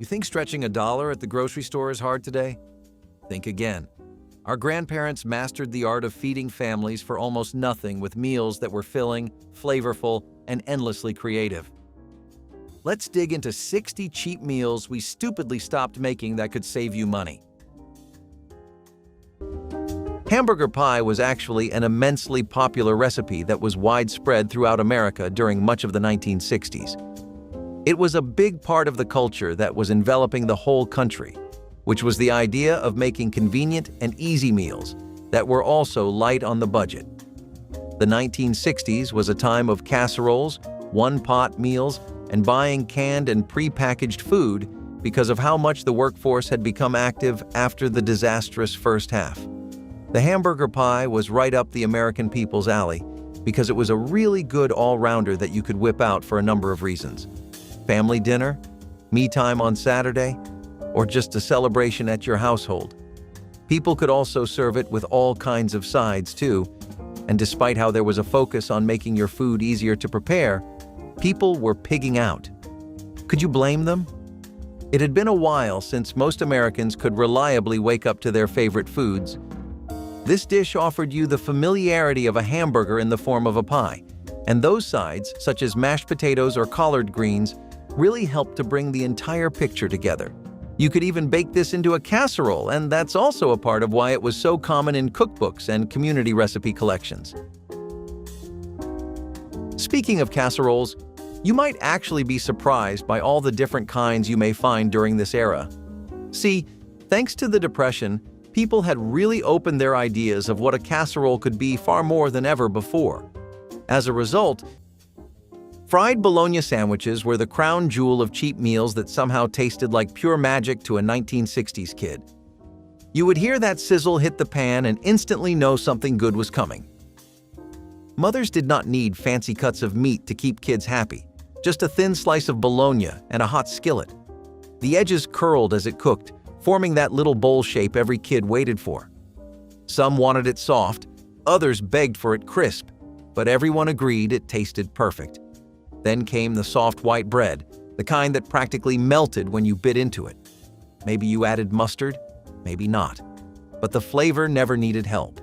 You think stretching $1 at the grocery store is hard today? Think again. Our grandparents mastered the art of feeding families for almost nothing with meals that were filling, flavorful, and endlessly creative. Let's dig into 60 cheap meals we stupidly stopped making that could save you money. Hamburger pie was actually an immensely popular recipe that was widespread throughout America during much of the 1960s. It was a big part of the culture that was enveloping the whole country, which was the idea of making convenient and easy meals that were also light on the budget. The 1960s was a time of casseroles, one-pot meals, and buying canned and pre-packaged food because of how much the workforce had become active after the disastrous first half. The hamburger pie was right up the American people's alley because it was a really good all-rounder that you could whip out for a number of reasons. Family dinner, me time on Saturday, or just a celebration at your household. People could also serve it with all kinds of sides too, and despite how there was a focus on making your food easier to prepare, people were pigging out. Could you blame them? It had been a while since most Americans could reliably wake up to their favorite foods. This dish offered you the familiarity of a hamburger in the form of a pie, and those sides, such as mashed potatoes or collard greens, really helped to bring the entire picture together. You could even bake this into a casserole, and that's also a part of why it was so common in cookbooks and community recipe collections. Speaking of casseroles, you might actually be surprised by all the different kinds you may find during this era. See, thanks to the Depression, people had really opened their ideas of what a casserole could be far more than ever before. As a result, fried bologna sandwiches were the crown jewel of cheap meals that somehow tasted like pure magic to a 1960s kid. You would hear that sizzle hit the pan and instantly know something good was coming. Mothers did not need fancy cuts of meat to keep kids happy, just a thin slice of bologna and a hot skillet. The edges curled as it cooked, forming that little bowl shape every kid waited for. Some wanted it soft, others begged for it crisp, but everyone agreed it tasted perfect. Then came the soft white bread, the kind that practically melted when you bit into it. Maybe you added mustard, maybe not. But the flavor never needed help.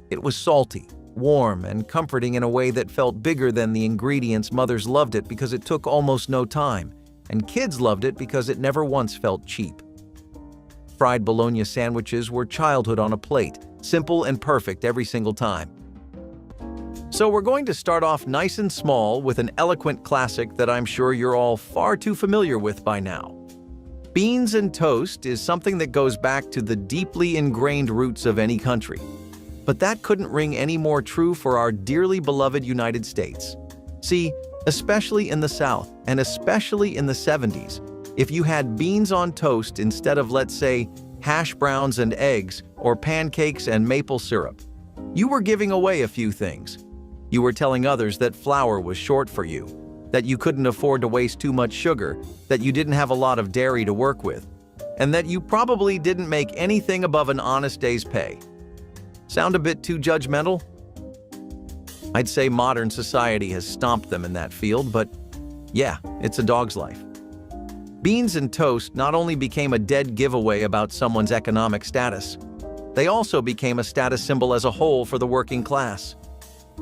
It was salty, warm, and comforting in a way that felt bigger than the ingredients. Mothers loved it because it took almost no time, and kids loved it because it never once felt cheap. Fried bologna sandwiches were childhood on a plate, simple and perfect every single time. So we're going to start off nice and small with an eloquent classic that I'm sure you're all far too familiar with by now. Beans and toast is something that goes back to the deeply ingrained roots of any country. But that couldn't ring any more true for our dearly beloved United States. See, especially in the South, and especially in the 70s, if you had beans on toast instead of, let's say, hash browns and eggs, or pancakes and maple syrup, you were giving away a few things. You were telling others that flour was short for you, that you couldn't afford to waste too much sugar, that you didn't have a lot of dairy to work with, and that you probably didn't make anything above an honest day's pay. Sound a bit too judgmental? I'd say modern society has stomped them in that field, but yeah, it's a dog's life. Beans and toast not only became a dead giveaway about someone's economic status, they also became a status symbol as a whole for the working class.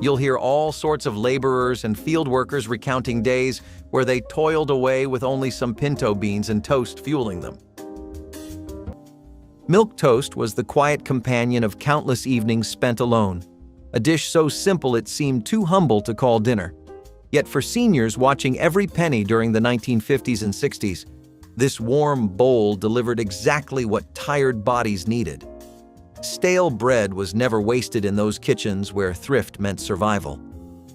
You'll hear all sorts of laborers and field workers recounting days where they toiled away with only some pinto beans and toast fueling them. Milk toast was the quiet companion of countless evenings spent alone, a dish so simple it seemed too humble to call dinner. Yet for seniors watching every penny during the 1950s and 60s, this warm bowl delivered exactly what tired bodies needed. Stale bread was never wasted in those kitchens where thrift meant survival.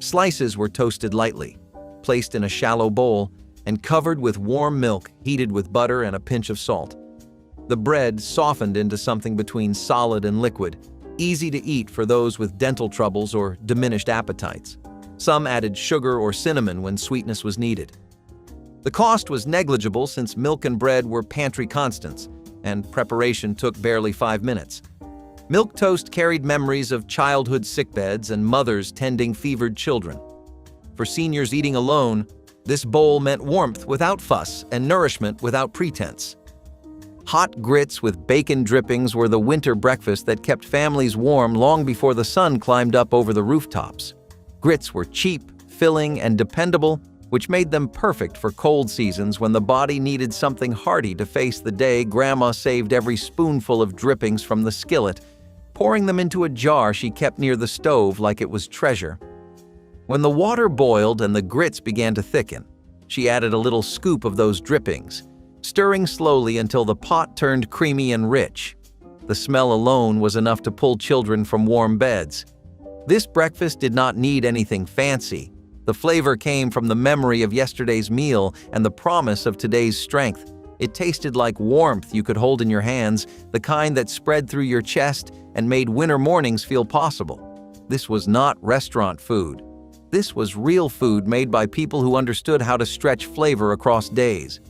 Slices were toasted lightly, placed in a shallow bowl, and covered with warm milk heated with butter and a pinch of salt. The bread softened into something between solid and liquid, easy to eat for those with dental troubles or diminished appetites. Some added sugar or cinnamon when sweetness was needed. The cost was negligible since milk and bread were pantry constants, and preparation took barely 5 minutes. Milk toast carried memories of childhood sickbeds and mothers tending fevered children. For seniors eating alone, This bowl meant warmth without fuss and nourishment without pretense. Hot grits with bacon drippings were the winter breakfast that kept families warm long before the sun climbed up over the rooftops. Grits were cheap, filling, and dependable, which made them perfect for cold seasons when the body needed something hearty to face the day. Grandma saved every spoonful of drippings from the skillet, pouring them into a jar she kept near the stove like it was treasure. When the water boiled and the grits began to thicken, she added a little scoop of those drippings, stirring slowly until the pot turned creamy and rich. The smell alone was enough to pull children from warm beds. This breakfast did not need anything fancy. The flavor came from the memory of yesterday's meal and the promise of today's strength. It tasted like warmth you could hold in your hands, the kind that spread through your chest and made winter mornings feel possible. This was not restaurant food. This was real food made by people who understood how to stretch flavor across days.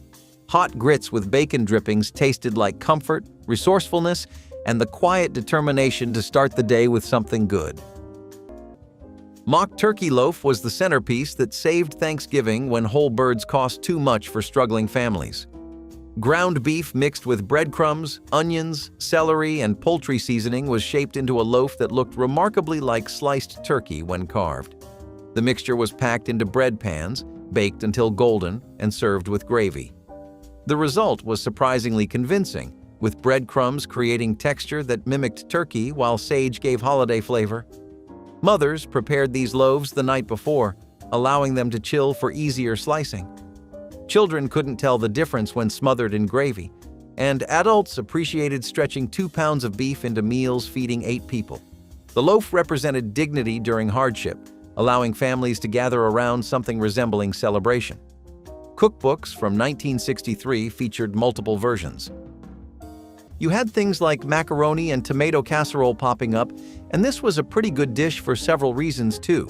Hot grits with bacon drippings tasted like comfort, resourcefulness, and the quiet determination to start the day with something good. Mock turkey loaf was the centerpiece that saved Thanksgiving when whole birds cost too much for struggling families. Ground beef mixed with breadcrumbs, onions, celery, and poultry seasoning was shaped into a loaf that looked remarkably like sliced turkey when carved. The mixture was packed into bread pans, baked until golden, and served with gravy. The result was surprisingly convincing, with breadcrumbs creating texture that mimicked turkey while sage gave holiday flavor. Mothers prepared these loaves the night before, allowing them to chill for easier slicing. Children couldn't tell the difference when smothered in gravy, and adults appreciated stretching 2 pounds of beef into meals feeding 8 people. The loaf represented dignity during hardship, allowing families to gather around something resembling celebration. Cookbooks from 1963 featured multiple versions. You had things like macaroni and tomato casserole popping up, and this was a pretty good dish for several reasons too.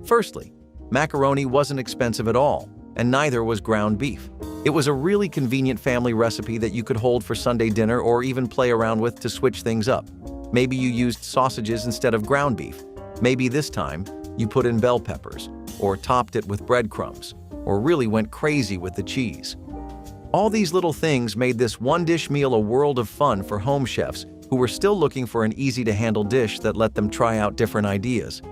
Firstly, macaroni wasn't expensive at all, and neither was ground beef. It was a really convenient family recipe that you could hold for Sunday dinner or even play around with to switch things up. Maybe you used sausages instead of ground beef. Maybe this time you put in bell peppers, or topped it with breadcrumbs, or really went crazy with the cheese. All these little things made this one-dish meal a world of fun for home chefs who were still looking for an easy-to-handle dish that let them try out different ideas.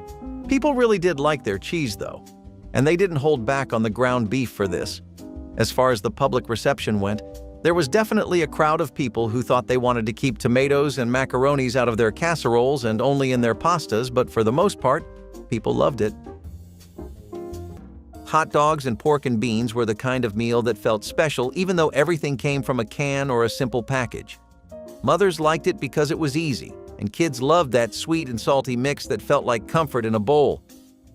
People really did like their cheese, though, and they didn't hold back on the ground beef for this. As far as the public reception went, there was definitely a crowd of people who thought they wanted to keep tomatoes and macaronis out of their casseroles and only in their pastas, but for the most part, people loved it. Hot dogs and pork and beans were the kind of meal that felt special even though everything came from a can or a simple package. Mothers liked it because it was easy, and kids loved that sweet and salty mix that felt like comfort in a bowl.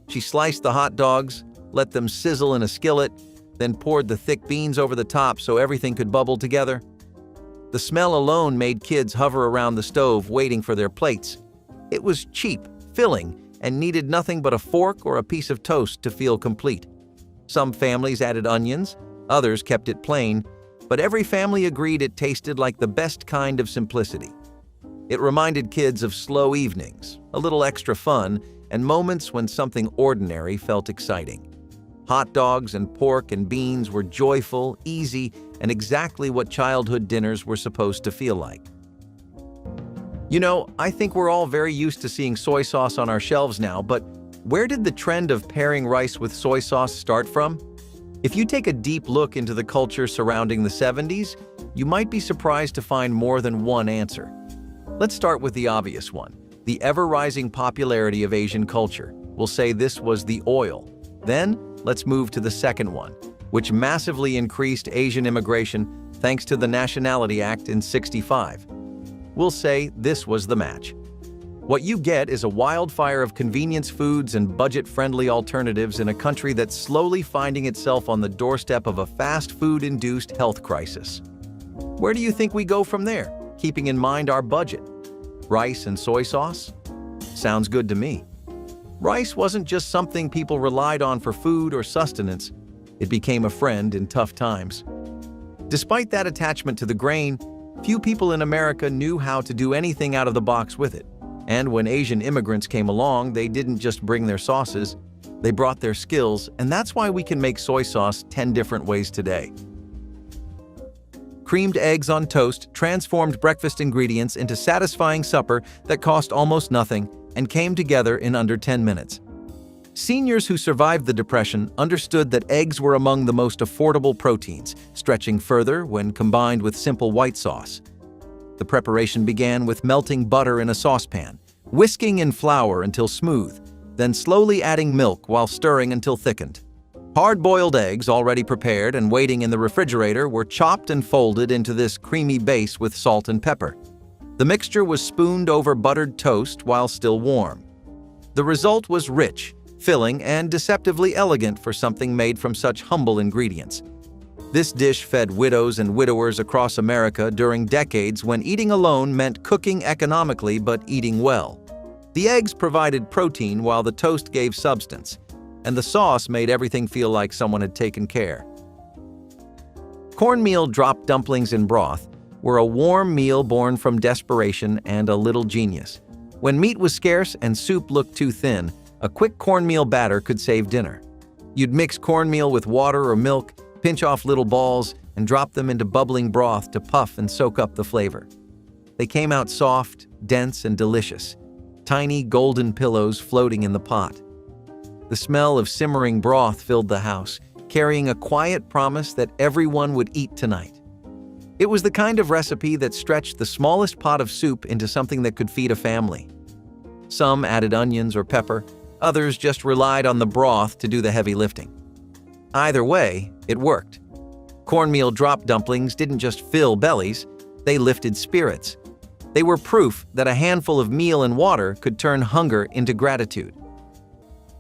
She sliced the hot dogs, let them sizzle in a skillet, then poured the thick beans over the top so everything could bubble together. The smell alone made kids hover around the stove waiting for their plates. It was cheap, filling, and needed nothing but a fork or a piece of toast to feel complete. Some families added onions, others kept it plain, but every family agreed it tasted like the best kind of simplicity. It reminded kids of slow evenings, a little extra fun, and moments when something ordinary felt exciting. Hot dogs and pork and beans were joyful, easy, and exactly what childhood dinners were supposed to feel like. You know, I think we're all very used to seeing soy sauce on our shelves now, but where did the trend of pairing rice with soy sauce start from? If you take a deep look into the culture surrounding the 70s, you might be surprised to find more than one answer. Let's start with the obvious one, the ever-rising popularity of Asian culture. We'll say this was the oil. Then, let's move to the second one, which massively increased Asian immigration thanks to the Nationality Act in '65. We'll say this was the match. What you get is a wildfire of convenience foods and budget-friendly alternatives in a country that's slowly finding itself on the doorstep of a fast food-induced health crisis. Where do you think we go from there, keeping in mind our budget? Rice and soy sauce? Sounds good to me. Rice wasn't just something people relied on for food or sustenance, it became a friend in tough times. Despite that attachment to the grain, few people in America knew how to do anything out of the box with it. And when Asian immigrants came along, they didn't just bring their sauces, They brought their skills, and that's why we can make soy sauce 10 different ways today. Creamed eggs on toast transformed breakfast ingredients into satisfying supper that cost almost nothing and came together in under 10 minutes. Seniors who survived the Depression understood that eggs were among the most affordable proteins, stretching further when combined with simple white sauce. The preparation began with melting butter in a saucepan, whisking in flour until smooth, then slowly adding milk while stirring until thickened. Hard-boiled eggs, already prepared and waiting in the refrigerator, were chopped and folded into this creamy base with salt and pepper. The mixture was spooned over buttered toast while still warm. The result was rich, filling, and deceptively elegant for something made from such humble ingredients. This dish fed widows and widowers across America during decades when eating alone meant cooking economically but eating well. The eggs provided protein while the toast gave substance, and the sauce made everything feel like someone had taken care. Cornmeal drop dumplings in broth were a warm meal born from desperation and a little genius. When meat was scarce and soup looked too thin, a quick cornmeal batter could save dinner. You'd mix cornmeal with water or milk, pinch off little balls, and drop them into bubbling broth to puff and soak up the flavor. They came out soft, dense, and delicious, tiny golden pillows floating in the pot. The smell of simmering broth filled the house, carrying a quiet promise that everyone would eat tonight. It was the kind of recipe that stretched the smallest pot of soup into something that could feed a family. Some added onions or pepper, others just relied on the broth to do the heavy lifting. Either way, it worked. Cornmeal drop dumplings didn't just fill bellies, they lifted spirits. They were proof that a handful of meal and water could turn hunger into gratitude.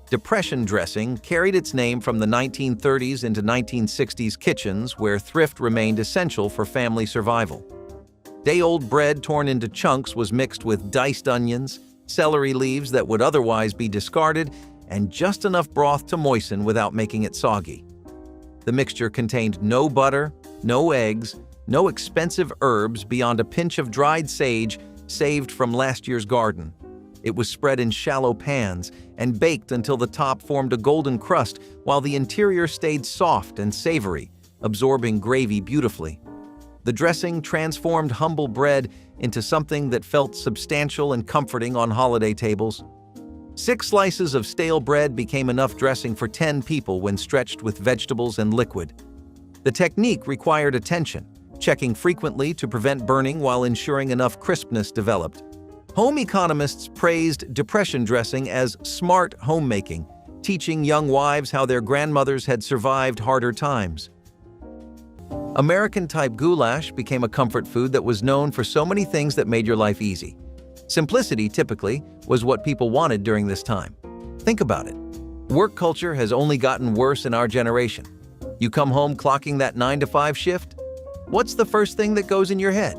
Depression dressing carried its name from the 1930s into 1960s kitchens where thrift remained essential for family survival. Day-old bread torn into chunks was mixed with diced onions, celery leaves that would otherwise be discarded, and just enough broth to moisten without making it soggy. The mixture contained no butter, no eggs, no expensive herbs beyond a pinch of dried sage saved from last year's garden. It was spread in shallow pans and baked until the top formed a golden crust while the interior stayed soft and savory, absorbing gravy beautifully. The dressing transformed humble bread into something that felt substantial and comforting on holiday tables. 6 slices of stale bread became enough dressing for 10 people when stretched with vegetables and liquid. The technique required attention, checking frequently to prevent burning while ensuring enough crispness developed. Home economists praised depression dressing as smart homemaking, teaching young wives how their grandmothers had survived harder times. American-type goulash became a comfort food that was known for so many things that made your life easy. Simplicity, typically, was what people wanted during this time. Think about it. Work culture has only gotten worse in our generation. You come home clocking that 9-to-5 shift? What's the first thing that goes in your head?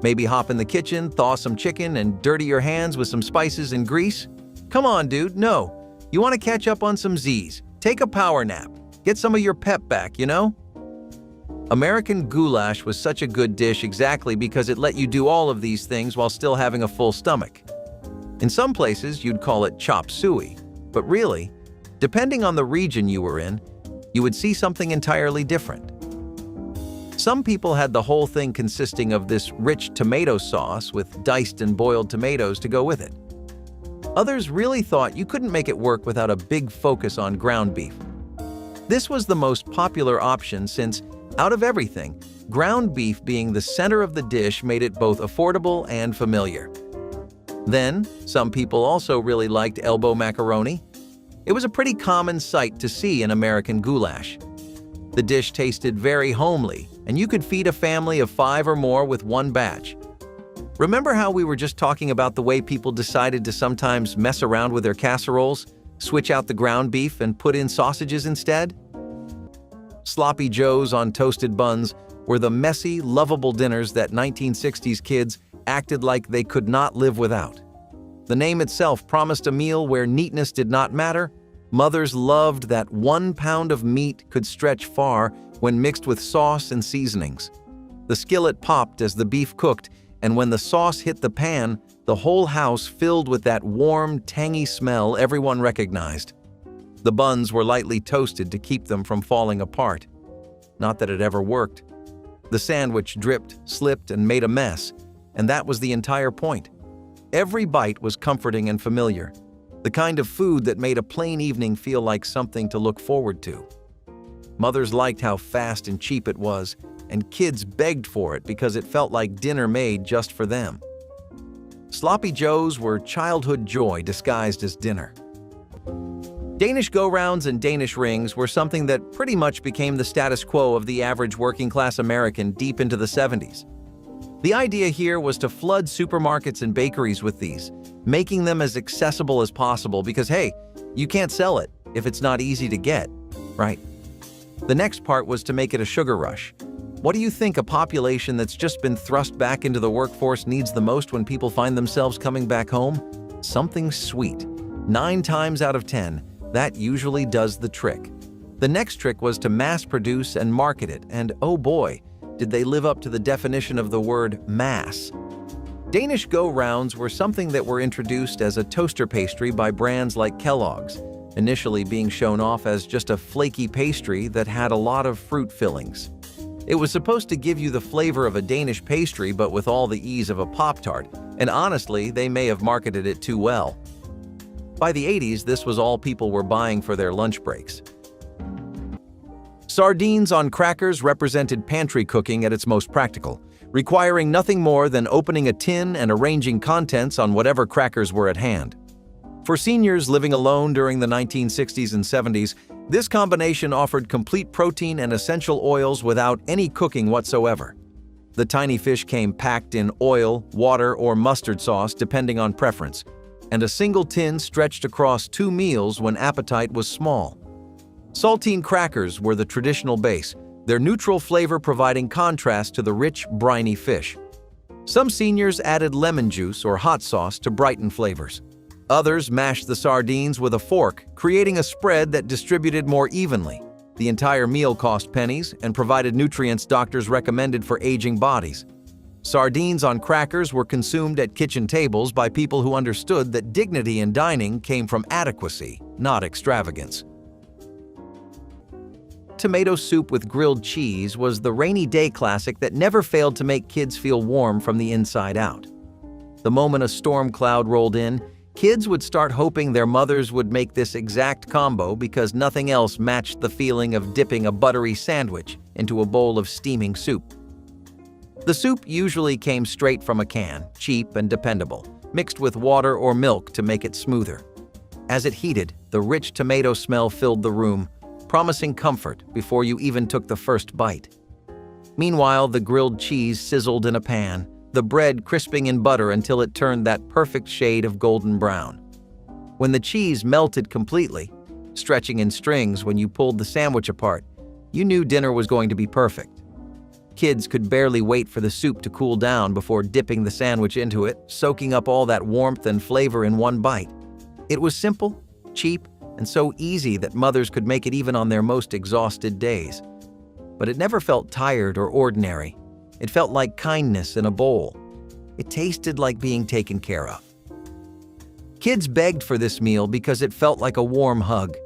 Maybe hop in the kitchen, thaw some chicken, and dirty your hands with some spices and grease? Come on, dude, no. You want to catch up on some Z's. Take a power nap. Get some of your pep back, you know? American goulash was such a good dish exactly because it let you do all of these things while still having a full stomach. In some places, you'd call it chop suey, but really, depending on the region you were in, you would see something entirely different. Some people had the whole thing consisting of this rich tomato sauce with diced and boiled tomatoes to go with it. Others really thought you couldn't make it work without a big focus on ground beef. This was the most popular option since, out of everything, ground beef being the center of the dish made it both affordable and familiar. Then, some people also really liked elbow macaroni. It was a pretty common sight to see in American goulash. The dish tasted very homely, and you could feed a family of 5 or more with one batch. Remember how we were just talking about the way people decided to sometimes mess around with their casseroles, switch out the ground beef and put in sausages instead? Sloppy joes on toasted buns were the messy, lovable dinners that 1960s kids acted like they could not live without. The name itself promised a meal where neatness did not matter. Mothers loved that 1 pound of meat could stretch far when mixed with sauce and seasonings. The skillet popped as the beef cooked, and when the sauce hit the pan, the whole house filled with that warm, tangy smell everyone recognized. The buns were lightly toasted to keep them from falling apart. Not that it ever worked. The sandwich dripped, slipped, and made a mess, and that was the entire point. Every bite was comforting and familiar, the kind of food that made a plain evening feel like something to look forward to. Mothers liked how fast and cheap it was, and kids begged for it because it felt like dinner made just for them. Sloppy Joes were childhood joy disguised as dinner. Danish go-rounds and Danish rings were something that pretty much became the status quo of the average working-class American deep into the 70s. The idea here was to flood supermarkets and bakeries with these, making them as accessible as possible because, hey, you can't sell it if it's not easy to get, right? The next part was to make it a sugar rush. What do you think a population that's just been thrust back into the workforce needs the most when people find themselves coming back home? Something sweet. 9 times out of 10, that usually does the trick. The next trick was to mass produce and market it, and oh boy, did they live up to the definition of the word mass. Danish go-rounds were something that were introduced as a toaster pastry by brands like Kellogg's, initially being shown off as just a flaky pastry that had a lot of fruit fillings. It was supposed to give you the flavor of a Danish pastry but with all the ease of a Pop-Tart, and honestly, they may have marketed it too well. By the 80s, this was all people were buying for their lunch breaks. Sardines on crackers represented pantry cooking at its most practical, requiring nothing more than opening a tin and arranging contents on whatever crackers were at hand. For seniors living alone during the 1960s and 70s, this combination offered complete protein and essential oils without any cooking whatsoever. The tiny fish came packed in oil, water, or mustard sauce depending on preference, and a single tin stretched across 2 meals when appetite was small. Saltine crackers were the traditional base, their neutral flavor providing contrast to the rich, briny fish. Some seniors added lemon juice or hot sauce to brighten flavors. Others mashed the sardines with a fork, creating a spread that distributed more evenly. The entire meal cost pennies and provided nutrients doctors recommended for aging bodies. Sardines on crackers were consumed at kitchen tables by people who understood that dignity in dining came from adequacy, not extravagance. Tomato soup with grilled cheese was the rainy day classic that never failed to make kids feel warm from the inside out. The moment a storm cloud rolled in, kids would start hoping their mothers would make this exact combo because nothing else matched the feeling of dipping a buttery sandwich into a bowl of steaming soup. The soup usually came straight from a can, cheap and dependable, mixed with water or milk to make it smoother. As it heated, the rich tomato smell filled the room, promising comfort before you even took the first bite. Meanwhile, the grilled cheese sizzled in a pan, the bread crisping in butter until it turned that perfect shade of golden brown. When the cheese melted completely, stretching in strings when you pulled the sandwich apart, you knew dinner was going to be perfect. Kids could barely wait for the soup to cool down before dipping the sandwich into it, soaking up all that warmth and flavor in one bite. It was simple, cheap, and so easy that mothers could make it even on their most exhausted days. But it never felt tired or ordinary. It felt like kindness in a bowl. It tasted like being taken care of. Kids begged for this meal because it felt like a warm hug,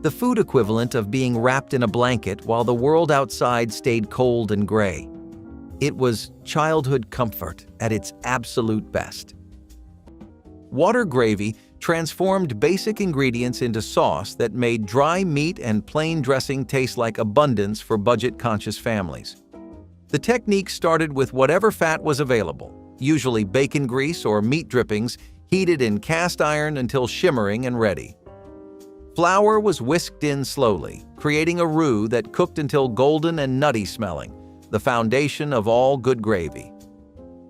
the food equivalent of being wrapped in a blanket while the world outside stayed cold and gray. It was childhood comfort at its absolute best. Water gravy transformed basic ingredients into sauce that made dry meat and plain dressing taste like abundance for budget-conscious families. The technique started with whatever fat was available, usually bacon grease or meat drippings, heated in cast iron until shimmering and ready. Flour was whisked in slowly, creating a roux that cooked until golden and nutty smelling, the foundation of all good gravy.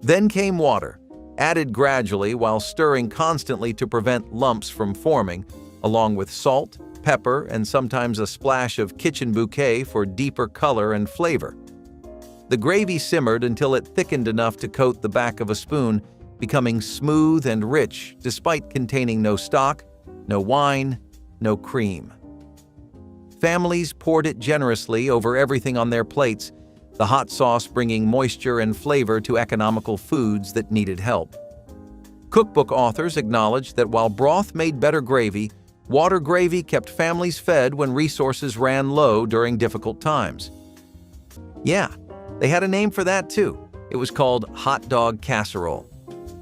Then came water, added gradually while stirring constantly to prevent lumps from forming, along with salt, pepper, and sometimes a splash of kitchen bouquet for deeper color and flavor. The gravy simmered until it thickened enough to coat the back of a spoon, becoming smooth and rich despite containing no stock, no wine, no cream. Families poured it generously over everything on their plates, the hot sauce bringing moisture and flavor to economical foods that needed help. Cookbook authors acknowledged that while broth made better gravy, Water gravy kept families fed when resources ran low during difficult times. Yeah, they had a name for that too. It was called hot dog casserole.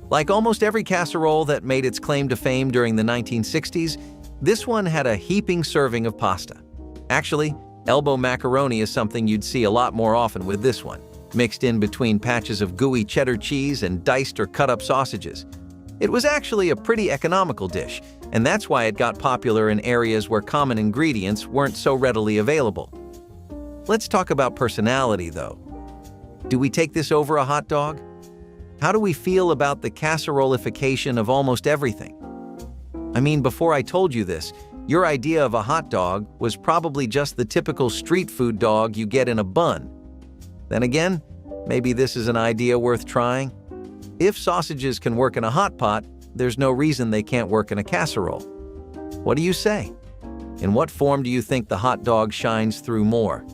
Like almost every casserole that made its claim to fame during the 1960s, this one had a heaping serving of pasta. Actually, elbow macaroni is something you'd see a lot more often with this one, mixed in between patches of gooey cheddar cheese and diced or cut-up sausages. It was actually a pretty economical dish, and that's why it got popular in areas where common ingredients weren't so readily available. Let's talk about personality, though. Do we take this over a hot dog? How do we feel about the casserolification of almost everything? I mean, before I told you this, your idea of a hot dog was probably just the typical street food dog you get in a bun. Then again, maybe this is an idea worth trying. If sausages can work in a hot pot, there's no reason they can't work in a casserole. What do you say? In what form do you think the hot dog shines through more?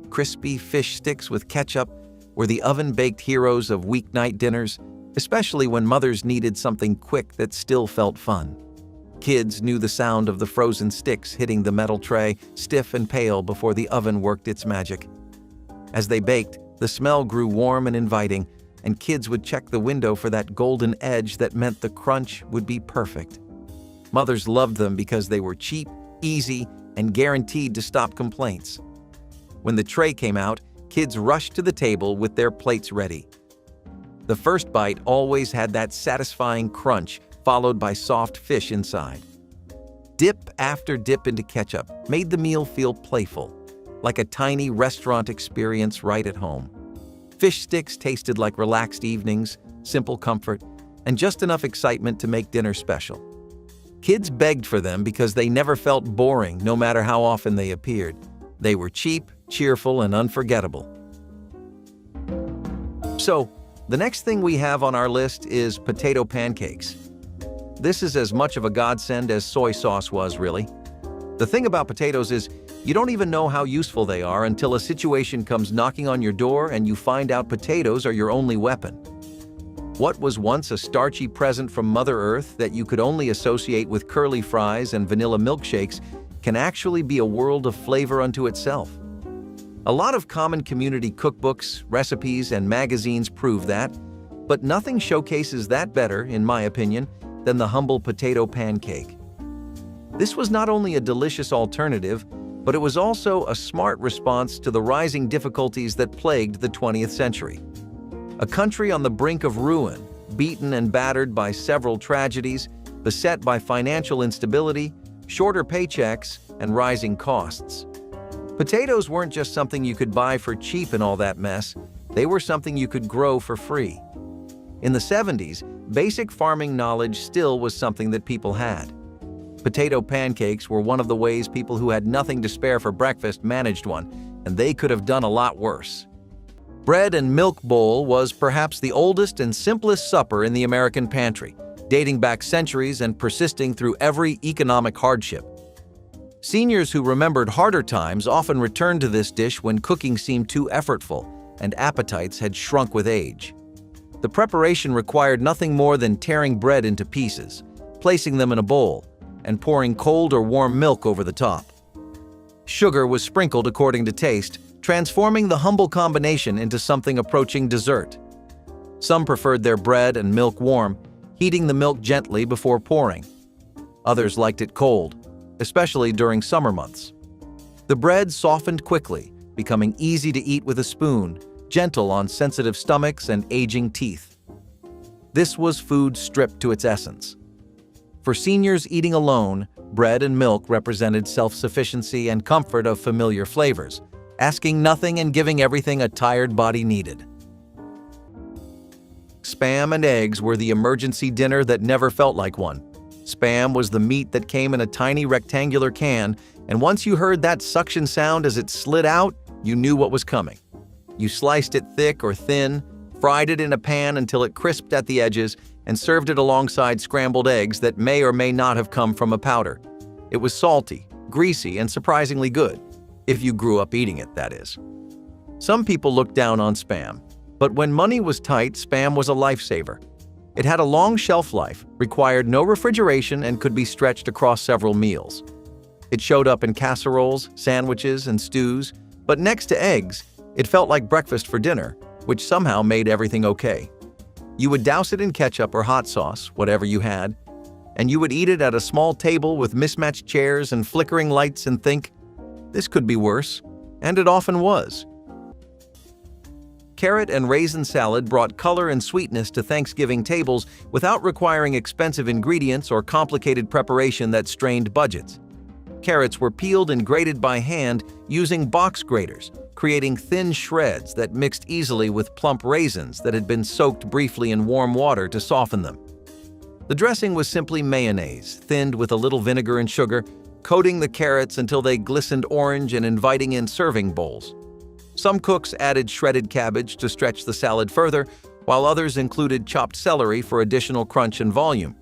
Crispy fish sticks with ketchup were the oven-baked heroes of weeknight dinners, especially when mothers needed something quick that still felt fun. Kids knew the sound of the frozen sticks hitting the metal tray, stiff and pale before the oven worked its magic. As they baked, the smell grew warm and inviting, and kids would check the window for that golden edge that meant the crunch would be perfect. Mothers loved them because they were cheap, easy, and guaranteed to stop complaints. When the tray came out, kids rushed to the table with their plates ready. The first bite always had that satisfying crunch, followed by soft fish inside. Dip after dip into ketchup made the meal feel playful, like a tiny restaurant experience right at home. Fish sticks tasted like relaxed evenings, simple comfort, and just enough excitement to make dinner special. Kids begged for them because they never felt boring no matter how often they appeared. They were cheap, cheerful, and unforgettable. So, the next thing we have on our list is potato pancakes. This is as much of a godsend as soy sauce was, really. The thing about potatoes is you don't even know how useful they are until a situation comes knocking on your door and you find out potatoes are your only weapon. What was once a starchy present from Mother Earth that you could only associate with curly fries and vanilla milkshakes can actually be a world of flavor unto itself. A lot of common community cookbooks, recipes, and magazines prove that, but nothing showcases that better, in my opinion, than the humble potato pancake. This was not only a delicious alternative, but it was also a smart response to the rising difficulties that plagued the 20th century. A country on the brink of ruin, beaten and battered by several tragedies, beset by financial instability, shorter paychecks, and rising costs. Potatoes weren't just something you could buy for cheap in all that mess, they were something you could grow for free. In the 70s, basic farming knowledge still was something that people had. Potato pancakes were one of the ways people who had nothing to spare for breakfast managed one, and they could have done a lot worse. Bread and milk bowl was perhaps the oldest and simplest supper in the American pantry, dating back centuries and persisting through every economic hardship. Seniors who remembered harder times often returned to this dish when cooking seemed too effortful and appetites had shrunk with age. The preparation required nothing more than tearing bread into pieces, placing them in a bowl, and pouring cold or warm milk over the top. Sugar was sprinkled according to taste, transforming the humble combination into something approaching dessert. Some preferred their bread and milk warm, heating the milk gently before pouring. Others liked it cold, especially during summer months. The bread softened quickly, becoming easy to eat with a spoon, gentle on sensitive stomachs and aging teeth. This was food stripped to its essence. For seniors eating alone, bread and milk represented self-sufficiency and comfort of familiar flavors, asking nothing and giving everything a tired body needed. Spam and eggs were the emergency dinner that never felt like one. Spam was the meat that came in a tiny rectangular can, and once you heard that suction sound as it slid out, you knew what was coming. You sliced it thick or thin, fried it in a pan until it crisped at the edges, and served it alongside scrambled eggs that may or may not have come from a powder. It was salty, greasy, and surprisingly good, if you grew up eating it, that is. Some people looked down on Spam, but when money was tight, Spam was a lifesaver. It had a long shelf life, required no refrigeration, and could be stretched across several meals. It showed up in casseroles, sandwiches, and stews, but next to eggs, it felt like breakfast for dinner, which somehow made everything okay. You would douse it in ketchup or hot sauce, whatever you had, and you would eat it at a small table with mismatched chairs and flickering lights and think, this could be worse, and it often was. Carrot and raisin salad brought color and sweetness to Thanksgiving tables without requiring expensive ingredients or complicated preparation that strained budgets. Carrots were peeled and grated by hand using box graters, creating thin shreds that mixed easily with plump raisins that had been soaked briefly in warm water to soften them. The dressing was simply mayonnaise, thinned with a little vinegar and sugar, coating the carrots until they glistened orange and inviting in serving bowls. Some cooks added shredded cabbage to stretch the salad further, while others included chopped celery for additional crunch and volume.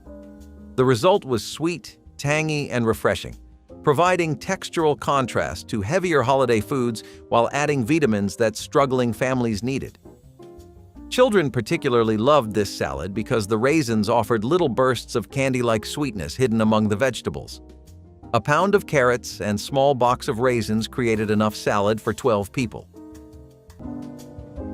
The result was sweet, tangy, and refreshing, providing textural contrast to heavier holiday foods while adding vitamins that struggling families needed. Children particularly loved this salad because the raisins offered little bursts of candy-like sweetness hidden among the vegetables. A pound of carrots and small box of raisins created enough salad for 12 people.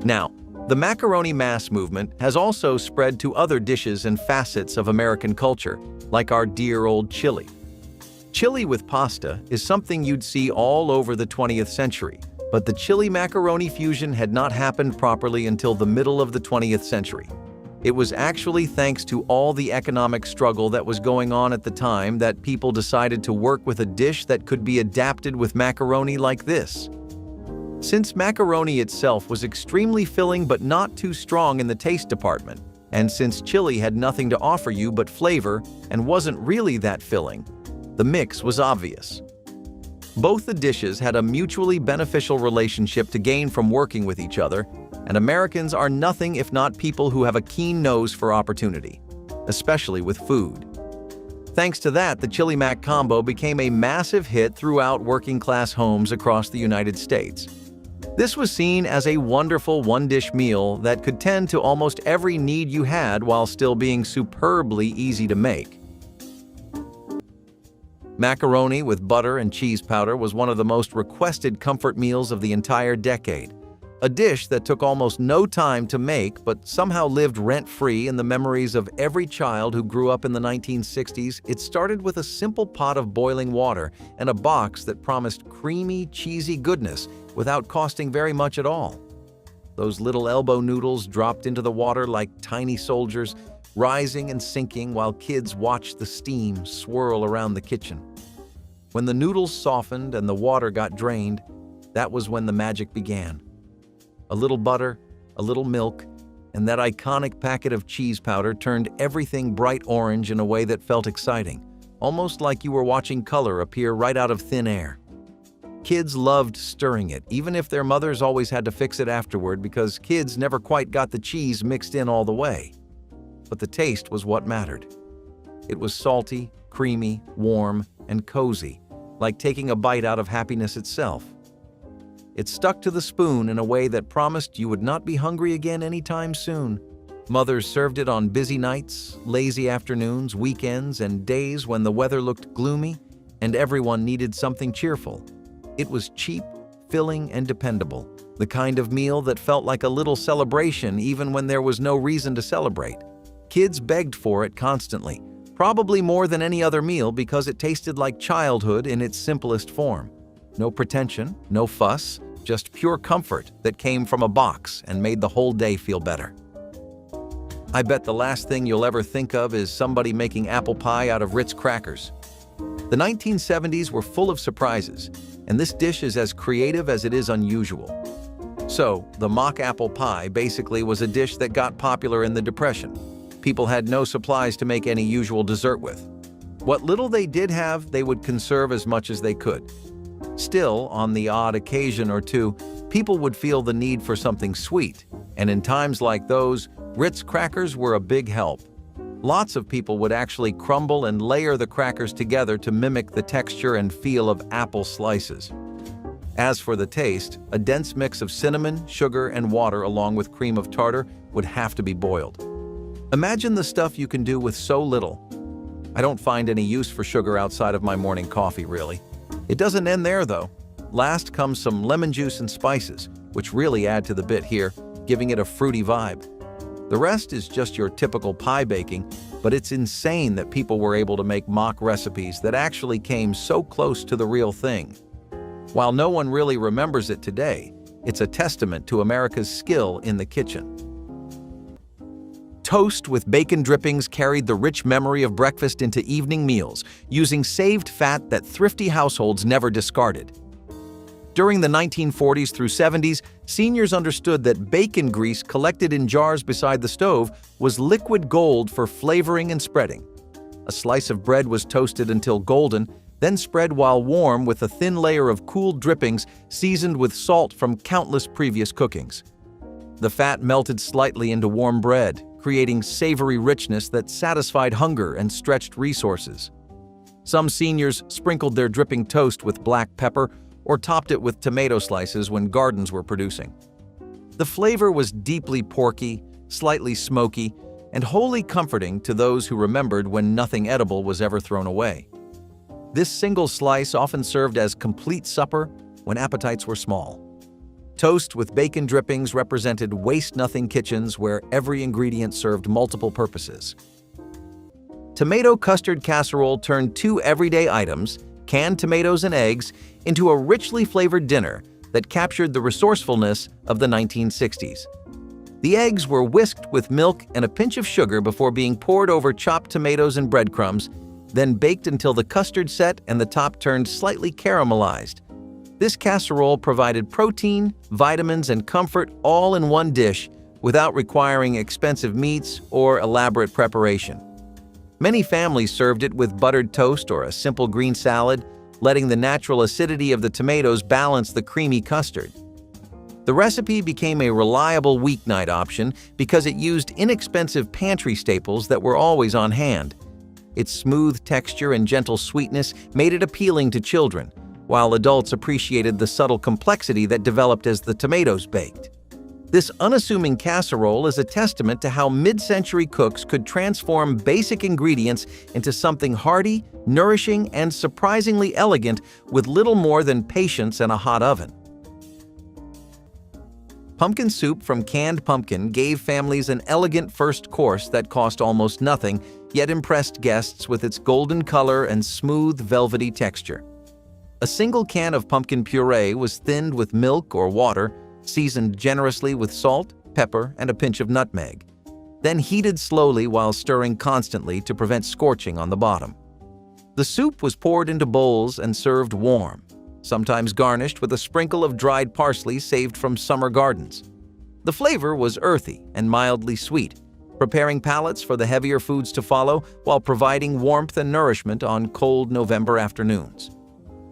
Now, the macaroni mass movement has also spread to other dishes and facets of American culture, like our dear old chili. Chili with pasta is something you'd see all over the 20th century, but the chili macaroni fusion had not happened properly until the middle of the 20th century. It was actually thanks to all the economic struggle that was going on at the time that people decided to work with a dish that could be adapted with macaroni like this. Since macaroni itself was extremely filling but not too strong in the taste department, and since chili had nothing to offer you but flavor and wasn't really that filling, the mix was obvious. Both the dishes had a mutually beneficial relationship to gain from working with each other, and Americans are nothing if not people who have a keen nose for opportunity, especially with food. Thanks to that, the Chili Mac combo became a massive hit throughout working-class homes across the United States. This was seen as a wonderful one-dish meal that could tend to almost every need you had while still being superbly easy to make. Macaroni with butter and cheese powder was one of the most requested comfort meals of the entire decade. A dish that took almost no time to make but somehow lived rent-free in the memories of every child who grew up in the 1960s. It started with a simple pot of boiling water and a box that promised creamy, cheesy goodness without costing very much at all. Those little elbow noodles dropped into the water like tiny soldiers, rising and sinking while kids watched the steam swirl around the kitchen. When the noodles softened and the water got drained, that was when the magic began. A little butter, a little milk, and that iconic packet of cheese powder turned everything bright orange in a way that felt exciting, almost like you were watching color appear right out of thin air. Kids loved stirring it, even if their mothers always had to fix it afterward because kids never quite got the cheese mixed in all the way. But the taste was what mattered. It was salty, creamy, warm, and cozy, like taking a bite out of happiness itself. It stuck to the spoon in a way that promised you would not be hungry again anytime soon. Mothers served it on busy nights, lazy afternoons, weekends, and days when the weather looked gloomy and everyone needed something cheerful. It was cheap, filling, and dependable, the kind of meal that felt like a little celebration even when there was no reason to celebrate. Kids begged for it constantly, probably more than any other meal because it tasted like childhood in its simplest form. No pretension, no fuss, just pure comfort that came from a box and made the whole day feel better. I bet the last thing you'll ever think of is somebody making apple pie out of Ritz crackers. The 1970s were full of surprises, and this dish is as creative as it is unusual. So, the mock apple pie basically was a dish that got popular in the Depression. People had no supplies to make any usual dessert with. What little they did have, they would conserve as much as they could. Still, on the odd occasion or two, people would feel the need for something sweet, and in times like those, Ritz crackers were a big help. Lots of people would actually crumble and layer the crackers together to mimic the texture and feel of apple slices. As for the taste, a dense mix of cinnamon, sugar, and water along with cream of tartar would have to be boiled. Imagine the stuff you can do with so little. I don't find any use for sugar outside of my morning coffee, really. It doesn't end there, though. Last comes some lemon juice and spices, which really add to the bit here, giving it a fruity vibe. The rest is just your typical pie baking, but it's insane that people were able to make mock recipes that actually came so close to the real thing. While no one really remembers it today, it's a testament to America's skill in the kitchen. Toast with bacon drippings carried the rich memory of breakfast into evening meals, using saved fat that thrifty households never discarded. During the 1940s through 70s, seniors understood that bacon grease collected in jars beside the stove was liquid gold for flavoring and spreading. A slice of bread was toasted until golden, then spread while warm with a thin layer of cooled drippings seasoned with salt from countless previous cookings. The fat melted slightly into warm bread, creating savory richness that satisfied hunger and stretched resources. Some seniors sprinkled their dripping toast with black pepper or topped it with tomato slices when gardens were producing. The flavor was deeply porky, slightly smoky, and wholly comforting to those who remembered when nothing edible was ever thrown away. This single slice often served as complete supper when appetites were small. Toast with bacon drippings represented waste-nothing kitchens where every ingredient served multiple purposes. Tomato custard casserole turned two everyday items, canned tomatoes and eggs, into a richly flavored dinner that captured the resourcefulness of the 1960s. The eggs were whisked with milk and a pinch of sugar before being poured over chopped tomatoes and breadcrumbs, then baked until the custard set and the top turned slightly caramelized. This casserole provided protein, vitamins, and comfort all in one dish without requiring expensive meats or elaborate preparation. Many families served it with buttered toast or a simple green salad, letting the natural acidity of the tomatoes balance the creamy custard. The recipe became a reliable weeknight option because it used inexpensive pantry staples that were always on hand. Its smooth texture and gentle sweetness made it appealing to children, while adults appreciated the subtle complexity that developed as the tomatoes baked. This unassuming casserole is a testament to how mid-century cooks could transform basic ingredients into something hearty, nourishing, and surprisingly elegant with little more than patience and a hot oven. Pumpkin soup from canned pumpkin gave families an elegant first course that cost almost nothing, yet impressed guests with its golden color and smooth, velvety texture. A single can of pumpkin puree was thinned with milk or water, seasoned generously with salt, pepper, and a pinch of nutmeg, then heated slowly while stirring constantly to prevent scorching on the bottom. The soup was poured into bowls and served warm, sometimes garnished with a sprinkle of dried parsley saved from summer gardens. The flavor was earthy and mildly sweet, preparing palates for the heavier foods to follow while providing warmth and nourishment on cold November afternoons.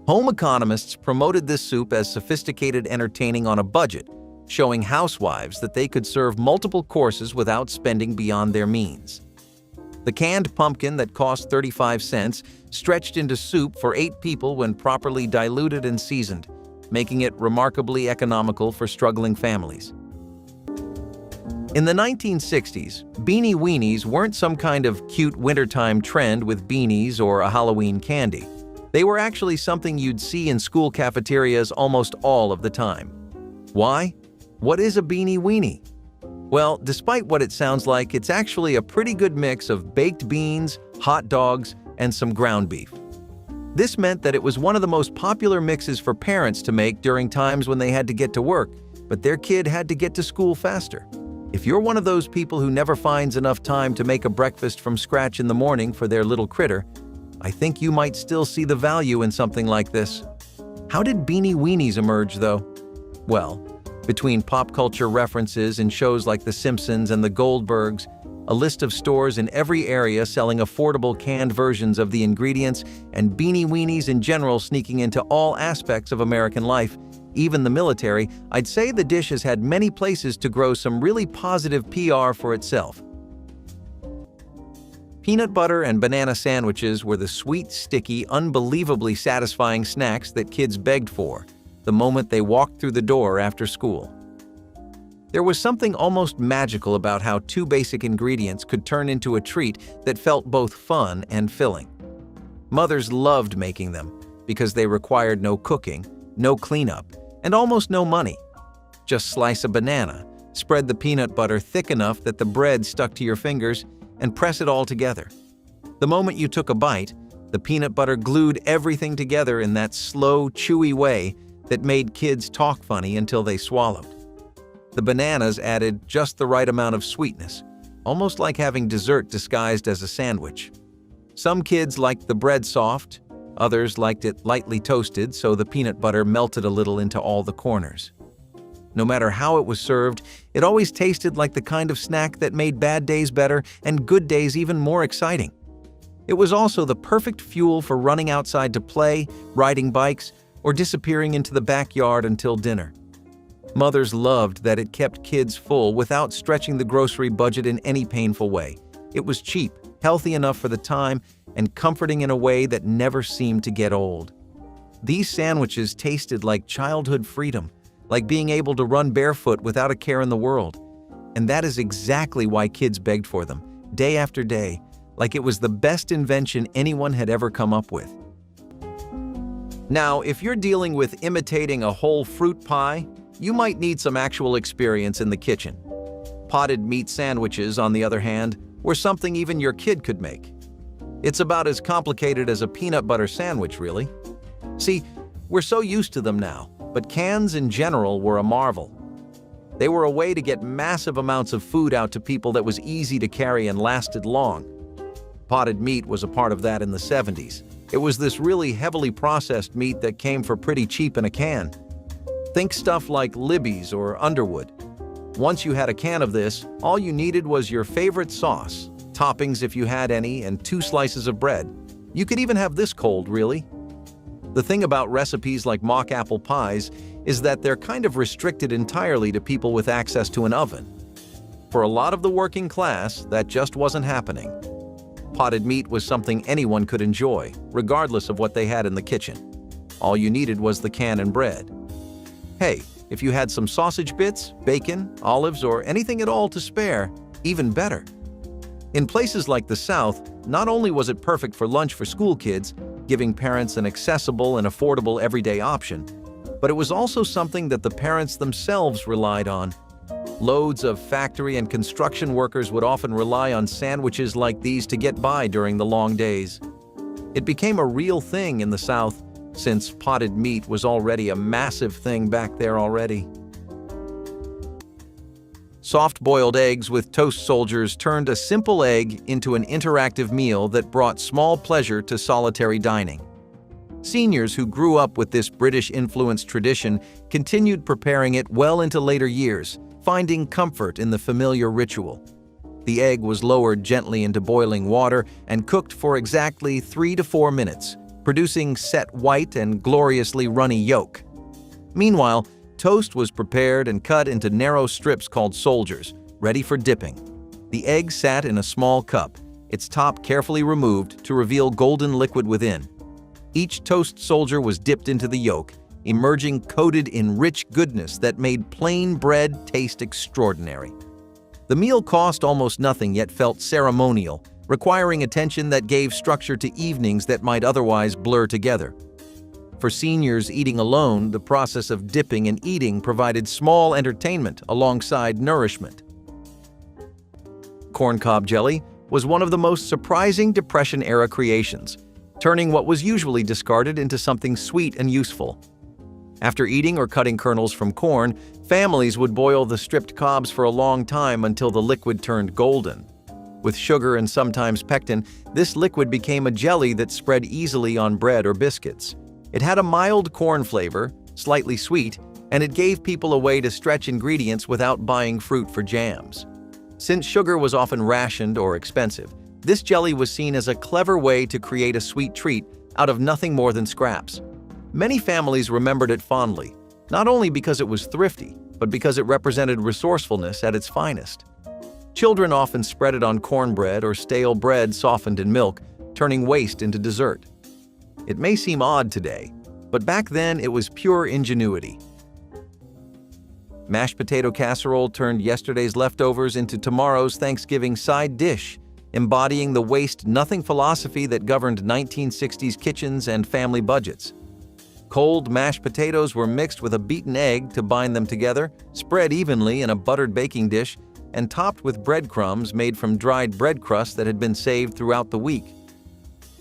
Home economists promoted this soup as sophisticated entertaining on a budget, showing housewives that they could serve multiple courses without spending beyond their means. The canned pumpkin that cost 35 cents stretched into soup for 8 people when properly diluted and seasoned, making it remarkably economical for struggling families. In the 1960s, beanie weenies weren't some kind of cute wintertime trend with beanies or a Halloween candy. They were actually something you'd see in school cafeterias almost all of the time. Why? What is a beanie weenie? Well, despite what it sounds like, it's actually a pretty good mix of baked beans, hot dogs, and some ground beef. This meant that it was one of the most popular mixes for parents to make during times when they had to get to work, but their kid had to get to school faster. If you're one of those people who never finds enough time to make a breakfast from scratch in the morning for their little critter, I think you might still see the value in something like this. How did beanie weenies emerge, though? Well, between pop culture references in shows like The Simpsons and The Goldbergs, a list of stores in every area selling affordable canned versions of the ingredients, and beanie weenies in general sneaking into all aspects of American life, even the military, I'd say the dish has had many places to grow some really positive PR for itself. Peanut butter and banana sandwiches were the sweet, sticky, unbelievably satisfying snacks that kids begged for the moment they walked through the door after school. There was something almost magical about how two basic ingredients could turn into a treat that felt both fun and filling. Mothers loved making them because they required no cooking, no cleanup, and almost no money. Just slice a banana, spread the peanut butter thick enough that the bread stuck to your fingers, and press it all together. The moment you took a bite, the peanut butter glued everything together in that slow, chewy way that made kids talk funny until they swallowed. The bananas added just the right amount of sweetness, almost like having dessert disguised as a sandwich. Some kids liked the bread soft, others liked it lightly toasted so the peanut butter melted a little into all the corners. No matter how it was served, it always tasted like the kind of snack that made bad days better and good days even more exciting. It was also the perfect fuel for running outside to play, riding bikes, or disappearing into the backyard until dinner. Mothers loved that it kept kids full without stretching the grocery budget in any painful way. It was cheap, healthy enough for the time, and comforting in a way that never seemed to get old. These sandwiches tasted like childhood freedom, like being able to run barefoot without a care in the world. And that is exactly why kids begged for them, day after day, like it was the best invention anyone had ever come up with. Now, if you're dealing with imitating a whole fruit pie, you might need some actual experience in the kitchen. Potted meat sandwiches, on the other hand, were something even your kid could make. It's about as complicated as a peanut butter sandwich, really. See, we're so used to them now, but cans in general were a marvel. They were a way to get massive amounts of food out to people that was easy to carry and lasted long. Potted meat was a part of that in the 70s. It was this really heavily processed meat that came for pretty cheap in a can. Think stuff like Libby's or Underwood. Once you had a can of this, all you needed was your favorite sauce, toppings if you had any, and 2 slices of bread. You could even have this cold, really. The thing about recipes like mock apple pies is that they're kind of restricted entirely to people with access to an oven. For a lot of the working class, that just wasn't happening. Potted meat was something anyone could enjoy, regardless of what they had in the kitchen. All you needed was the can and bread. Hey, if you had some sausage bits, bacon, olives, or anything at all to spare, even better. In places like the South, not only was it perfect for lunch for school kids, giving parents an accessible and affordable everyday option, but it was also something that the parents themselves relied on. Loads of factory and construction workers would often rely on sandwiches like these to get by during the long days. It became a real thing in the South, since potted meat was already a massive thing back there already. Soft-boiled eggs with toast soldiers turned a simple egg into an interactive meal that brought small pleasure to solitary dining. Seniors who grew up with this British-influenced tradition continued preparing it well into later years, finding comfort in the familiar ritual. The egg was lowered gently into boiling water and cooked for exactly 3 to 4 minutes, producing set white and gloriously runny yolk. Meanwhile, toast was prepared and cut into narrow strips called soldiers, ready for dipping. The egg sat in a small cup, its top carefully removed to reveal golden liquid within. Each toast soldier was dipped into the yolk, emerging coated in rich goodness that made plain bread taste extraordinary. The meal cost almost nothing yet felt ceremonial, requiring attention that gave structure to evenings that might otherwise blur together. For seniors eating alone, the process of dipping and eating provided small entertainment alongside nourishment. Corncob jelly was one of the most surprising Depression-era creations, turning what was usually discarded into something sweet and useful. After eating or cutting kernels from corn, families would boil the stripped cobs for a long time until the liquid turned golden. With sugar and sometimes pectin, this liquid became a jelly that spread easily on bread or biscuits. It had a mild corn flavor, slightly sweet, and it gave people a way to stretch ingredients without buying fruit for jams. Since sugar was often rationed or expensive, this jelly was seen as a clever way to create a sweet treat out of nothing more than scraps. Many families remembered it fondly, not only because it was thrifty, but because it represented resourcefulness at its finest. Children often spread it on cornbread or stale bread softened in milk, turning waste into dessert. It may seem odd today, but back then it was pure ingenuity. Mashed potato casserole turned yesterday's leftovers into tomorrow's Thanksgiving side dish, embodying the waste-nothing philosophy that governed 1960s kitchens and family budgets. Cold mashed potatoes were mixed with a beaten egg to bind them together, spread evenly in a buttered baking dish, and topped with breadcrumbs made from dried bread crusts that had been saved throughout the week.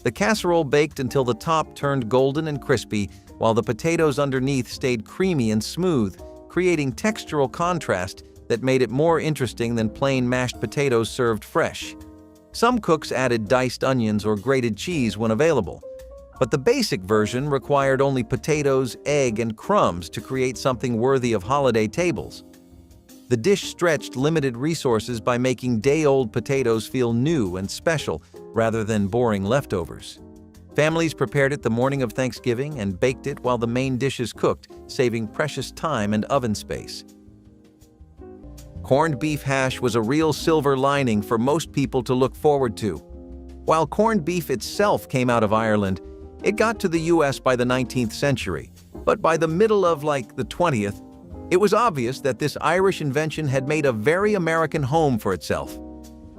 The casserole baked until the top turned golden and crispy, while the potatoes underneath stayed creamy and smooth, creating textural contrast that made it more interesting than plain mashed potatoes served fresh. Some cooks added diced onions or grated cheese when available, but the basic version required only potatoes, egg, and crumbs to create something worthy of holiday tables. The dish stretched limited resources by making day-old potatoes feel new and special rather than boring leftovers. Families prepared it the morning of Thanksgiving and baked it while the main dishes cooked, saving precious time and oven space. Corned beef hash was a real silver lining for most people to look forward to. While corned beef itself came out of Ireland, it got to the US by the 19th century, but by the middle of the 20th, it was obvious that this Irish invention had made a very American home for itself.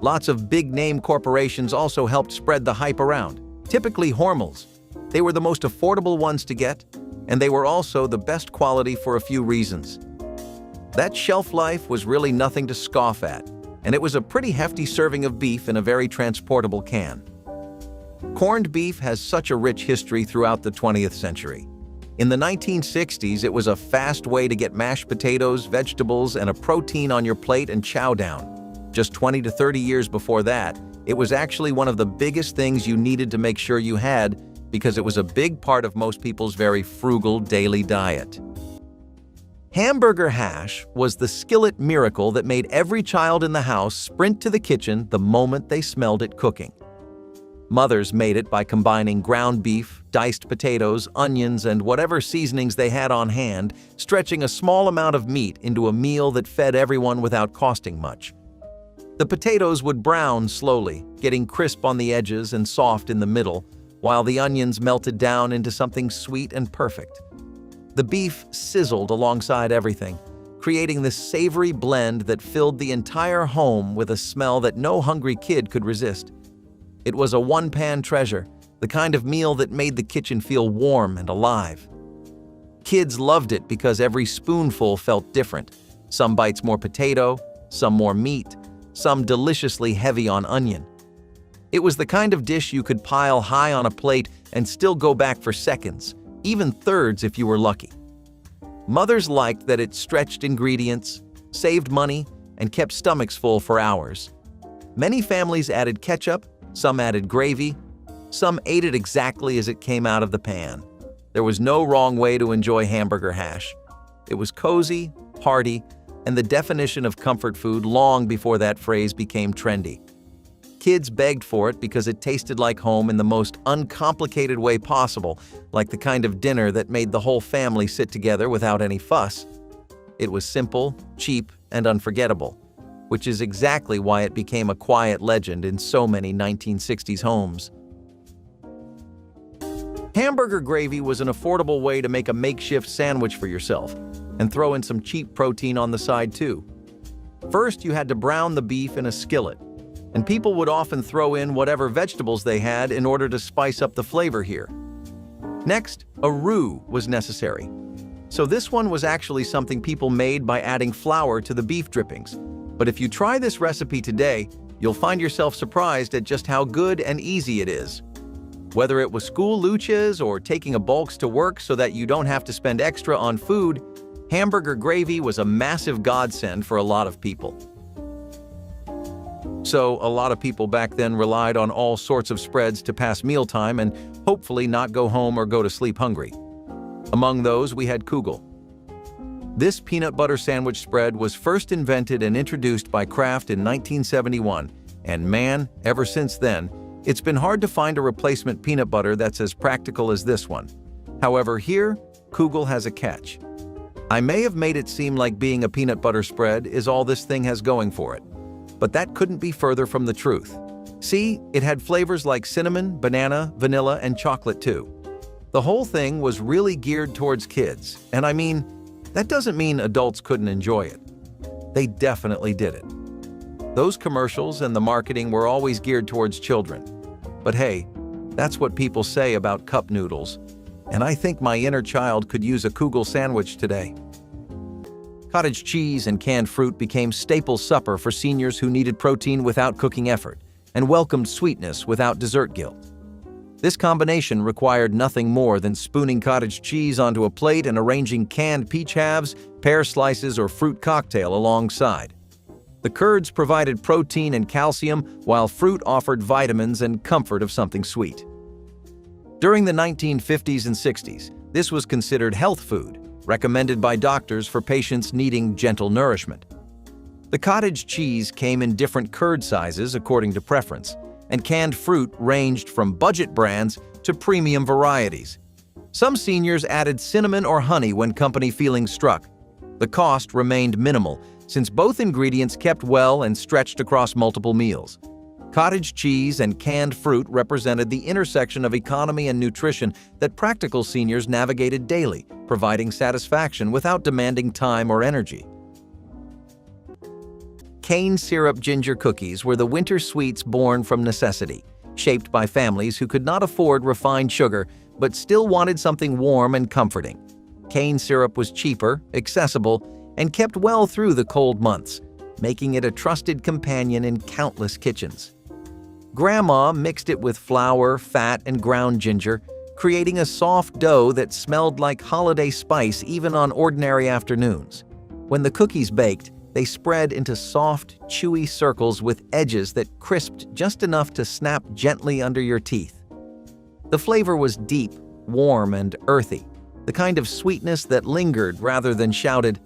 Lots of big-name corporations also helped spread the hype around, typically Hormel's. They were the most affordable ones to get, and they were also the best quality for a few reasons. That shelf life was really nothing to scoff at, and it was a pretty hefty serving of beef in a very transportable can. Corned beef has such a rich history throughout the 20th century. In the 1960s, it was a fast way to get mashed potatoes, vegetables, and a protein on your plate and chow down. Just 20 to 30 years before that, it was actually one of the biggest things you needed to make sure you had because it was a big part of most people's very frugal daily diet. Hamburger hash was the skillet miracle that made every child in the house sprint to the kitchen the moment they smelled it cooking. Mothers made it by combining ground beef, diced potatoes, onions, and whatever seasonings they had on hand, stretching a small amount of meat into a meal that fed everyone without costing much. The potatoes would brown slowly, getting crisp on the edges and soft in the middle, while the onions melted down into something sweet and perfect. The beef sizzled alongside everything, creating this savory blend that filled the entire home with a smell that no hungry kid could resist. It was a one-pan treasure, the kind of meal that made the kitchen feel warm and alive. Kids loved it because every spoonful felt different. Some bites more potato, some more meat, some deliciously heavy on onion. It was the kind of dish you could pile high on a plate and still go back for seconds, even thirds if you were lucky. Mothers liked that it stretched ingredients, saved money, and kept stomachs full for hours. Many families added ketchup, some added gravy, some ate it exactly as it came out of the pan. There was no wrong way to enjoy hamburger hash. It was cozy, hearty, and the definition of comfort food long before that phrase became trendy. Kids begged for it because it tasted like home in the most uncomplicated way possible, like the kind of dinner that made the whole family sit together without any fuss. It was simple, cheap, and unforgettable, which is exactly why it became a quiet legend in so many 1960s homes. Hamburger gravy was an affordable way to make a makeshift sandwich for yourself and throw in some cheap protein on the side too. First, you had to brown the beef in a skillet, and people would often throw in whatever vegetables they had in order to spice up the flavor here. Next, a roux was necessary. So this one was actually something people made by adding flour to the beef drippings. But if you try this recipe today, you'll find yourself surprised at just how good and easy it is. Whether it was school luchas or taking a bulks to work so that you don't have to spend extra on food, hamburger gravy was a massive godsend for a lot of people. So a lot of people back then relied on all sorts of spreads to pass mealtime and hopefully not go home or go to sleep hungry. Among those, we had Kugel. This peanut butter sandwich spread was first invented and introduced by Kraft in 1971, and man, ever since then, it's been hard to find a replacement peanut butter that's as practical as this one. However, here, Kugel has a catch. I may have made it seem like being a peanut butter spread is all this thing has going for it, but that couldn't be further from the truth. See, it had flavors like cinnamon, banana, vanilla, and chocolate too. The whole thing was really geared towards kids, and I mean, That doesn't mean adults couldn't enjoy it. They definitely did it. Those commercials and the marketing were always geared towards children. But hey, that's what people say about cup noodles. And I think my inner child could use a kugel sandwich today. Cottage cheese and canned fruit became staple supper for seniors who needed protein without cooking effort and welcomed sweetness without dessert guilt. This combination required nothing more than spooning cottage cheese onto a plate and arranging canned peach halves, pear slices, or fruit cocktail alongside. The curds provided protein and calcium, while fruit offered vitamins and comfort of something sweet. During the 1950s and 60s, this was considered health food, recommended by doctors for patients needing gentle nourishment. The cottage cheese came in different curd sizes according to preference, and canned fruit ranged from budget brands to premium varieties. Some seniors added cinnamon or honey when company feelings struck. The cost remained minimal, since both ingredients kept well and stretched across multiple meals. Cottage cheese and canned fruit represented the intersection of economy and nutrition that practical seniors navigated daily, providing satisfaction without demanding time or energy. Cane syrup ginger cookies were the winter sweets born from necessity, shaped by families who could not afford refined sugar but still wanted something warm and comforting. Cane syrup was cheaper, accessible, and kept well through the cold months, making it a trusted companion in countless kitchens. Grandma mixed it with flour, fat, and ground ginger, creating a soft dough that smelled like holiday spice even on ordinary afternoons. When the cookies baked, they spread into soft, chewy circles with edges that crisped just enough to snap gently under your teeth. The flavor was deep, warm, and earthy, the kind of sweetness that lingered rather than shouted.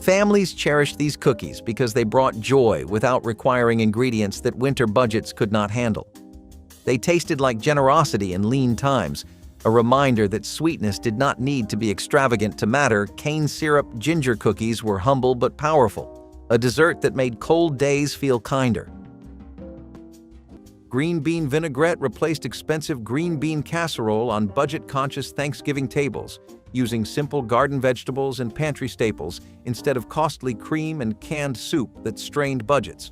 Families cherished these cookies because they brought joy without requiring ingredients that winter budgets could not handle. They tasted like generosity in lean times, a reminder that sweetness did not need to be extravagant to matter. Cane syrup ginger cookies were humble but powerful, a dessert that made cold days feel kinder. Green bean vinaigrette replaced expensive green bean casserole on budget-conscious Thanksgiving tables, using simple garden vegetables and pantry staples instead of costly cream and canned soup that strained budgets.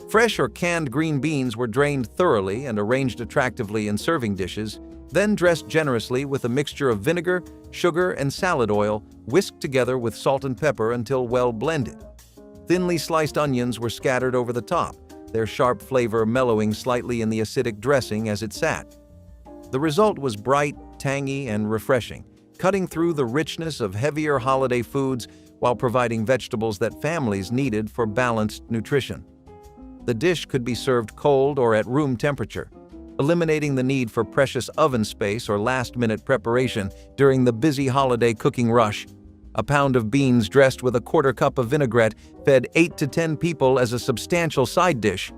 Fresh or canned green beans were drained thoroughly and arranged attractively in serving dishes, then dressed generously with a mixture of vinegar, sugar, and salad oil, whisked together with salt and pepper until well blended. Thinly sliced onions were scattered over the top, their sharp flavor mellowing slightly in the acidic dressing as it sat. The result was bright, tangy, and refreshing, cutting through the richness of heavier holiday foods while providing vegetables that families needed for balanced nutrition. The dish could be served cold or at room temperature, eliminating the need for precious oven space or last-minute preparation during the busy holiday cooking rush. A pound of beans dressed with a quarter cup of vinaigrette fed 8 to 10 people as a substantial side dish.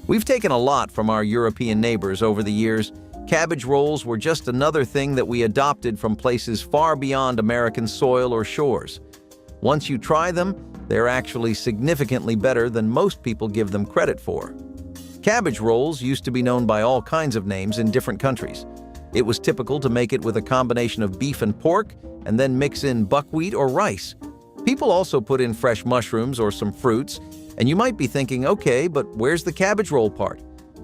We've taken a lot from our European neighbors over the years. Cabbage rolls were just another thing that we adopted from places far beyond American soil or shores. Once you try them, they're actually significantly better than most people give them credit for. Cabbage rolls used to be known by all kinds of names in different countries. It was typical to make it with a combination of beef and pork, and then mix in buckwheat or rice. People also put in fresh mushrooms or some fruits, and you might be thinking, okay, but where's the cabbage roll part?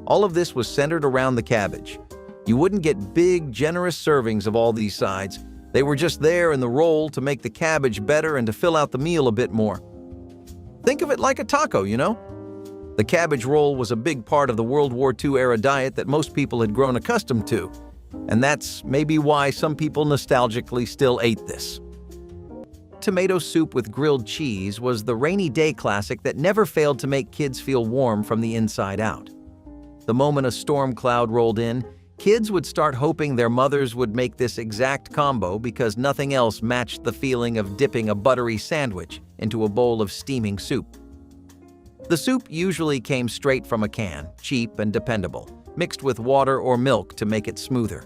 All of this was centered around the cabbage. You wouldn't get big, generous servings of all these sides. They were just there in the roll to make the cabbage better and to fill out the meal a bit more. Think of it like a taco, you know? The cabbage roll was a big part of the World War II era diet that most people had grown accustomed to, and that's maybe why some people nostalgically still ate this. Tomato soup with grilled cheese was the rainy day classic that never failed to make kids feel warm from the inside out. The moment a storm cloud rolled in, kids would start hoping their mothers would make this exact combo because nothing else matched the feeling of dipping a buttery sandwich into a bowl of steaming soup. The soup usually came straight from a can, cheap and dependable, mixed with water or milk to make it smoother.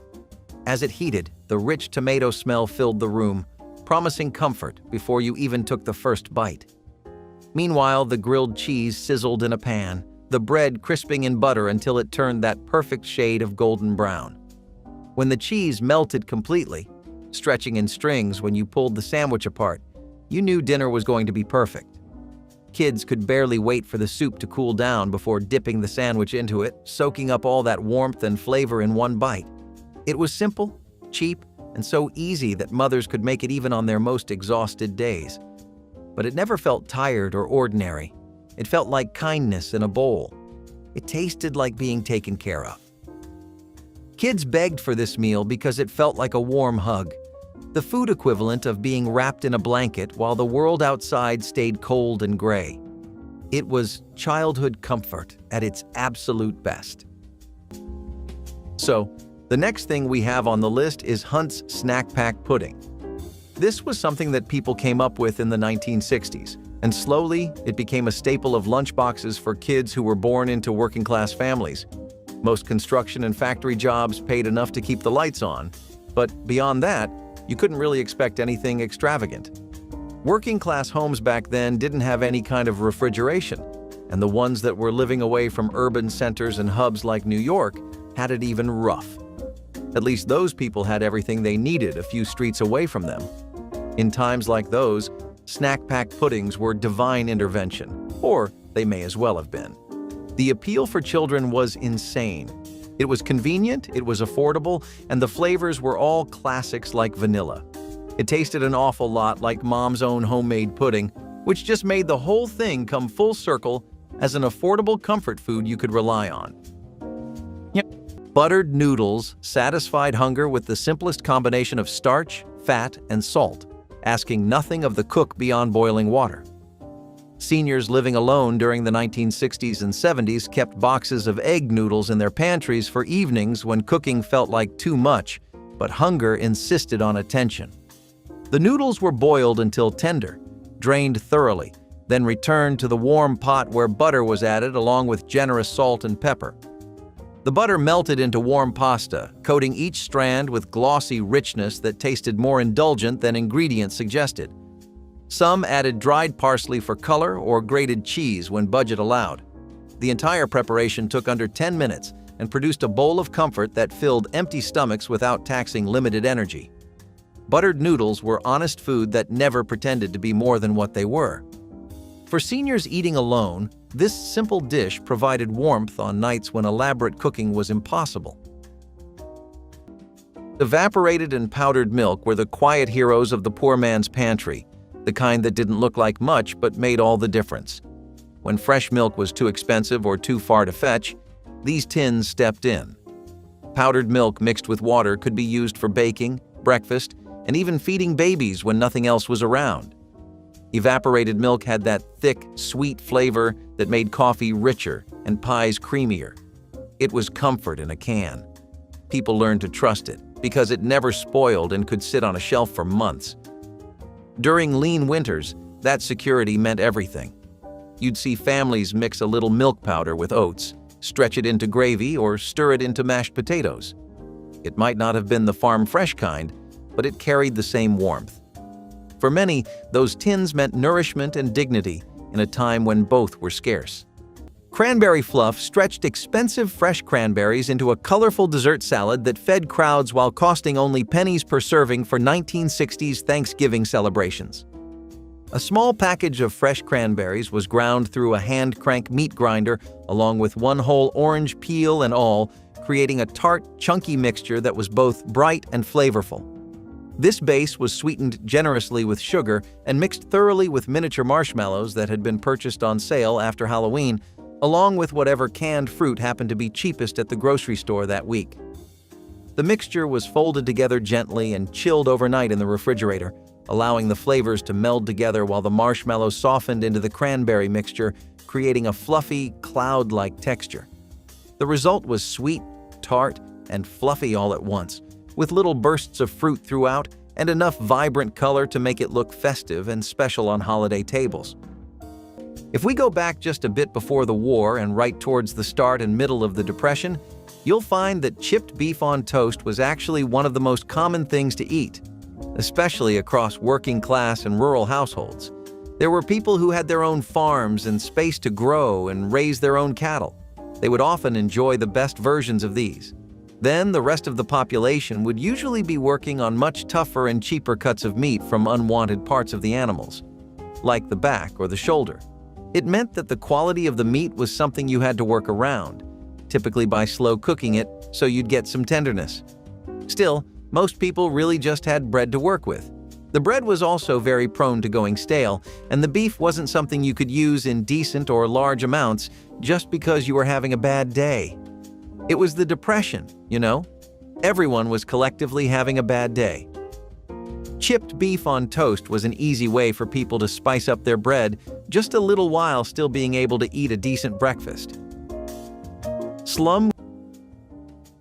As it heated, the rich tomato smell filled the room, promising comfort before you even took the first bite. Meanwhile, the grilled cheese sizzled in a pan, the bread crisping in butter until it turned that perfect shade of golden brown. When the cheese melted completely, stretching in strings when you pulled the sandwich apart. You knew dinner was going to be perfect. Kids could barely wait for the soup to cool down before dipping the sandwich into it, soaking up all that warmth and flavor in one bite. It was simple, cheap, and so easy that mothers could make it even on their most exhausted days. But it never felt tired or ordinary. It felt like kindness in a bowl. It tasted like being taken care of. Kids begged for this meal because it felt like a warm hug, the food equivalent of being wrapped in a blanket while the world outside stayed cold and gray. It was childhood comfort at its absolute best. So, the next thing we have on the list is Hunt's Snack Pack Pudding. This was something that people came up with in the 1960s, and slowly it became a staple of lunchboxes for kids who were born into working-class families. Most construction and factory jobs paid enough to keep the lights on, but beyond that, you couldn't really expect anything extravagant. Working-class homes back then didn't have any kind of refrigeration, and the ones that were living away from urban centers and hubs like New York had it even rough. At least those people had everything they needed a few streets away from them. In times like those, snack pack puddings were divine intervention, or they may as well have been. The appeal for children was insane. It was convenient, it was affordable, and the flavors were all classics like vanilla. It tasted an awful lot like Mom's own homemade pudding, which just made the whole thing come full circle as an affordable comfort food you could rely on. Buttered noodles satisfied hunger with the simplest combination of starch, fat, and salt, asking nothing of the cook beyond boiling water. Seniors living alone during the 1960s and 70s kept boxes of egg noodles in their pantries for evenings when cooking felt like too much, but hunger insisted on attention. The noodles were boiled until tender, drained thoroughly, then returned to the warm pot where butter was added along with generous salt and pepper. The butter melted into warm pasta, coating each strand with glossy richness that tasted more indulgent than ingredients suggested. Some added dried parsley for color or grated cheese when budget allowed. The entire preparation took under 10 minutes and produced a bowl of comfort that filled empty stomachs without taxing limited energy. Buttered noodles were honest food that never pretended to be more than what they were. For seniors eating alone, this simple dish provided warmth on nights when elaborate cooking was impossible. Evaporated and powdered milk were the quiet heroes of the poor man's pantry, the kind that didn't look like much but made all the difference. When fresh milk was too expensive or too far to fetch, these tins stepped in. Powdered milk mixed with water could be used for baking, breakfast, and even feeding babies when nothing else was around. Evaporated milk had that thick, sweet flavor that made coffee richer and pies creamier. It was comfort in a can. People learned to trust it because it never spoiled and could sit on a shelf for months. During lean winters, that security meant everything. You'd see families mix a little milk powder with oats, stretch it into gravy, or stir it into mashed potatoes. It might not have been the farm fresh kind, but it carried the same warmth. For many, those tins meant nourishment and dignity in a time when both were scarce. Cranberry fluff stretched expensive fresh cranberries into a colorful dessert salad that fed crowds while costing only pennies per serving for 1960s Thanksgiving celebrations. A small package of fresh cranberries was ground through a hand-crank meat grinder along with one whole orange peel and all, creating a tart, chunky mixture that was both bright and flavorful. This base was sweetened generously with sugar and mixed thoroughly with miniature marshmallows that had been purchased on sale after Halloween, along with whatever canned fruit happened to be cheapest at the grocery store that week. The mixture was folded together gently and chilled overnight in the refrigerator, allowing the flavors to meld together while the marshmallows softened into the cranberry mixture, creating a fluffy, cloud-like texture. The result was sweet, tart, and fluffy all at once, with little bursts of fruit throughout and enough vibrant color to make it look festive and special on holiday tables. If we go back just a bit before the war and right towards the start and middle of the Depression, you'll find that chipped beef on toast was actually one of the most common things to eat, especially across working class and rural households. There were people who had their own farms and space to grow and raise their own cattle. They would often enjoy the best versions of these. Then the rest of the population would usually be working on much tougher and cheaper cuts of meat from unwanted parts of the animals, like the back or the shoulder. It meant that the quality of the meat was something you had to work around, typically by slow cooking it so you'd get some tenderness. Still, most people really just had bread to work with. The bread was also very prone to going stale, and the beef wasn't something you could use in decent or large amounts just because you were having a bad day. It was the Depression, you know? Everyone was collectively having a bad day. Chipped beef on toast was an easy way for people to spice up their bread just a little while still being able to eat a decent breakfast. Slum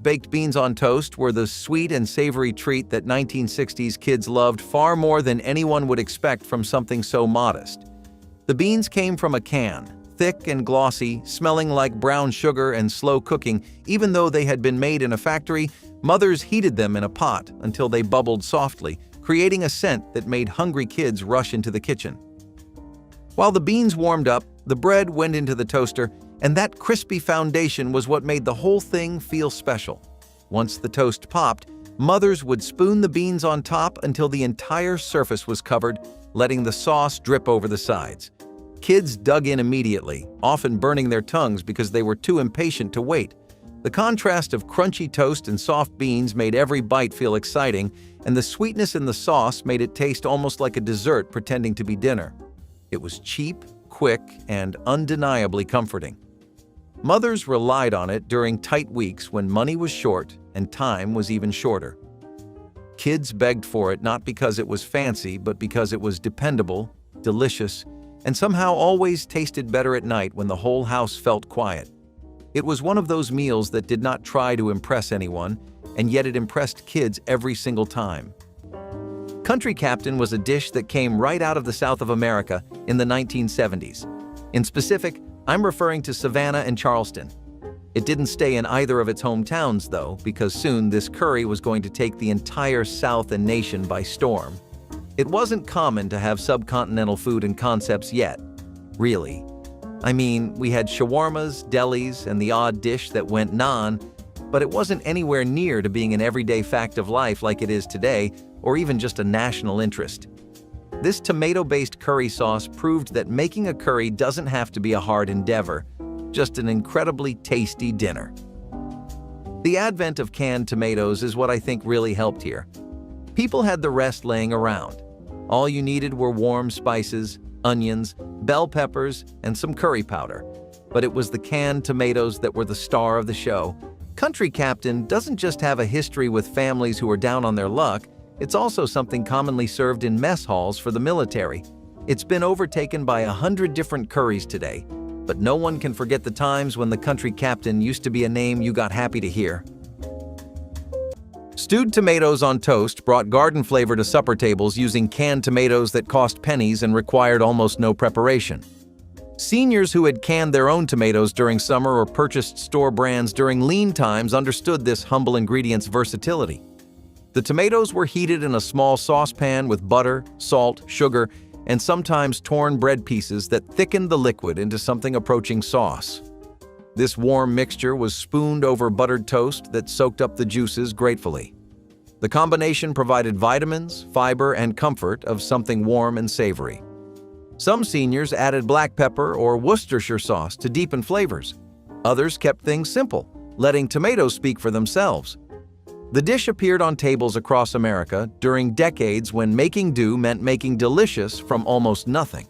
baked beans on toast were the sweet and savory treat that 1960s kids loved far more than anyone would expect from something so modest. The beans came from a can, thick and glossy, smelling like brown sugar and slow cooking. Even though they had been made in a factory, mothers heated them in a pot until they bubbled softly, creating a scent that made hungry kids rush into the kitchen. While the beans warmed up, the bread went into the toaster, and that crispy foundation was what made the whole thing feel special. Once the toast popped, mothers would spoon the beans on top until the entire surface was covered, letting the sauce drip over the sides. Kids dug in immediately, often burning their tongues because they were too impatient to wait. The contrast of crunchy toast and soft beans made every bite feel exciting, and the sweetness in the sauce made it taste almost like a dessert pretending to be dinner. It was cheap, quick, and undeniably comforting. Mothers relied on it during tight weeks when money was short and time was even shorter. Kids begged for it not because it was fancy, but because it was dependable, delicious, and somehow always tasted better at night when the whole house felt quiet. It was one of those meals that did not try to impress anyone, and yet it impressed kids every single time. Country Captain was a dish that came right out of the South of America in the 1970s. In specific, I'm referring to Savannah and Charleston. It didn't stay in either of its hometowns, though, because soon this curry was going to take the entire South and nation by storm. It wasn't common to have subcontinental food and concepts yet, really. I mean, we had shawarmas, delis, and the odd dish that went naan, but it wasn't anywhere near to being an everyday fact of life like it is today, or even just a national interest. This tomato-based curry sauce proved that making a curry doesn't have to be a hard endeavor, just an incredibly tasty dinner. The advent of canned tomatoes is what I think really helped here. People had the rest laying around. All you needed were warm spices, onions, bell peppers, and some curry powder. But it was the canned tomatoes that were the star of the show. Country Captain doesn't just have a history with families who are down on their luck, it's also something commonly served in mess halls for the military. It's been overtaken by 100 different curries today, but no one can forget the times when the Country Captain used to be a name you got happy to hear. Stewed tomatoes on toast brought garden flavor to supper tables using canned tomatoes that cost pennies and required almost no preparation. Seniors who had canned their own tomatoes during summer or purchased store brands during lean times understood this humble ingredient's versatility. The tomatoes were heated in a small saucepan with butter, salt, sugar, and sometimes torn bread pieces that thickened the liquid into something approaching sauce. This warm mixture was spooned over buttered toast that soaked up the juices gratefully. The combination provided vitamins, fiber, and comfort of something warm and savory. Some seniors added black pepper or Worcestershire sauce to deepen flavors. Others kept things simple, letting tomatoes speak for themselves. The dish appeared on tables across America during decades when making do meant making delicious from almost nothing.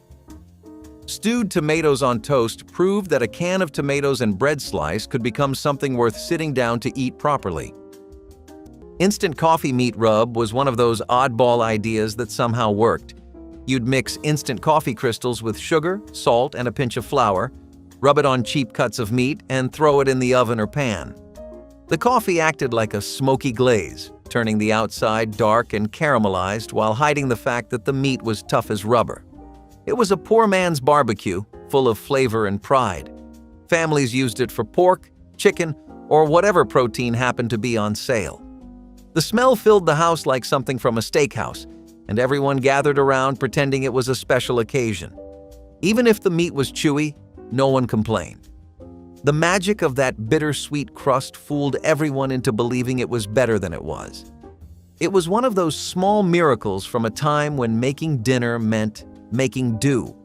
Stewed tomatoes on toast proved that a can of tomatoes and bread slice could become something worth sitting down to eat properly. Instant coffee meat rub was one of those oddball ideas that somehow worked. You'd mix instant coffee crystals with sugar, salt, and a pinch of flour, rub it on cheap cuts of meat, and throw it in the oven or pan. The coffee acted like a smoky glaze, turning the outside dark and caramelized while hiding the fact that the meat was tough as rubber. It was a poor man's barbecue, full of flavor and pride. Families used it for pork, chicken, or whatever protein happened to be on sale. The smell filled the house like something from a steakhouse, and everyone gathered around pretending it was a special occasion. Even if the meat was chewy, no one complained. The magic of that bittersweet crust fooled everyone into believing it was better than it was. It was one of those small miracles from a time when making dinner meant making do.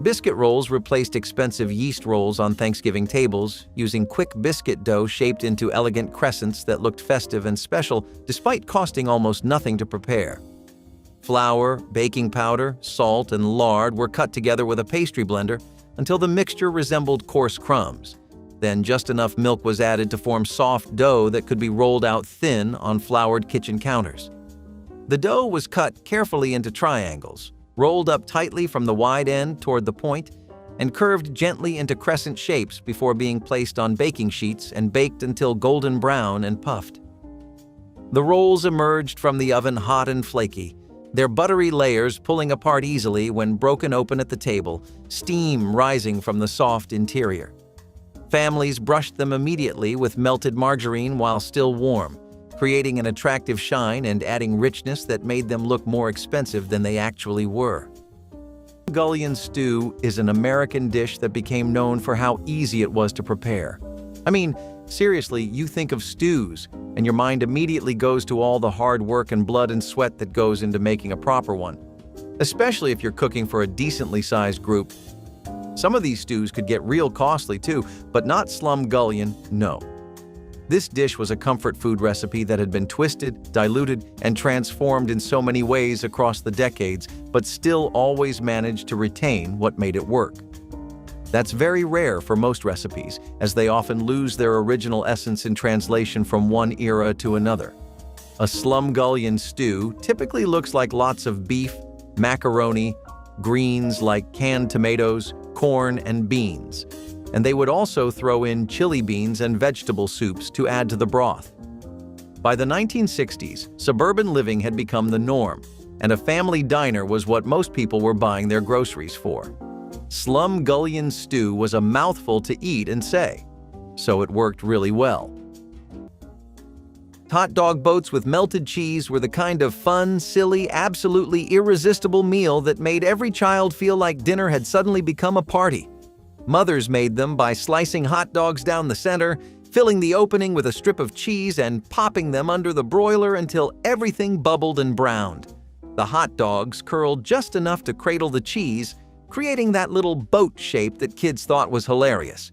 Biscuit rolls replaced expensive yeast rolls on Thanksgiving tables, using quick biscuit dough shaped into elegant crescents that looked festive and special despite costing almost nothing to prepare. Flour, baking powder, salt, and lard were cut together with a pastry blender until the mixture resembled coarse crumbs. Then just enough milk was added to form soft dough that could be rolled out thin on floured kitchen counters. The dough was cut carefully into triangles, rolled up tightly from the wide end toward the point, and curved gently into crescent shapes before being placed on baking sheets and baked until golden brown and puffed. The rolls emerged from the oven hot and flaky, their buttery layers pulling apart easily when broken open at the table, steam rising from the soft interior. Families brushed them immediately with melted margarine while still warm, creating an attractive shine and adding richness that made them look more expensive than they actually were. Gullion stew is an American dish that became known for how easy it was to prepare. I mean, seriously, you think of stews, and your mind immediately goes to all the hard work and blood and sweat that goes into making a proper one, especially if you're cooking for a decently sized group. Some of these stews could get real costly too, but not slumgullion, no. This dish was a comfort food recipe that had been twisted, diluted, and transformed in so many ways across the decades, but still always managed to retain what made it work. That's very rare for most recipes, as they often lose their original essence in translation from one era to another. A slumgullion stew typically looks like lots of beef, macaroni, greens like canned tomatoes, corn, and beans. And they would also throw in chili beans and vegetable soups to add to the broth. By the 1960s, suburban living had become the norm, and a family diner was what most people were buying their groceries for. Slumgullion stew was a mouthful to eat and say, so it worked really well. Hot dog boats with melted cheese were the kind of fun, silly, absolutely irresistible meal that made every child feel like dinner had suddenly become a party. Mothers made them by slicing hot dogs down the center, filling the opening with a strip of cheese, and popping them under the broiler until everything bubbled and browned. The hot dogs curled just enough to cradle the cheese, creating that little boat shape that kids thought was hilarious.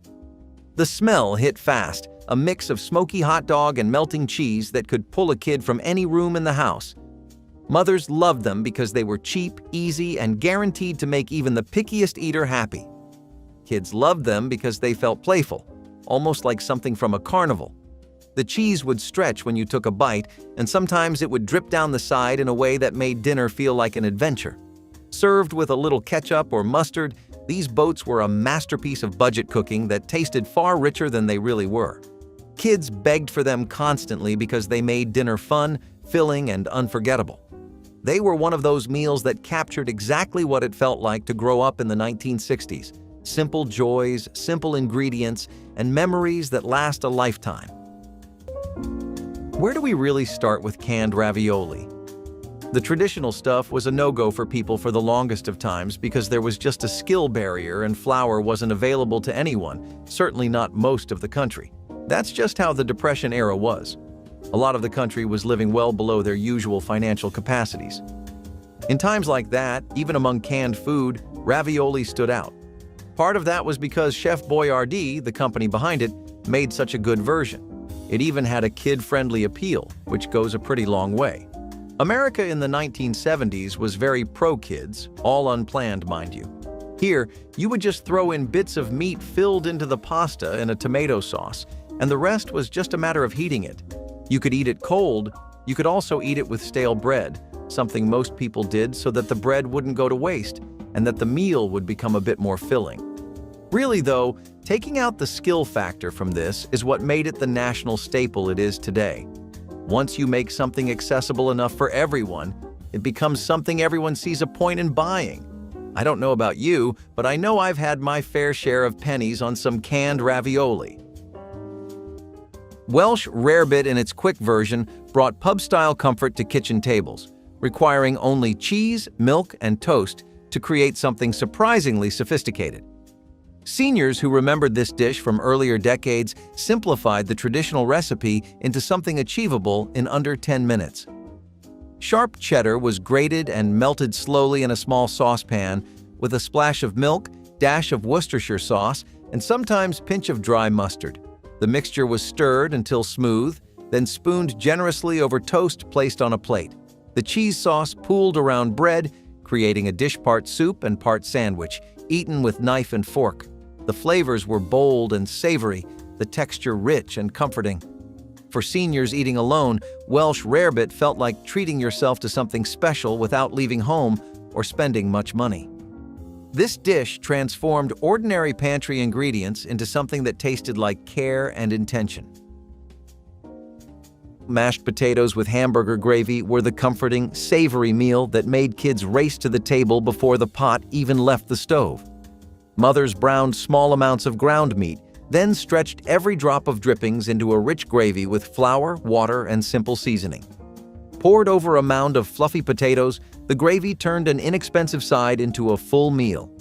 The smell hit fast, a mix of smoky hot dog and melting cheese that could pull a kid from any room in the house. Mothers loved them because they were cheap, easy, and guaranteed to make even the pickiest eater happy. Kids loved them because they felt playful, almost like something from a carnival. The cheese would stretch when you took a bite, and sometimes it would drip down the side in a way that made dinner feel like an adventure. Served with a little ketchup or mustard, these boats were a masterpiece of budget cooking that tasted far richer than they really were. Kids begged for them constantly because they made dinner fun, filling, and unforgettable. They were one of those meals that captured exactly what it felt like to grow up in the 1960s. Simple joys, simple ingredients, and memories that last a lifetime. Where do we really start with canned ravioli? The traditional stuff was a no-go for people for the longest of times because there was just a skill barrier and flour wasn't available to anyone, certainly not most of the country. That's just how the Depression era was. A lot of the country was living well below their usual financial capacities. In times like that, even among canned food, ravioli stood out. Part of that was because Chef Boyardee, the company behind it, made such a good version. It even had a kid-friendly appeal, which goes a pretty long way. America in the 1970s was very pro-kids, all unplanned, mind you. Here, you would just throw in bits of meat filled into the pasta in a tomato sauce, and the rest was just a matter of heating it. You could eat it cold, you could also eat it with stale bread, something most people did so that the bread wouldn't go to waste, and that the meal would become a bit more filling. Really though, taking out the skill factor from this is what made it the national staple it is today. Once you make something accessible enough for everyone, it becomes something everyone sees a point in buying. I don't know about you, but I know I've had my fair share of pennies on some canned ravioli. Welsh Rarebit in its quick version brought pub-style comfort to kitchen tables, requiring only cheese, milk, and toast to create something surprisingly sophisticated. Seniors who remembered this dish from earlier decades simplified the traditional recipe into something achievable in under 10 minutes. Sharp cheddar was grated and melted slowly in a small saucepan with a splash of milk, dash of Worcestershire sauce, and sometimes pinch of dry mustard. The mixture was stirred until smooth, then spooned generously over toast placed on a plate. The cheese sauce pooled around bread, creating a dish part soup and part sandwich, eaten with knife and fork. The flavors were bold and savory, the texture rich and comforting. For seniors eating alone, Welsh rarebit felt like treating yourself to something special without leaving home or spending much money. This dish transformed ordinary pantry ingredients into something that tasted like care and intention. Mashed potatoes with hamburger gravy were the comforting, savory meal that made kids race to the table before the pot even left the stove. Mothers browned small amounts of ground meat, then stretched every drop of drippings into a rich gravy with flour, water, and simple seasoning. Poured over a mound of fluffy potatoes, the gravy turned an inexpensive side into a full meal.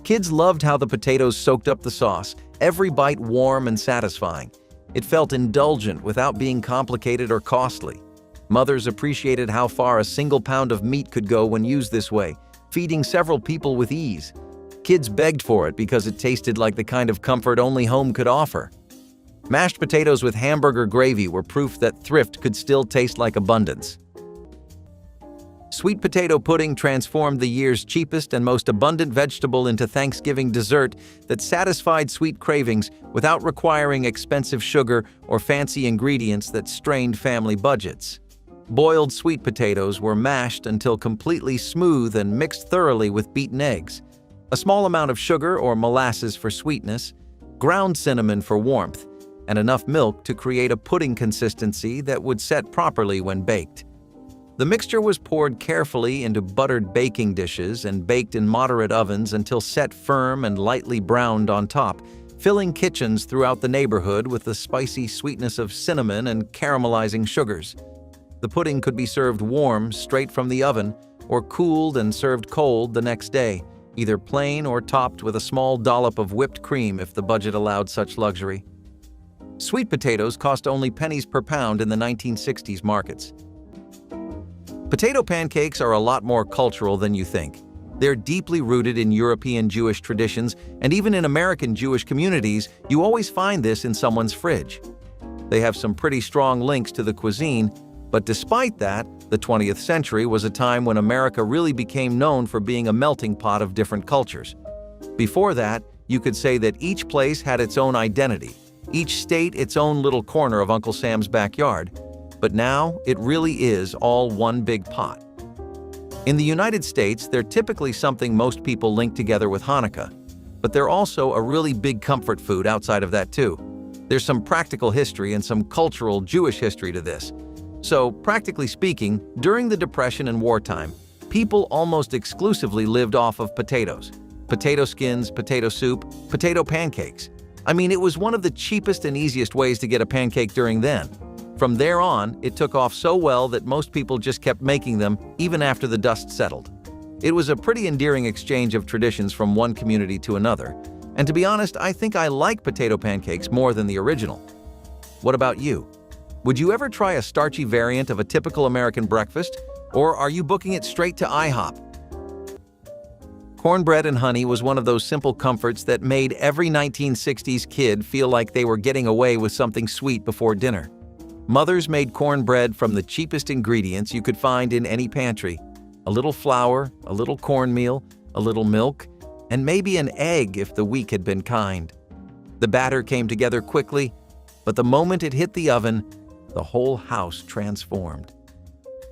Kids loved how the potatoes soaked up the sauce, every bite warm and satisfying. It felt indulgent without being complicated or costly. Mothers appreciated how far a single pound of meat could go when used this way, feeding several people with ease. Kids begged for it because it tasted like the kind of comfort only home could offer. Mashed potatoes with hamburger gravy were proof that thrift could still taste like abundance. Sweet potato pudding transformed the year's cheapest and most abundant vegetable into Thanksgiving dessert that satisfied sweet cravings without requiring expensive sugar or fancy ingredients that strained family budgets. Boiled sweet potatoes were mashed until completely smooth and mixed thoroughly with beaten eggs. A small amount of sugar or molasses for sweetness, ground cinnamon for warmth, and enough milk to create a pudding consistency that would set properly when baked. The mixture was poured carefully into buttered baking dishes and baked in moderate ovens until set firm and lightly browned on top, filling kitchens throughout the neighborhood with the spicy sweetness of cinnamon and caramelizing sugars. The pudding could be served warm, straight from the oven, or cooled and served cold the next day, either plain or topped with a small dollop of whipped cream if the budget allowed such luxury. Sweet potatoes cost only pennies per pound in the 1960s markets. Potato pancakes are a lot more cultural than you think. They're deeply rooted in European Jewish traditions, and even in American Jewish communities, you always find this in someone's fridge. They have some pretty strong links to the cuisine, but despite that, the 20th century was a time when America really became known for being a melting pot of different cultures. Before that, you could say that each place had its own identity, each state its own little corner of Uncle Sam's backyard. But now, it really is all one big pot. In the United States, they're typically something most people link together with Hanukkah, but they're also a really big comfort food outside of that too. There's some practical history and some cultural Jewish history to this. So, practically speaking, during the Depression and wartime, people almost exclusively lived off of potatoes. Potato skins, potato soup, potato pancakes. I mean, it was one of the cheapest and easiest ways to get a pancake during then. From there on, it took off so well that most people just kept making them even after the dust settled. It was a pretty endearing exchange of traditions from one community to another. And to be honest, I think I like potato pancakes more than the original. What about you? Would you ever try a starchy variant of a typical American breakfast? Or are you booking it straight to IHOP? Cornbread and honey was one of those simple comforts that made every 1960s kid feel like they were getting away with something sweet before dinner. Mothers made cornbread from the cheapest ingredients you could find in any pantry. A little flour, a little cornmeal, a little milk, and maybe an egg if the week had been kind. The batter came together quickly, but the moment it hit the oven, the whole house transformed.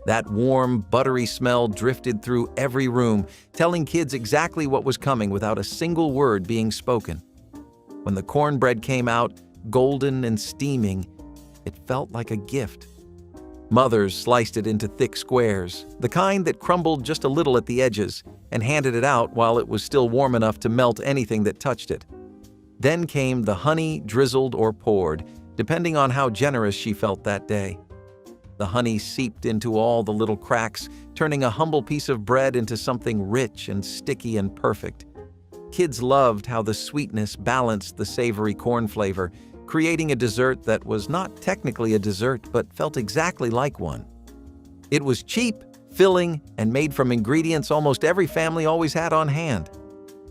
That warm, buttery smell drifted through every room, telling kids exactly what was coming without a single word being spoken. When the cornbread came out, golden and steaming, it felt like a gift. Mothers sliced it into thick squares, the kind that crumbled just a little at the edges, and handed it out while it was still warm enough to melt anything that touched it. Then came the honey, drizzled or poured, depending on how generous she felt that day. The honey seeped into all the little cracks, turning a humble piece of bread into something rich and sticky and perfect. Kids loved how the sweetness balanced the savory corn flavor, creating a dessert that was not technically a dessert but felt exactly like one. It was cheap, filling, and made from ingredients almost every family always had on hand.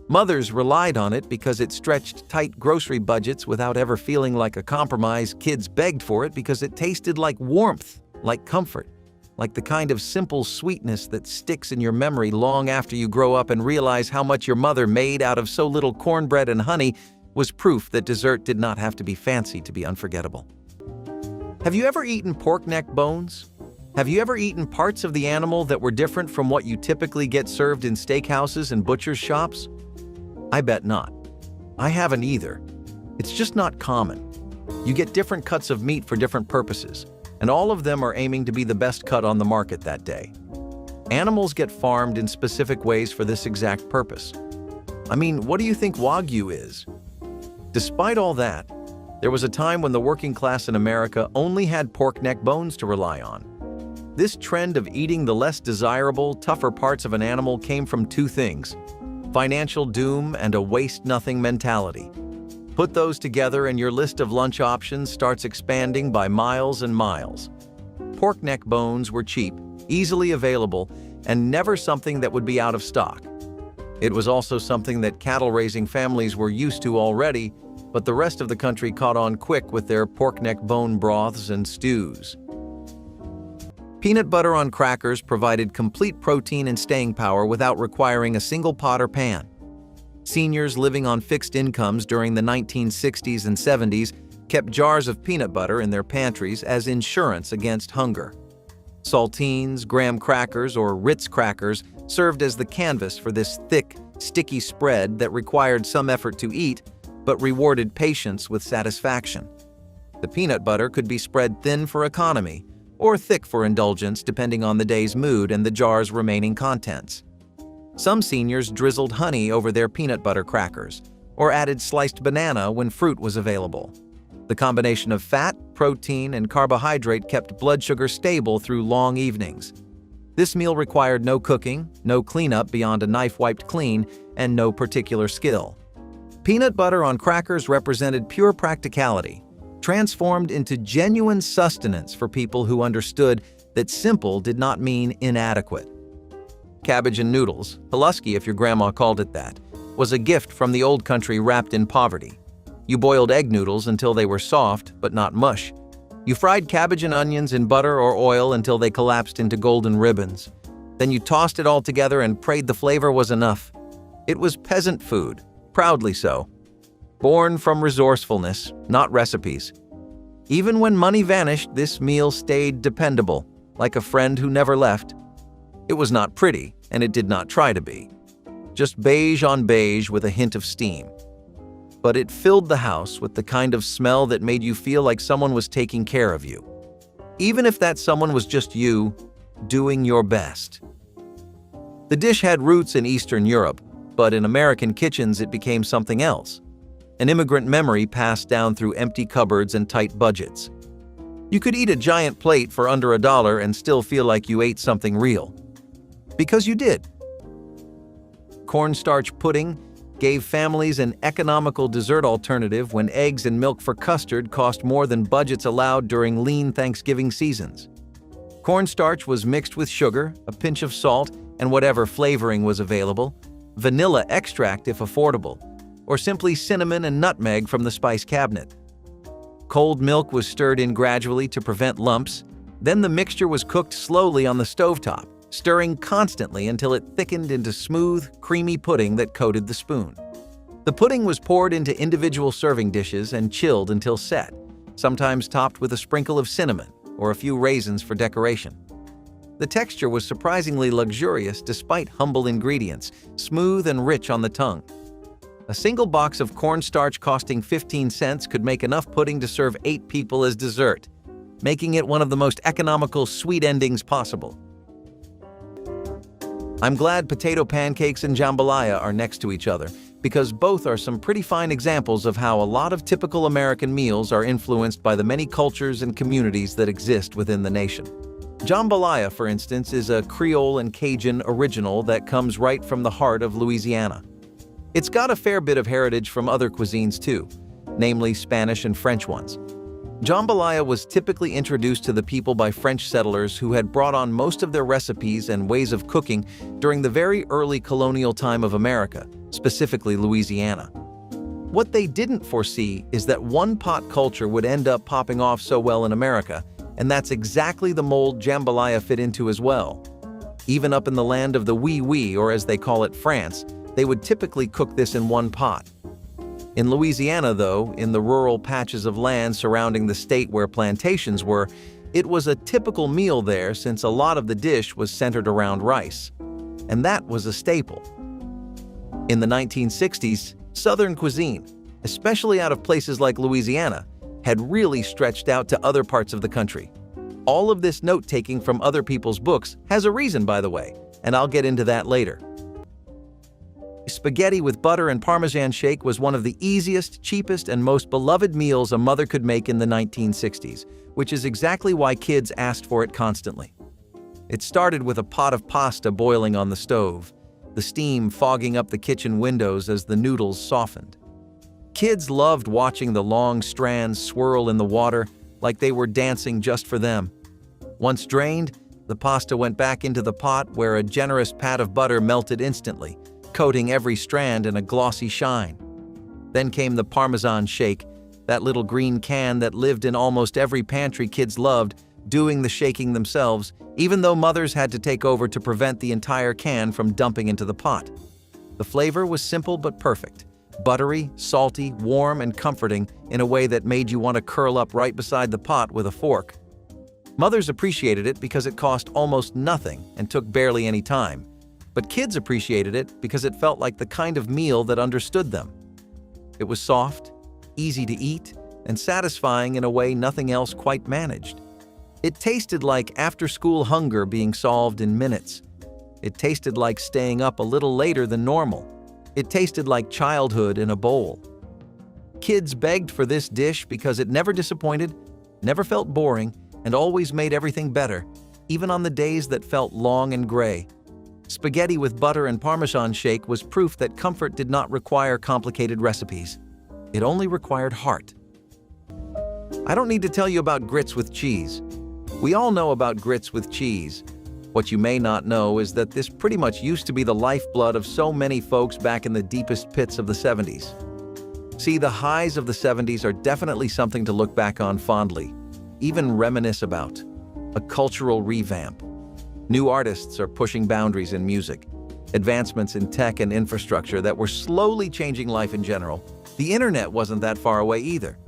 Mothers relied on it because it stretched tight grocery budgets without ever feeling like a compromise. Kids begged for it because it tasted like warmth, like comfort, like the kind of simple sweetness that sticks in your memory long after you grow up and realize how much your mother made out of so little cornbread and honey was proof that dessert did not have to be fancy to be unforgettable. Have you ever eaten pork neck bones? Have you ever eaten parts of the animal that were different from what you typically get served in steakhouses and butcher's shops? I bet not. I haven't either. It's just not common. You get different cuts of meat for different purposes, and all of them are aiming to be the best cut on the market that day. Animals get farmed in specific ways for this exact purpose. I mean, what do you think Wagyu is? Despite all that, there was a time when the working class in America only had pork neck bones to rely on. This trend of eating the less desirable, tougher parts of an animal came from two things: financial doom and a waste-nothing mentality. Put those together and your list of lunch options starts expanding by miles and miles. Pork neck bones were cheap, easily available, and never something that would be out of stock. It was also something that cattle-raising families were used to already, but the rest of the country caught on quick with their pork neck bone broths and stews. Peanut butter on crackers provided complete protein and staying power without requiring a single pot or pan. Seniors living on fixed incomes during the 1960s and 70s kept jars of peanut butter in their pantries as insurance against hunger. Saltines, graham crackers, or Ritz crackers served as the canvas for this thick, sticky spread that required some effort to eat, but rewarded patience with satisfaction. The peanut butter could be spread thin for economy, or thick for indulgence depending on the day's mood and the jar's remaining contents. Some seniors drizzled honey over their peanut butter crackers, or added sliced banana when fruit was available. The combination of fat, protein, and carbohydrate kept blood sugar stable through long evenings. This meal required no cooking, no cleanup beyond a knife wiped clean, and no particular skill. Peanut butter on crackers represented pure practicality, transformed into genuine sustenance for people who understood that simple did not mean inadequate. Cabbage and noodles, Pulaski if your grandma called it that, was a gift from the old country wrapped in poverty. You boiled egg noodles until they were soft, but not mush. You fried cabbage and onions in butter or oil until they collapsed into golden ribbons. Then you tossed it all together and prayed the flavor was enough. It was peasant food, proudly so. Born from resourcefulness, not recipes. Even when money vanished, this meal stayed dependable, like a friend who never left. It was not pretty, and it did not try to be. Just beige on beige with a hint of steam. But it filled the house with the kind of smell that made you feel like someone was taking care of you. Even if that someone was just you, doing your best. The dish had roots in Eastern Europe, but in American kitchens it became something else. An immigrant memory passed down through empty cupboards and tight budgets. You could eat a giant plate for under $1 and still feel like you ate something real. Because you did. Cornstarch pudding gave families an economical dessert alternative when eggs and milk for custard cost more than budgets allowed during lean Thanksgiving seasons. Cornstarch was mixed with sugar, a pinch of salt, and whatever flavoring was available, vanilla extract if affordable, or simply cinnamon and nutmeg from the spice cabinet. Cold milk was stirred in gradually to prevent lumps, then the mixture was cooked slowly on the stovetop, stirring constantly until it thickened into smooth, creamy pudding that coated the spoon. The pudding was poured into individual serving dishes and chilled until set, sometimes topped with a sprinkle of cinnamon or a few raisins for decoration. The texture was surprisingly luxurious despite humble ingredients, smooth and rich on the tongue. A single box of cornstarch costing 15 cents could make enough pudding to serve 8 people as dessert, making it one of the most economical sweet endings possible. I'm glad potato pancakes and jambalaya are next to each other, because both are some pretty fine examples of how a lot of typical American meals are influenced by the many cultures and communities that exist within the nation. Jambalaya, for instance, is a Creole and Cajun original that comes right from the heart of Louisiana. It's got a fair bit of heritage from other cuisines too, namely Spanish and French ones. Jambalaya was typically introduced to the people by French settlers who had brought on most of their recipes and ways of cooking during the very early colonial time of America, specifically Louisiana. What they didn't foresee is that one-pot culture would end up popping off so well in America, and that's exactly the mold jambalaya fit into as well. Even up in the land of the oui, or as they call it, France, they would typically cook this in one pot. In Louisiana, though, in the rural patches of land surrounding the state where plantations were, it was a typical meal there since a lot of the dish was centered around rice. And that was a staple. In the 1960s, Southern cuisine, especially out of places like Louisiana, had really stretched out to other parts of the country. All of this note-taking from other people's books has a reason, by the way, and I'll get into that later. Spaghetti with butter and Parmesan shake was one of the easiest, cheapest, and most beloved meals a mother could make in the 1960s, which is exactly why kids asked for it constantly. It started with a pot of pasta boiling on the stove, the steam fogging up the kitchen windows as the noodles softened. Kids loved watching the long strands swirl in the water like they were dancing just for them. Once drained, the pasta went back into the pot where a generous pat of butter melted instantly, coating every strand in a glossy shine. Then came the Parmesan shake, that little green can that lived in almost every pantry kids loved, doing the shaking themselves, even though mothers had to take over to prevent the entire can from dumping into the pot. The flavor was simple but perfect, buttery, salty, warm, and comforting in a way that made you want to curl up right beside the pot with a fork. Mothers appreciated it because it cost almost nothing and took barely any time. But kids appreciated it because it felt like the kind of meal that understood them. It was soft, easy to eat, and satisfying in a way nothing else quite managed. It tasted like after-school hunger being solved in minutes. It tasted like staying up a little later than normal. It tasted like childhood in a bowl. Kids begged for this dish because it never disappointed, never felt boring, and always made everything better, even on the days that felt long and gray. Spaghetti with butter and Parmesan shake was proof that comfort did not require complicated recipes. It only required heart. I don't need to tell you about grits with cheese. We all know about grits with cheese. What you may not know is that this pretty much used to be the lifeblood of so many folks back in the deepest pits of the 70s. See, the highs of the 70s are definitely something to look back on fondly, even reminisce about. A cultural revamp. New artists are pushing boundaries in music, advancements in tech and infrastructure that were slowly changing life in general. The internet wasn't that far away either.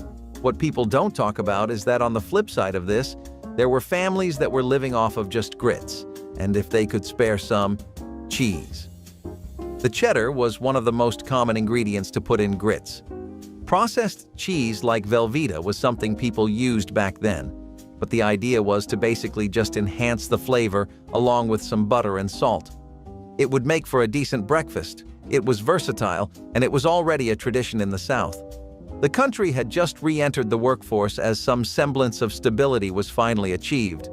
What people don't talk about is that on the flip side of this, there were families that were living off of just grits, and if they could spare some, cheese. The cheddar was one of the most common ingredients to put in grits. Processed cheese like Velveeta was something people used back then, but the idea was to basically just enhance the flavor along with some butter and salt. It would make for a decent breakfast, it was versatile, and it was already a tradition in the South. The country had just re-entered the workforce as some semblance of stability was finally achieved.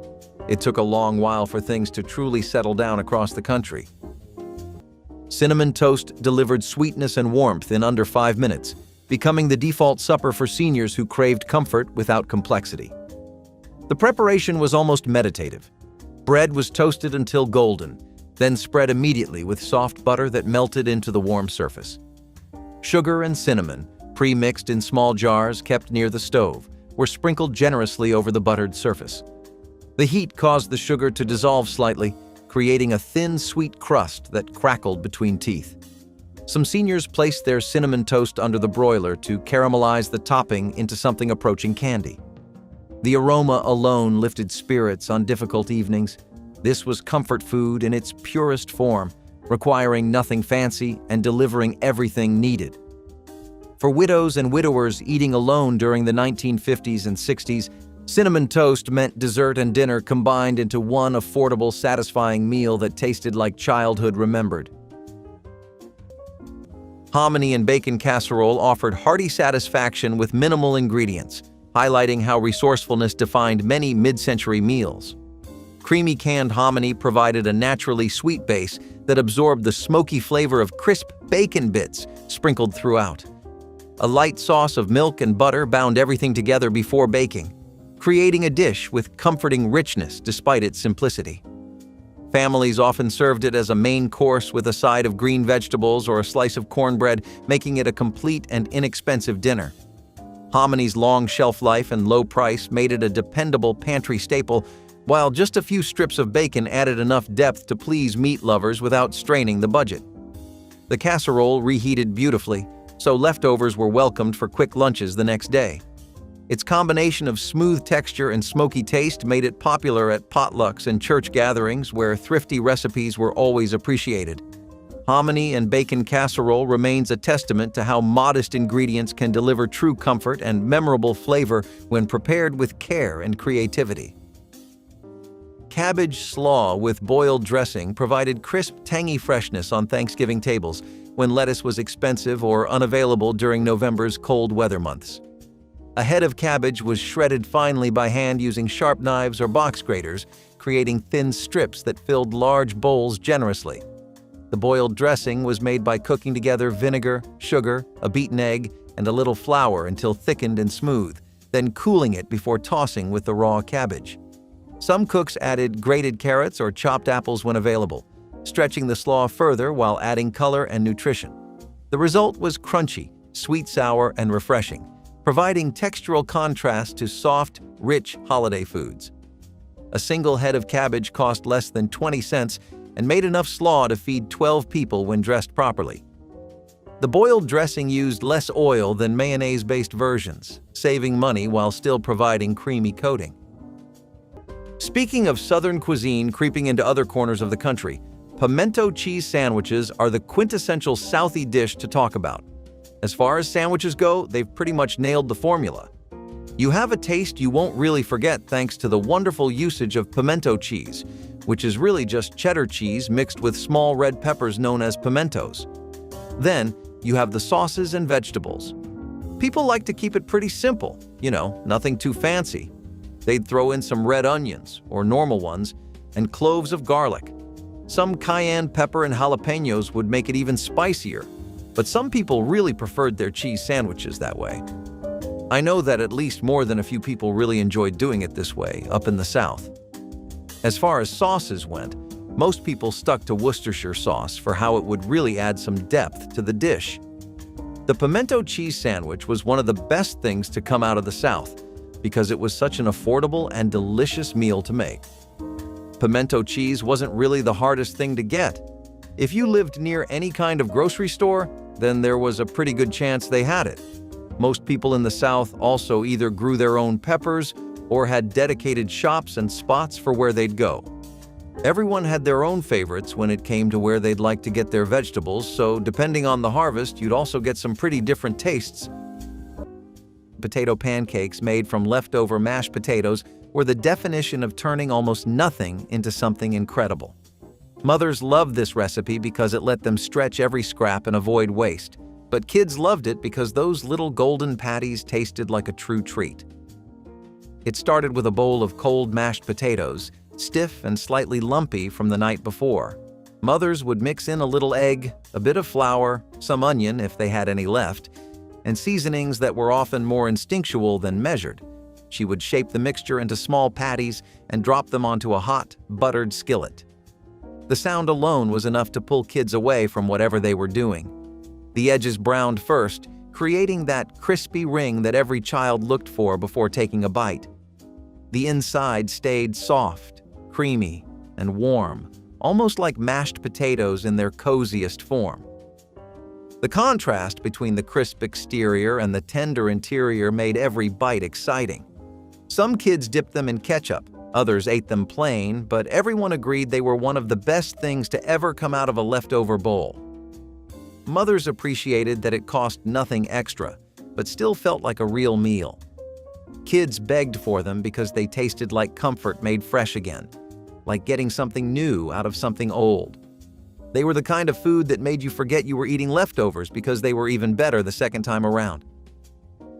It took a long while for things to truly settle down across the country. Cinnamon toast delivered sweetness and warmth in under 5 minutes, becoming the default supper for seniors who craved comfort without complexity. The preparation was almost meditative. Bread was toasted until golden, then spread immediately with soft butter that melted into the warm surface. Sugar and cinnamon, pre-mixed in small jars kept near the stove, were sprinkled generously over the buttered surface. The heat caused the sugar to dissolve slightly, creating a thin, sweet crust that crackled between teeth. Some seniors placed their cinnamon toast under the broiler to caramelize the topping into something approaching candy. The aroma alone lifted spirits on difficult evenings. This was comfort food in its purest form, requiring nothing fancy and delivering everything needed. For widows and widowers eating alone during the 1950s and 60s, cinnamon toast meant dessert and dinner combined into one affordable, satisfying meal that tasted like childhood remembered. Hominy and bacon casserole offered hearty satisfaction with minimal ingredients, highlighting how resourcefulness defined many mid-century meals. Creamy canned hominy provided a naturally sweet base that absorbed the smoky flavor of crisp bacon bits sprinkled throughout. A light sauce of milk and butter bound everything together before baking, creating a dish with comforting richness despite its simplicity. Families often served it as a main course with a side of green vegetables or a slice of cornbread, making it a complete and inexpensive dinner. Homony's long shelf life and low price made it a dependable pantry staple, while just a few strips of bacon added enough depth to please meat lovers without straining the budget. The casserole reheated beautifully, so leftovers were welcomed for quick lunches the next day. Its combination of smooth texture and smoky taste made it popular at potlucks and church gatherings where thrifty recipes were always appreciated. Hominy and bacon casserole remains a testament to how modest ingredients can deliver true comfort and memorable flavor when prepared with care and creativity. Cabbage slaw with boiled dressing provided crisp, tangy freshness on Thanksgiving tables when lettuce was expensive or unavailable during November's cold weather months. A head of cabbage was shredded finely by hand using sharp knives or box graters, creating thin strips that filled large bowls generously. The boiled dressing was made by cooking together vinegar, sugar, a beaten egg, and a little flour until thickened and smooth, then cooling it before tossing with the raw cabbage. Some cooks added grated carrots or chopped apples when available, stretching the slaw further while adding color and nutrition. The result was crunchy, sweet-sour, and refreshing, providing textural contrast to soft, rich holiday foods. A single head of cabbage cost less than 20 cents and made enough slaw to feed 12 people when dressed properly. The boiled dressing used less oil than mayonnaise-based versions, saving money while still providing creamy coating. Speaking of Southern cuisine creeping into other corners of the country, pimento cheese sandwiches are the quintessential Southie dish to talk about. As far as sandwiches go, they've pretty much nailed the formula. You have a taste you won't really forget thanks to the wonderful usage of pimento cheese, which is really just cheddar cheese mixed with small red peppers known as pimentos. Then, you have the sauces and vegetables. People like to keep it pretty simple, nothing too fancy. They'd throw in some red onions, or normal ones, and cloves of garlic. Some cayenne pepper and jalapenos would make it even spicier, but some people really preferred their cheese sandwiches that way. I know that at least more than a few people really enjoyed doing it this way up in the South. As far as sauces went, most people stuck to Worcestershire sauce for how it would really add some depth to the dish. The pimento cheese sandwich was one of the best things to come out of the South because it was such an affordable and delicious meal to make. Pimento cheese wasn't really the hardest thing to get. If you lived near any kind of grocery store, then there was a pretty good chance they had it. Most people in the South also either grew their own peppers or had dedicated shops and spots for where they'd go. Everyone had their own favorites when it came to where they'd like to get their vegetables, so depending on the harvest, you'd also get some pretty different tastes. Potato pancakes made from leftover mashed potatoes were the definition of turning almost nothing into something incredible. Mothers loved this recipe because it let them stretch every scrap and avoid waste, but kids loved it because those little golden patties tasted like a true treat. It started with a bowl of cold mashed potatoes, stiff and slightly lumpy from the night before. Mothers would mix in a little egg, a bit of flour, some onion if they had any left, and seasonings that were often more instinctual than measured. She would shape the mixture into small patties and drop them onto a hot, buttered skillet. The sound alone was enough to pull kids away from whatever they were doing. The edges browned first, creating that crispy ring that every child looked for before taking a bite. The inside stayed soft, creamy, and warm, almost like mashed potatoes in their coziest form. The contrast between the crisp exterior and the tender interior made every bite exciting. Some kids dipped them in ketchup, others ate them plain, but everyone agreed they were one of the best things to ever come out of a leftover bowl. Mothers appreciated that it cost nothing extra, but still felt like a real meal. Kids begged for them because they tasted like comfort made fresh again, like getting something new out of something old. They were the kind of food that made you forget you were eating leftovers because they were even better the second time around.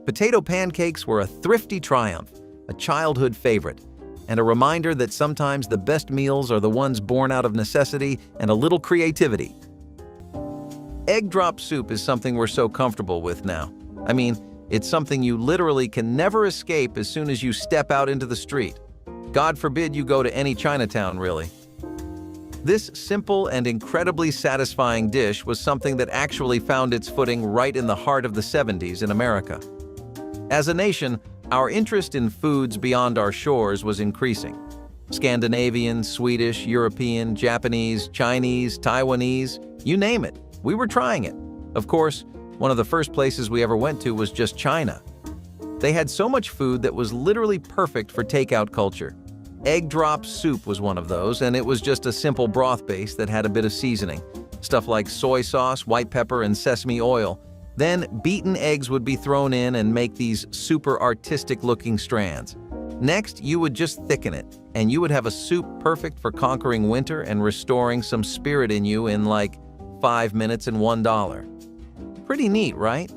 Potato pancakes were a thrifty triumph, a childhood favorite, and a reminder that sometimes the best meals are the ones born out of necessity and a little creativity. Egg drop soup is something we're so comfortable with now. I mean, it's something you literally can never escape as soon as you step out into the street. God forbid you go to any Chinatown, really. This simple and incredibly satisfying dish was something that actually found its footing right in the heart of the 70s in America. As a nation, our interest in foods beyond our shores was increasing. Scandinavian, Swedish, European, Japanese, Chinese, Taiwanese, you name it, we were trying it. Of course, one of the first places we ever went to was just China. They had so much food that was literally perfect for takeout culture. Egg drop soup was one of those, and it was just a simple broth base that had a bit of seasoning. Stuff like soy sauce, white pepper, and sesame oil. Then beaten eggs would be thrown in and make these super artistic-looking strands. Next, you would just thicken it, and you would have a soup perfect for conquering winter and restoring some spirit in you in like 5 minutes and $1. Pretty neat, right?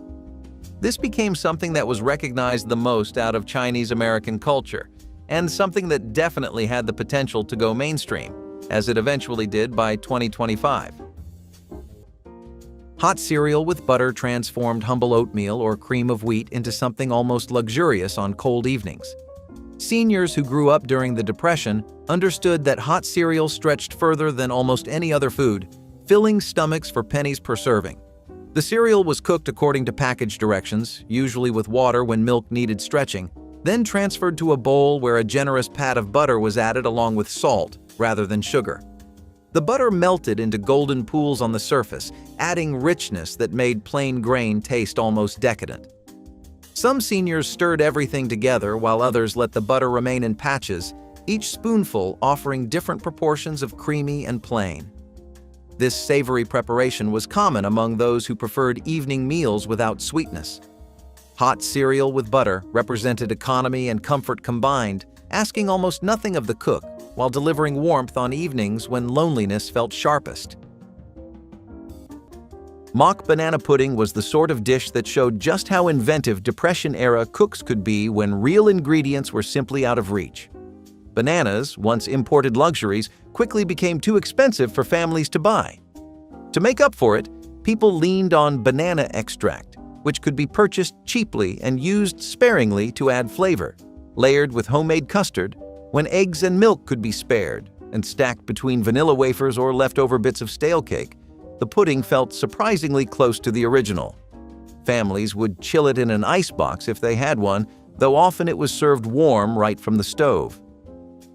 This became something that was recognized the most out of Chinese-American culture, and something that definitely had the potential to go mainstream, as it eventually did by 2025. Hot cereal with butter transformed humble oatmeal or cream of wheat into something almost luxurious on cold evenings. Seniors who grew up during the Depression understood that hot cereal stretched further than almost any other food, filling stomachs for pennies per serving. The cereal was cooked according to package directions, usually with water when milk needed stretching, then transferred to a bowl where a generous pat of butter was added along with salt, rather than sugar. The butter melted into golden pools on the surface, adding richness that made plain grain taste almost decadent. Some seniors stirred everything together while others let the butter remain in patches, each spoonful offering different proportions of creamy and plain. This savory preparation was common among those who preferred evening meals without sweetness. Hot cereal with butter represented economy and comfort combined, asking almost nothing of the cook, while delivering warmth on evenings when loneliness felt sharpest. Mock banana pudding was the sort of dish that showed just how inventive Depression-era cooks could be when real ingredients were simply out of reach. Bananas, once imported luxuries, quickly became too expensive for families to buy. To make up for it, people leaned on banana extract, which could be purchased cheaply and used sparingly to add flavor, layered with homemade custard, when eggs and milk could be spared, and stacked between vanilla wafers or leftover bits of stale cake. The pudding felt surprisingly close to the original. Families would chill it in an icebox if they had one, though often it was served warm right from the stove.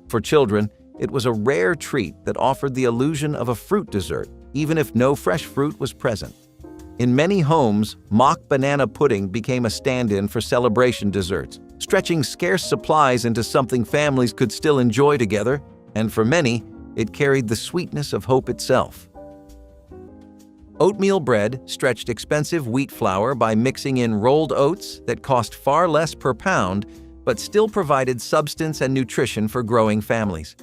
For children, it was a rare treat that offered the illusion of a fruit dessert, even if no fresh fruit was present. In many homes, mock banana pudding became a stand-in for celebration desserts, stretching scarce supplies into something families could still enjoy together, and for many, it carried the sweetness of hope itself. Oatmeal bread stretched expensive wheat flour by mixing in rolled oats that cost far less per pound, but still provided substance and nutrition for growing families.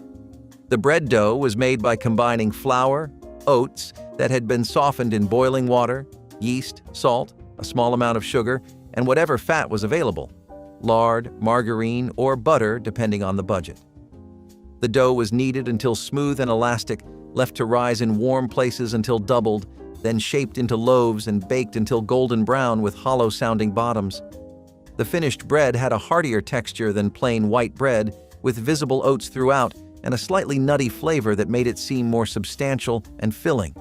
The bread dough was made by combining flour, oats that had been softened in boiling water, yeast, salt, a small amount of sugar, and whatever fat was available, lard, margarine, or butter depending on the budget. The dough was kneaded until smooth and elastic, left to rise in warm places until doubled, then shaped into loaves and baked until golden brown with hollow-sounding bottoms. The finished bread had a heartier texture than plain white bread, with visible oats throughout and a slightly nutty flavor that made it seem more substantial and filling.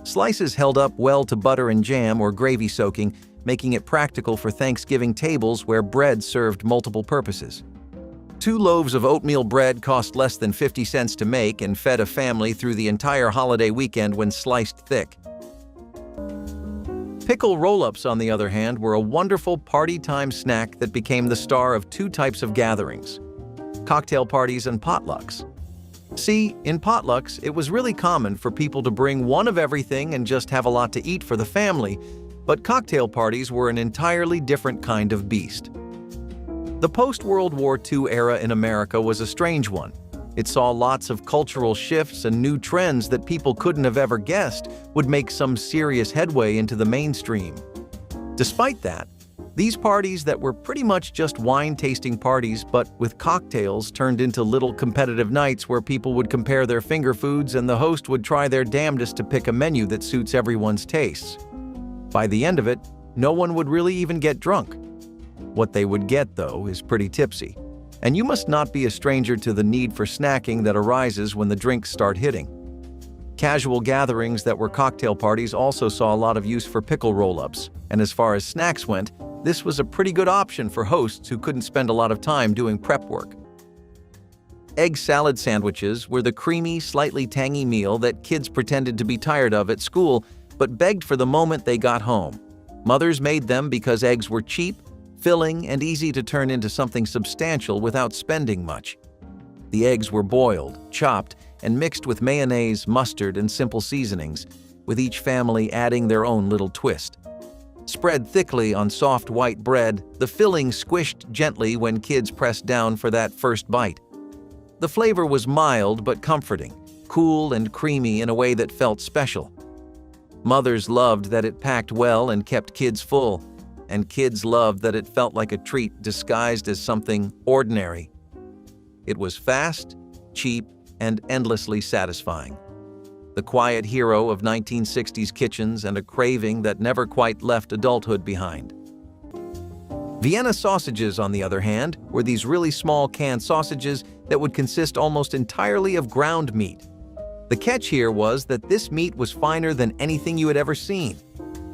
Slices held up well to butter and jam or gravy soaking, making it practical for Thanksgiving tables where bread served multiple purposes. 2 loaves of oatmeal bread cost less than 50 cents to make and fed a family through the entire holiday weekend when sliced thick. Pickle roll-ups, on the other hand, were a wonderful party-time snack that became the star of 2 types of gatherings: cocktail parties and potlucks. See, in potlucks, it was really common for people to bring one of everything and just have a lot to eat for the family, but cocktail parties were an entirely different kind of beast. The post-World War II era in America was a strange one. It saw lots of cultural shifts and new trends that people couldn't have ever guessed would make some serious headway into the mainstream. Despite that, These parties that were pretty much just wine-tasting parties, but with cocktails, turned into little competitive nights where people would compare their finger foods and the host would try their damnedest to pick a menu that suits everyone's tastes. By the end of it, no one would really even get drunk. What they would get, though, is pretty tipsy. And you must not be a stranger to the need for snacking that arises when the drinks start hitting. Casual gatherings that were cocktail parties also saw a lot of use for pickle roll-ups, and as far as snacks went, this was a pretty good option for hosts who couldn't spend a lot of time doing prep work. Egg salad sandwiches were the creamy, slightly tangy meal that kids pretended to be tired of at school but begged for the moment they got home. Mothers made them because eggs were cheap, filling, and easy to turn into something substantial without spending much. The eggs were boiled, chopped, and mixed with mayonnaise, mustard, and simple seasonings, with each family adding their own little twist. Spread thickly on soft white bread, the filling squished gently when kids pressed down for that first bite. The flavor was mild but comforting, cool and creamy in a way that felt special. Mothers loved that it packed well and kept kids full, and kids loved that it felt like a treat disguised as something ordinary. It was fast, cheap, and endlessly satisfying. The quiet hero of 1960s kitchens and a craving that never quite left adulthood behind. Vienna sausages, on the other hand, were these really small canned sausages that would consist almost entirely of ground meat. The catch here was that this meat was finer than anything you had ever seen.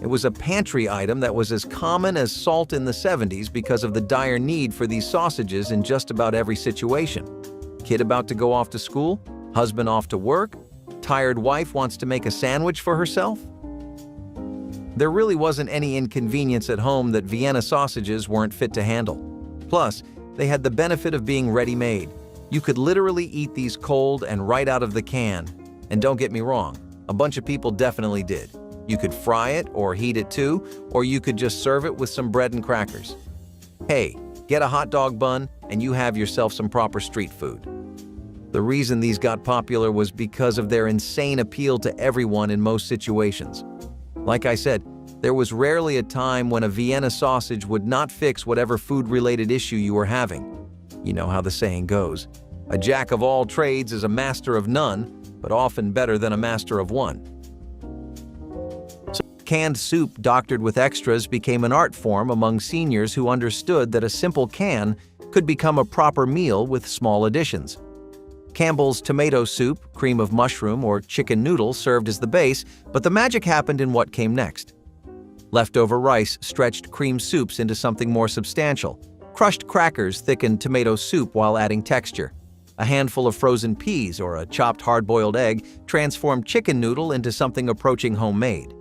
It was a pantry item that was as common as salt in the 70s because of the dire need for these sausages in just about every situation. Kid about to go off to school? Husband off to work? Tired wife wants to make a sandwich for herself? There really wasn't any inconvenience at home that Vienna sausages weren't fit to handle. Plus, they had the benefit of being ready-made. You could literally eat these cold and right out of the can. And don't get me wrong, a bunch of people definitely did. You could fry it or heat it too, or you could just serve it with some bread and crackers. Hey, get a hot dog bun and you have yourself some proper street food. The reason these got popular was because of their insane appeal to everyone in most situations. Like I said, there was rarely a time when a Vienna sausage would not fix whatever food-related issue you were having. You know how the saying goes, a jack of all trades is a master of none, but often better than a master of one. So canned soup doctored with extras became an art form among seniors who understood that a simple can could become a proper meal with small additions. Campbell's tomato soup, cream of mushroom, or chicken noodle served as the base, but the magic happened in what came next. Leftover rice stretched cream soups into something more substantial. Crushed crackers thickened tomato soup while adding texture. A handful of frozen peas or a chopped hard-boiled egg transformed chicken noodle into something approaching homemade.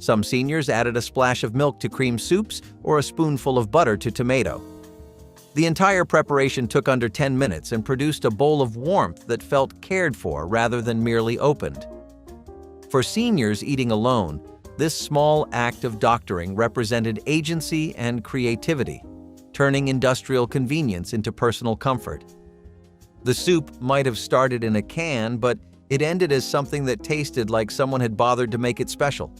Some seniors added a splash of milk to cream soups or a spoonful of butter to tomato. The entire preparation took under 10 minutes and produced a bowl of warmth that felt cared for rather than merely opened. For seniors eating alone, this small act of doctoring represented agency and creativity, turning industrial convenience into personal comfort. The soup might have started in a can, but it ended as something that tasted like someone had bothered to make it special.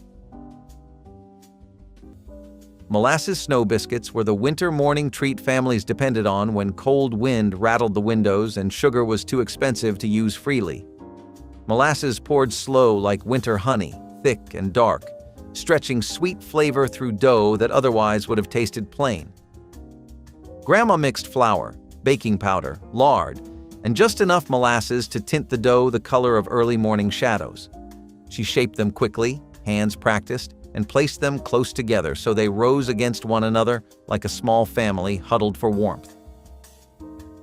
Molasses snow biscuits were the winter morning treat families depended on when cold wind rattled the windows and sugar was too expensive to use freely. Molasses poured slow like winter honey, thick and dark, stretching sweet flavor through dough that otherwise would have tasted plain. Grandma mixed flour, baking powder, lard, and just enough molasses to tint the dough the color of early morning shadows. She shaped them quickly, hands practiced, and placed them close together so they rose against one another like a small family huddled for warmth.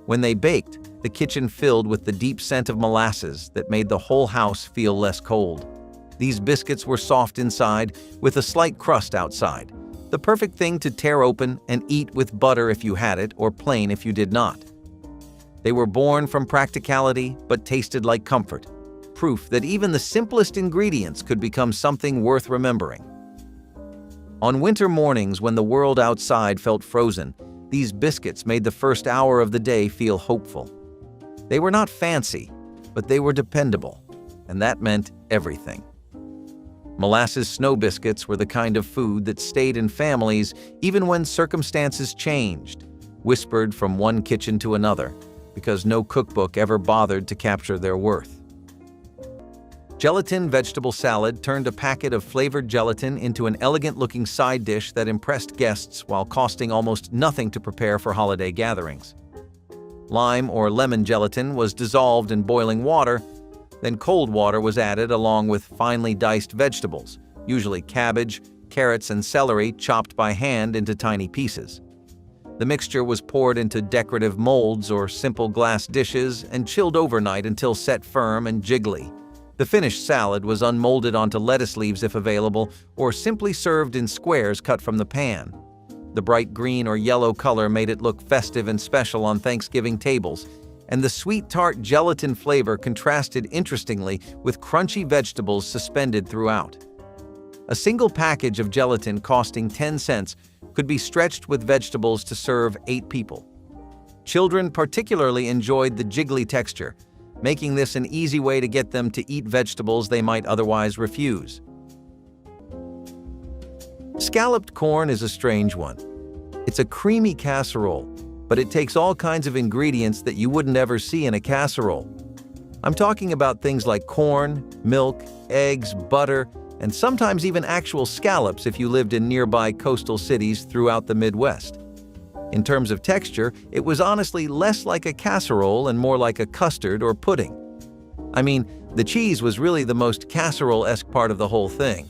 When they baked, the kitchen filled with the deep scent of molasses that made the whole house feel less cold. These biscuits were soft inside, with a slight crust outside, the perfect thing to tear open and eat with butter if you had it or plain if you did not. They were born from practicality but tasted like comfort, proof that even the simplest ingredients could become something worth remembering. On winter mornings when the world outside felt frozen, these biscuits made the first hour of the day feel hopeful. They were not fancy, but they were dependable, and that meant everything. Molasses snow biscuits were the kind of food that stayed in families even when circumstances changed, whispered from one kitchen to another, because no cookbook ever bothered to capture their worth. Gelatin vegetable salad turned a packet of flavored gelatin into an elegant-looking side dish that impressed guests while costing almost nothing to prepare for holiday gatherings. Lime or lemon gelatin was dissolved in boiling water, then cold water was added along with finely diced vegetables, usually cabbage, carrots, and celery chopped by hand into tiny pieces. The mixture was poured into decorative molds or simple glass dishes and chilled overnight until set firm and jiggly. The finished salad was unmolded onto lettuce leaves if available, or simply served in squares cut from the pan. The bright green or yellow color made it look festive and special on Thanksgiving tables, and the sweet tart gelatin flavor contrasted interestingly with crunchy vegetables suspended throughout. A single package of gelatin costing 10 cents could be stretched with vegetables to serve 8 people. Children particularly enjoyed the jiggly texture, making this an easy way to get them to eat vegetables they might otherwise refuse. Scalloped corn is a strange one. It's a creamy casserole, but it takes all kinds of ingredients that you wouldn't ever see in a casserole. I'm talking about things like corn, milk, eggs, butter, and sometimes even actual scallops if you lived in nearby coastal cities throughout the Midwest. In terms of texture, it was honestly less like a casserole and more like a custard or pudding. I mean, the cheese was really the most casserole-esque part of the whole thing.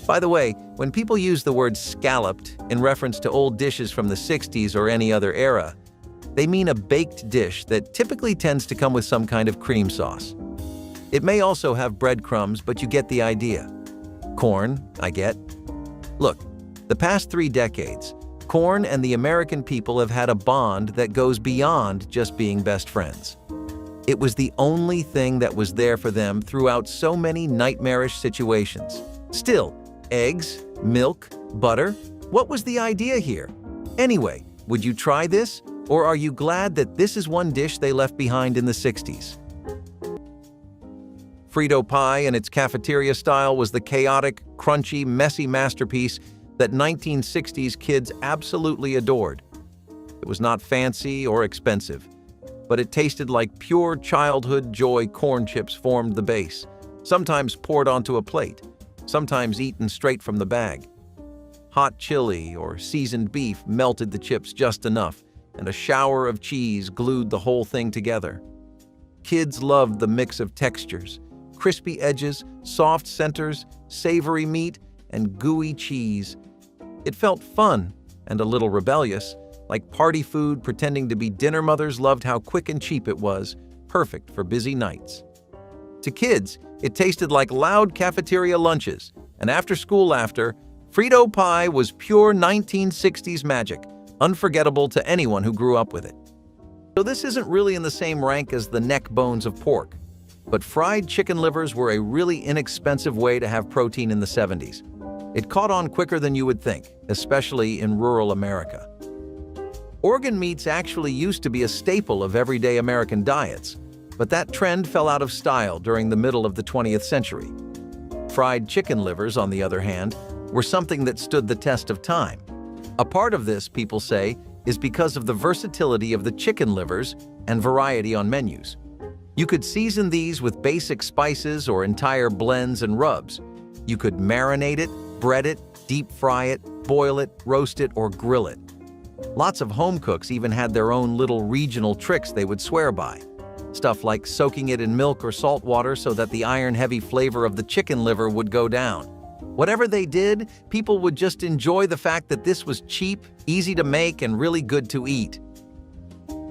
By the way, when people use the word scalloped in reference to old dishes from the 60s or any other era, they mean a baked dish that typically tends to come with some kind of cream sauce. It may also have breadcrumbs, but you get the idea. Corn, I get. Look, the past 3 decades, corn and the American people have had a bond that goes beyond just being best friends. It was the only thing that was there for them throughout so many nightmarish situations. Still, eggs, milk, butter, what was the idea here? Anyway, would you try this, or are you glad that this is one dish they left behind in the 60s? Frito pie in its cafeteria style was the chaotic, crunchy, messy masterpiece that 1960s kids absolutely adored. It was not fancy or expensive, but it tasted like pure childhood joy. Corn chips formed the base, sometimes poured onto a plate, sometimes eaten straight from the bag. Hot chili or seasoned beef melted the chips just enough, and a shower of cheese glued the whole thing together. Kids loved the mix of textures: crispy edges, soft centers, savory meat, and gooey cheese. It felt fun and a little rebellious, like party food pretending to be dinner. Mothers loved how quick and cheap it was, perfect for busy nights. To kids, it tasted like loud cafeteria lunches, and after-school laughter. Frito pie was pure 1960s magic, unforgettable to anyone who grew up with it. So this isn't really in the same rank as the neck bones of pork, but fried chicken livers were a really inexpensive way to have protein in the 70s. It caught on quicker than you would think, especially in rural America. Organ meats actually used to be a staple of everyday American diets, but that trend fell out of style during the middle of the 20th century. Fried chicken livers, on the other hand, were something that stood the test of time. A part of this, people say, is because of the versatility of the chicken livers and variety on menus. You could season these with basic spices or entire blends and rubs. You could marinate it, bread it, deep fry it, boil it, roast it, or grill it. Lots of home cooks even had their own little regional tricks they would swear by. Stuff like soaking it in milk or salt water so that the iron-heavy flavor of the chicken liver would go down. Whatever they did, people would just enjoy the fact that this was cheap, easy to make, and really good to eat.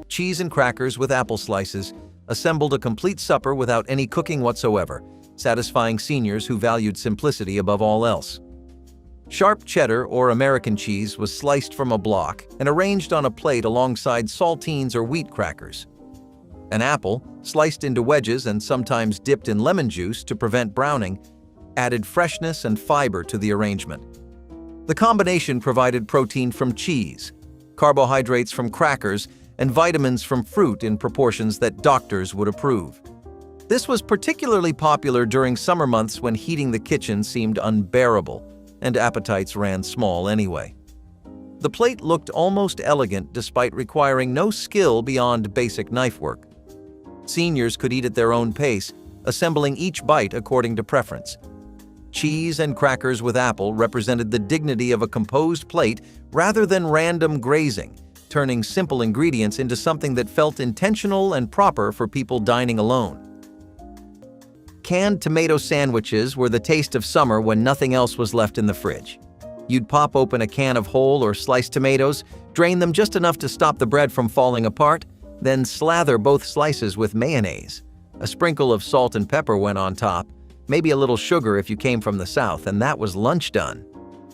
Cheese and crackers with apple slices assembled a complete supper without any cooking whatsoever, satisfying seniors who valued simplicity above all else. Sharp cheddar or American cheese was sliced from a block and arranged on a plate alongside saltines or wheat crackers. An apple, sliced into wedges and sometimes dipped in lemon juice to prevent browning, added freshness and fiber to the arrangement. The combination provided protein from cheese, carbohydrates from crackers, and vitamins from fruit in proportions that doctors would approve. This was particularly popular during summer months when heating the kitchen seemed unbearable, and appetites ran small anyway. The plate looked almost elegant despite requiring no skill beyond basic knife work. Seniors could eat at their own pace, assembling each bite according to preference. Cheese and crackers with apple represented the dignity of a composed plate rather than random grazing, turning simple ingredients into something that felt intentional and proper for people dining alone. Canned tomato sandwiches were the taste of summer when nothing else was left in the fridge. You'd pop open a can of whole or sliced tomatoes, drain them just enough to stop the bread from falling apart, then slather both slices with mayonnaise. A sprinkle of salt and pepper went on top, maybe a little sugar if you came from the South, and that was lunch done.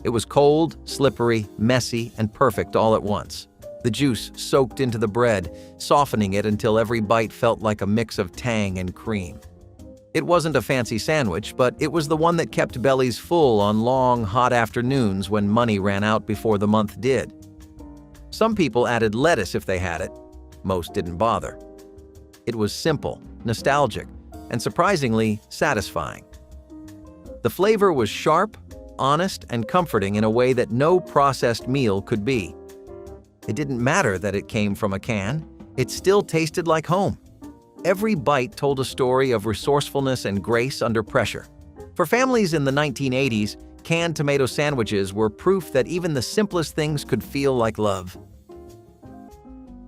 It was cold, slippery, messy, and perfect all at once. The juice soaked into the bread, softening it until every bite felt like a mix of tang and cream. It wasn't a fancy sandwich, but it was the one that kept bellies full on long, hot afternoons when money ran out before the month did. Some people added lettuce if they had it. Most didn't bother. It was simple, nostalgic, and surprisingly satisfying. The flavor was sharp, honest, and comforting in a way that no processed meal could be. It didn't matter that it came from a can. It still tasted like home. Every bite told a story of resourcefulness and grace under pressure. For families in the 1980s, canned tomato sandwiches were proof that even the simplest things could feel like love.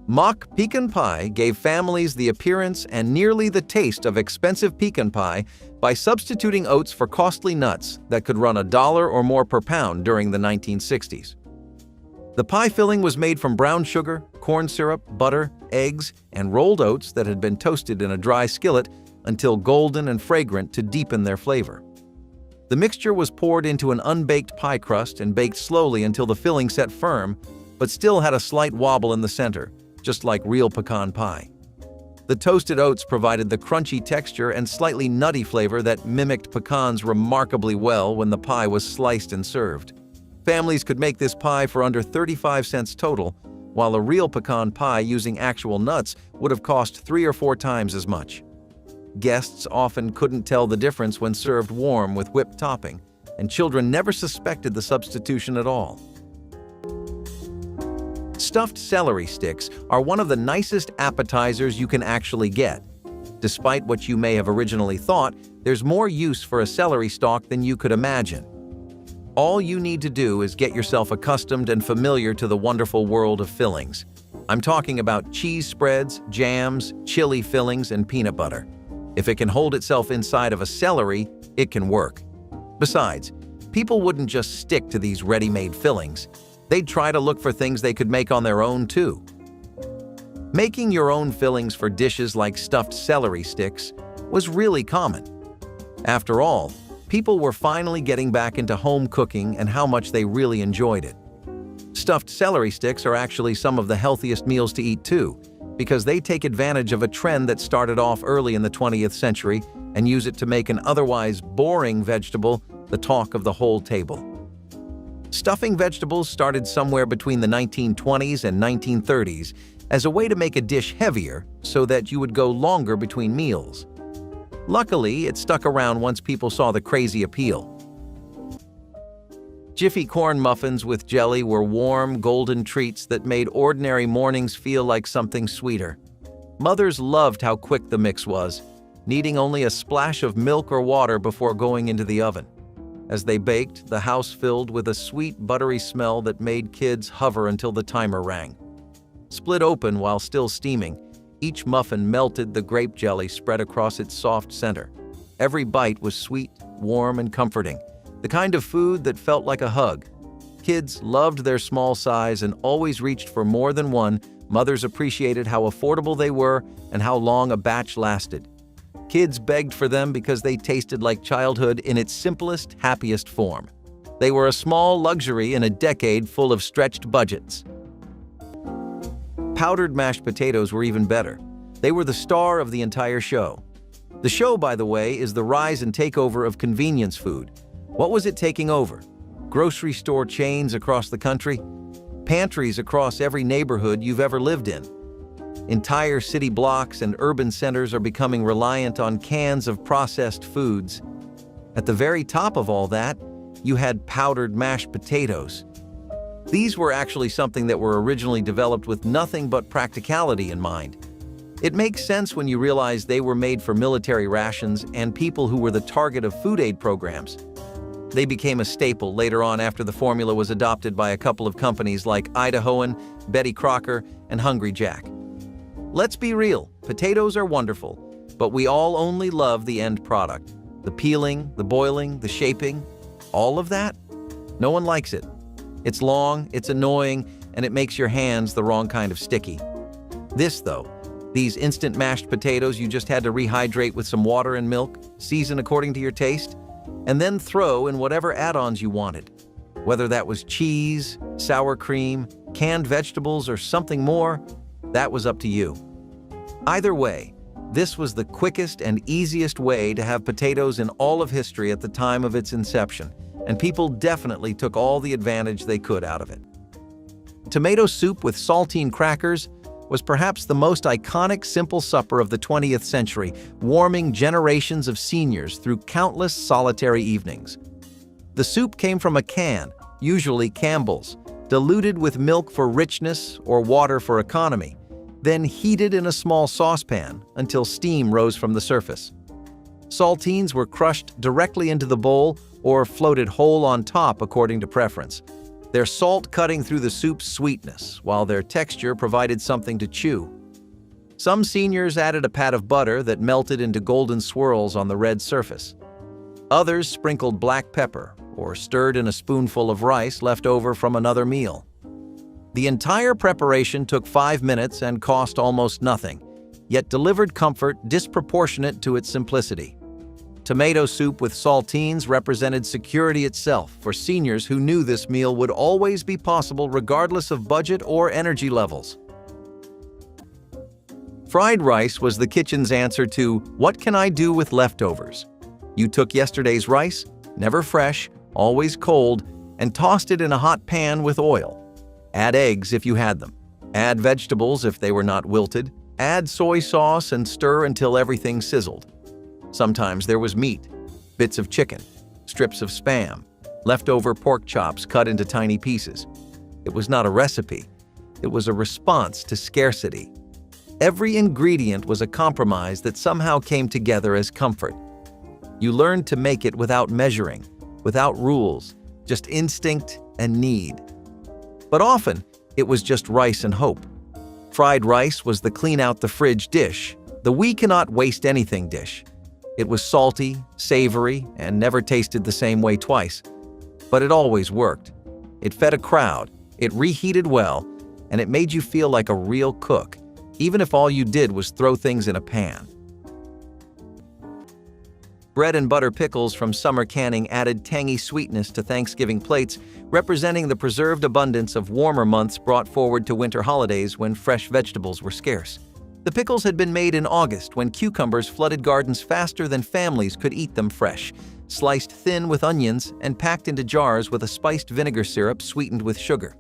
Mock pecan pie gave families the appearance and nearly the taste of expensive pecan pie by substituting oats for costly nuts that could run $1 or more per pound during the 1960s. The pie filling was made from brown sugar, corn syrup, butter, eggs, and rolled oats that had been toasted in a dry skillet until golden and fragrant to deepen their flavor. The mixture was poured into an unbaked pie crust and baked slowly until the filling set firm, but still had a slight wobble in the center, just like real pecan pie. The toasted oats provided the crunchy texture and slightly nutty flavor that mimicked pecans remarkably well when the pie was sliced and served. Families could make this pie for under 35 cents total, while a real pecan pie using actual nuts would have cost 3 or 4 times as much. Guests often couldn't tell the difference when served warm with whipped topping, and children never suspected the substitution at all. Stuffed celery sticks are one of the nicest appetizers you can actually get. Despite what you may have originally thought, there's more use for a celery stalk than you could imagine. All you need to do is get yourself accustomed and familiar to the wonderful world of fillings. I'm talking about cheese spreads, jams, chili fillings, and peanut butter. If it can hold itself inside of a celery, it can work. Besides, people wouldn't just stick to these ready-made fillings. They'd try to look for things they could make on their own too. Making your own fillings for dishes like stuffed celery sticks was really common. After all, people were finally getting back into home cooking and how much they really enjoyed it. Stuffed celery sticks are actually some of the healthiest meals to eat too, because they take advantage of a trend that started off early in the 20th century and use it to make an otherwise boring vegetable the talk of the whole table. Stuffing vegetables started somewhere between the 1920s and 1930s as a way to make a dish heavier so that you would go longer between meals. Luckily, it stuck around once people saw the crazy appeal. Jiffy corn muffins with jelly were warm, golden treats that made ordinary mornings feel like something sweeter. Mothers loved how quick the mix was, needing only a splash of milk or water before going into the oven. As they baked, the house filled with a sweet, buttery smell that made kids hover until the timer rang. Split open while still steaming, each muffin melted the grape jelly spread across its soft center. Every bite was sweet, warm, and comforting, the kind of food that felt like a hug. Kids loved their small size and always reached for more than one. Mothers appreciated how affordable they were and how long a batch lasted. Kids begged for them because they tasted like childhood in its simplest, happiest form. They were a small luxury in a decade full of stretched budgets. Powdered mashed potatoes were even better. They were the star of the entire show. The show, by the way, is the rise and takeover of convenience food. What was it taking over? Grocery store chains across the country? Pantries across every neighborhood you've ever lived in? Entire city blocks and urban centers are becoming reliant on cans of processed foods. At the very top of all that, you had powdered mashed potatoes. These were actually something that were originally developed with nothing but practicality in mind. It makes sense when you realize they were made for military rations and people who were the target of food aid programs. They became a staple later on after the formula was adopted by a couple of companies like Idahoan, Betty Crocker, and Hungry Jack. Let's be real, potatoes are wonderful, but we all only love the end product. The peeling, the boiling, the shaping, all of that? No one likes it. It's long, it's annoying, and it makes your hands the wrong kind of sticky. This though, these instant mashed potatoes you just had to rehydrate with some water and milk, season according to your taste, and then throw in whatever add-ons you wanted. Whether that was cheese, sour cream, canned vegetables, or something more, that was up to you. Either way, this was the quickest and easiest way to have potatoes in all of history at the time of its inception, and people definitely took all the advantage they could out of it. Tomato soup with saltine crackers was perhaps the most iconic simple supper of the 20th century, warming generations of seniors through countless solitary evenings. The soup came from a can, usually Campbell's, diluted with milk for richness or water for economy, then heated in a small saucepan until steam rose from the surface. Saltines were crushed directly into the bowl or floated whole on top according to preference, their salt cutting through the soup's sweetness, while their texture provided something to chew. Some seniors added a pat of butter that melted into golden swirls on the red surface. Others sprinkled black pepper or stirred in a spoonful of rice left over from another meal. The entire preparation took 5 minutes and cost almost nothing, yet delivered comfort disproportionate to its simplicity. Tomato soup with saltines represented security itself for seniors who knew this meal would always be possible regardless of budget or energy levels. Fried rice was the kitchen's answer to, "What can I do with leftovers?" You took yesterday's rice, never fresh, always cold, and tossed it in a hot pan with oil. Add eggs if you had them. Add vegetables if they were not wilted. Add soy sauce and stir until everything sizzled. Sometimes there was meat, bits of chicken, strips of Spam, leftover pork chops cut into tiny pieces. It was not a recipe. It was a response to scarcity. Every ingredient was a compromise that somehow came together as comfort. You learned to make it without measuring, without rules, just instinct and need. But often, it was just rice and hope. Fried rice was the clean-out-the-fridge dish, the we-cannot-waste-anything dish. It was salty, savory, and never tasted the same way twice. But it always worked. It fed a crowd, it reheated well, and it made you feel like a real cook, even if all you did was throw things in a pan. Bread and butter pickles from summer canning added tangy sweetness to Thanksgiving plates, representing the preserved abundance of warmer months brought forward to winter holidays when fresh vegetables were scarce. The pickles had been made in August when cucumbers flooded gardens faster than families could eat them fresh, sliced thin with onions and packed into jars with a spiced vinegar syrup sweetened with sugar.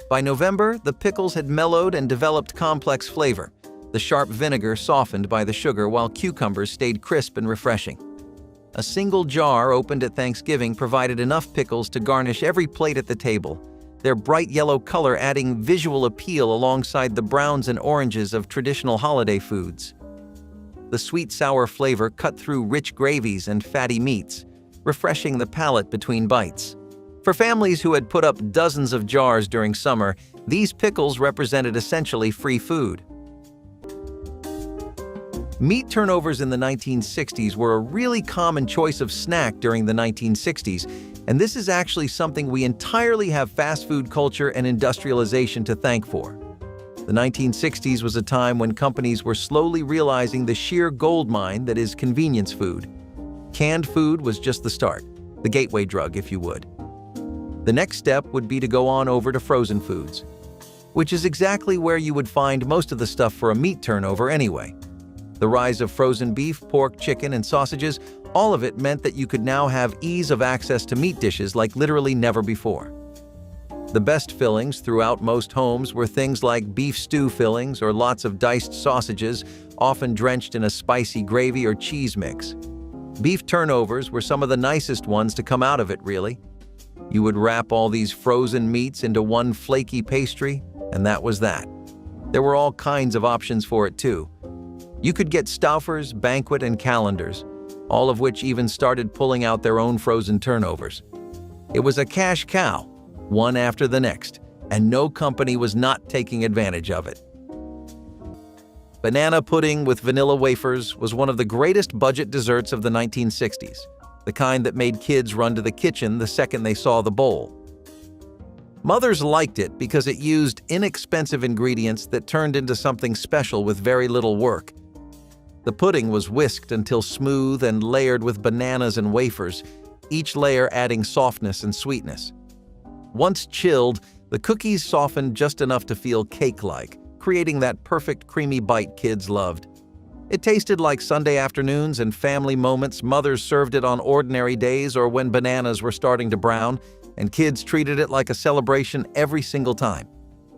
By November, the pickles had mellowed and developed complex flavor, the sharp vinegar softened by the sugar while cucumbers stayed crisp and refreshing. A single jar opened at Thanksgiving provided enough pickles to garnish every plate at the table, their bright yellow color adding visual appeal alongside the browns and oranges of traditional holiday foods. The sweet-sour flavor cut through rich gravies and fatty meats, refreshing the palate between bites. For families who had put up dozens of jars during summer, these pickles represented essentially free food. Meat turnovers in the 1960s were a really common choice of snack during the 1960s, and this is actually something we entirely have fast food culture and industrialization to thank for. The 1960s was a time when companies were slowly realizing the sheer goldmine that is convenience food. Canned food was just the start, the gateway drug, if you would. The next step would be to go on over to frozen foods, which is exactly where you would find most of the stuff for a meat turnover anyway. The rise of frozen beef, pork, chicken, and sausages, all of it meant that you could now have ease of access to meat dishes like literally never before. The best fillings throughout most homes were things like beef stew fillings or lots of diced sausages, often drenched in a spicy gravy or cheese mix. Beef turnovers were some of the nicest ones to come out of it, really. You would wrap all these frozen meats into one flaky pastry, and that was that. There were all kinds of options for it, too. You could get Stauffer's, Banquet, and Calendars, all of which even started pulling out their own frozen turnovers. It was a cash cow, one after the next, and no company was not taking advantage of it. Banana pudding with vanilla wafers was one of the greatest budget desserts of the 1960s, the kind that made kids run to the kitchen the second they saw the bowl. Mothers liked it because it used inexpensive ingredients that turned into something special with very little work. The pudding was whisked until smooth and layered with bananas and wafers, each layer adding softness and sweetness. Once chilled, the cookies softened just enough to feel cake-like, creating that perfect creamy bite kids loved. It tasted like Sunday afternoons and family moments. Mothers served it on ordinary days or when bananas were starting to brown, and kids treated it like a celebration every single time.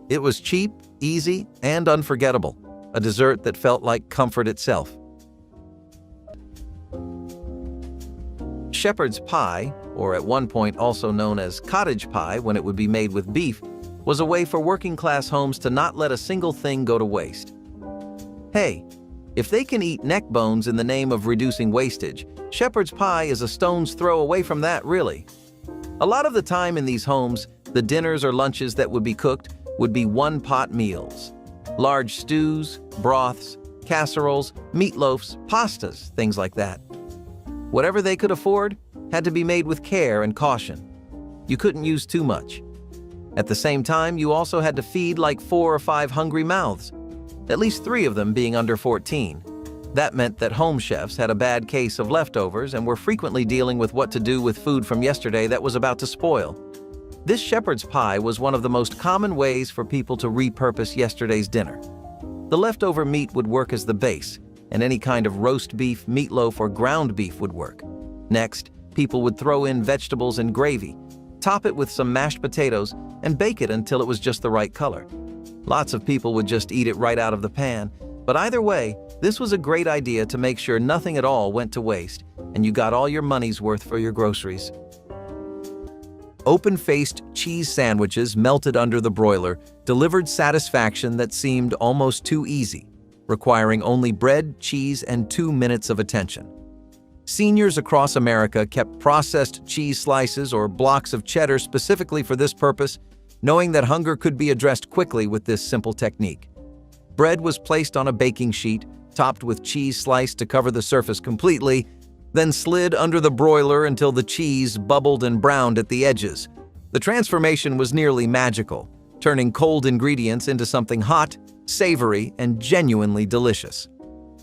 It was cheap, easy, and unforgettable, a dessert that felt like comfort itself. Shepherd's pie, or at one point also known as cottage pie when it would be made with beef, was a way for working-class homes to not let a single thing go to waste. Hey, if they can eat neck bones in the name of reducing wastage, shepherd's pie is a stone's throw away from that, really. A lot of the time in these homes, the dinners or lunches that would be cooked would be one-pot meals. Large stews, broths, casseroles, meatloafs, pastas, things like that. Whatever they could afford had to be made with care and caution. You couldn't use too much. At the same time, you also had to feed like 4 or 5 hungry mouths, at least 3 of them being under 14. That meant that home chefs had a bad case of leftovers and were frequently dealing with what to do with food from yesterday that was about to spoil. This shepherd's pie was one of the most common ways for people to repurpose yesterday's dinner. The leftover meat would work as the base, and any kind of roast beef, meatloaf, or ground beef would work. Next, people would throw in vegetables and gravy, top it with some mashed potatoes, and bake it until it was just the right color. Lots of people would just eat it right out of the pan, but either way, this was a great idea to make sure nothing at all went to waste, and you got all your money's worth for your groceries. Open-faced cheese sandwiches melted under the broiler delivered satisfaction that seemed almost too easy, requiring only bread, cheese, and 2 minutes of attention. Seniors across America kept processed cheese slices or blocks of cheddar specifically for this purpose, knowing that hunger could be addressed quickly with this simple technique. Bread was placed on a baking sheet, topped with cheese sliced to cover the surface completely, then slid under the broiler until the cheese bubbled and browned at the edges. The transformation was nearly magical, turning cold ingredients into something hot, savory, and genuinely delicious.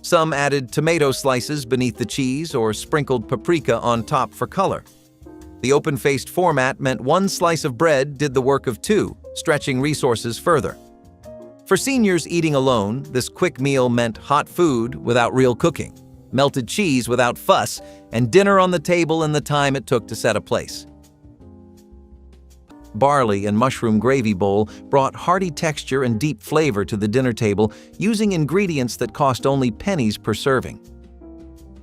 Some added tomato slices beneath the cheese or sprinkled paprika on top for color. The open-faced format meant one slice of bread did the work of 2, stretching resources further. For seniors eating alone, this quick meal meant hot food without real cooking, melted cheese without fuss, and dinner on the table in the time it took to set a place. Barley and mushroom gravy bowl brought hearty texture and deep flavor to the dinner table using ingredients that cost only pennies per serving.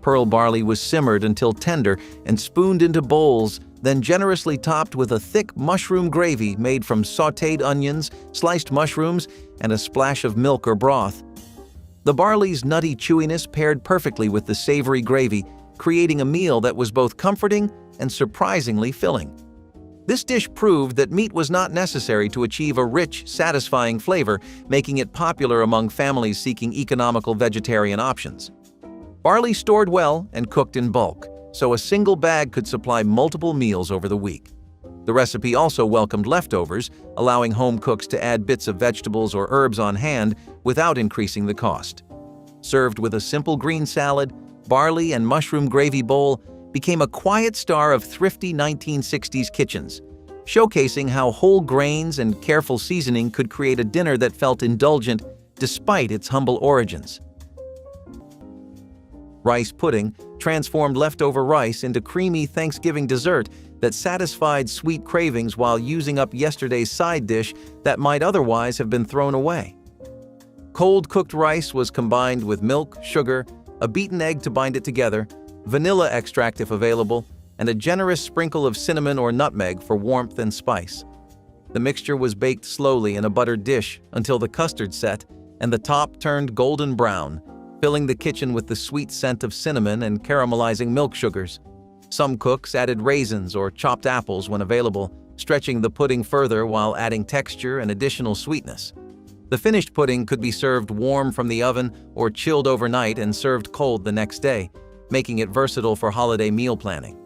Pearl barley was simmered until tender and spooned into bowls, then generously topped with a thick mushroom gravy made from sautéed onions, sliced mushrooms, and a splash of milk or broth. The barley's nutty chewiness paired perfectly with the savory gravy, creating a meal that was both comforting and surprisingly filling. This dish proved that meat was not necessary to achieve a rich, satisfying flavor, making it popular among families seeking economical vegetarian options. Barley stored well and cooked in bulk, so a single bag could supply multiple meals over the week. The recipe also welcomed leftovers, allowing home cooks to add bits of vegetables or herbs on hand without increasing the cost. Served with a simple green salad, barley and mushroom gravy bowl became a quiet star of thrifty 1960s kitchens, showcasing how whole grains and careful seasoning could create a dinner that felt indulgent despite its humble origins. Rice pudding transformed leftover rice into creamy Thanksgiving dessert that satisfied sweet cravings while using up yesterday's side dish that might otherwise have been thrown away. Cold cooked rice was combined with milk, sugar, a beaten egg to bind it together, vanilla extract if available, and a generous sprinkle of cinnamon or nutmeg for warmth and spice. The mixture was baked slowly in a buttered dish until the custard set and the top turned golden brown, filling the kitchen with the sweet scent of cinnamon and caramelizing milk sugars. Some cooks added raisins or chopped apples when available, stretching the pudding further while adding texture and additional sweetness. The finished pudding could be served warm from the oven or chilled overnight and served cold the next day, making it versatile for holiday meal planning.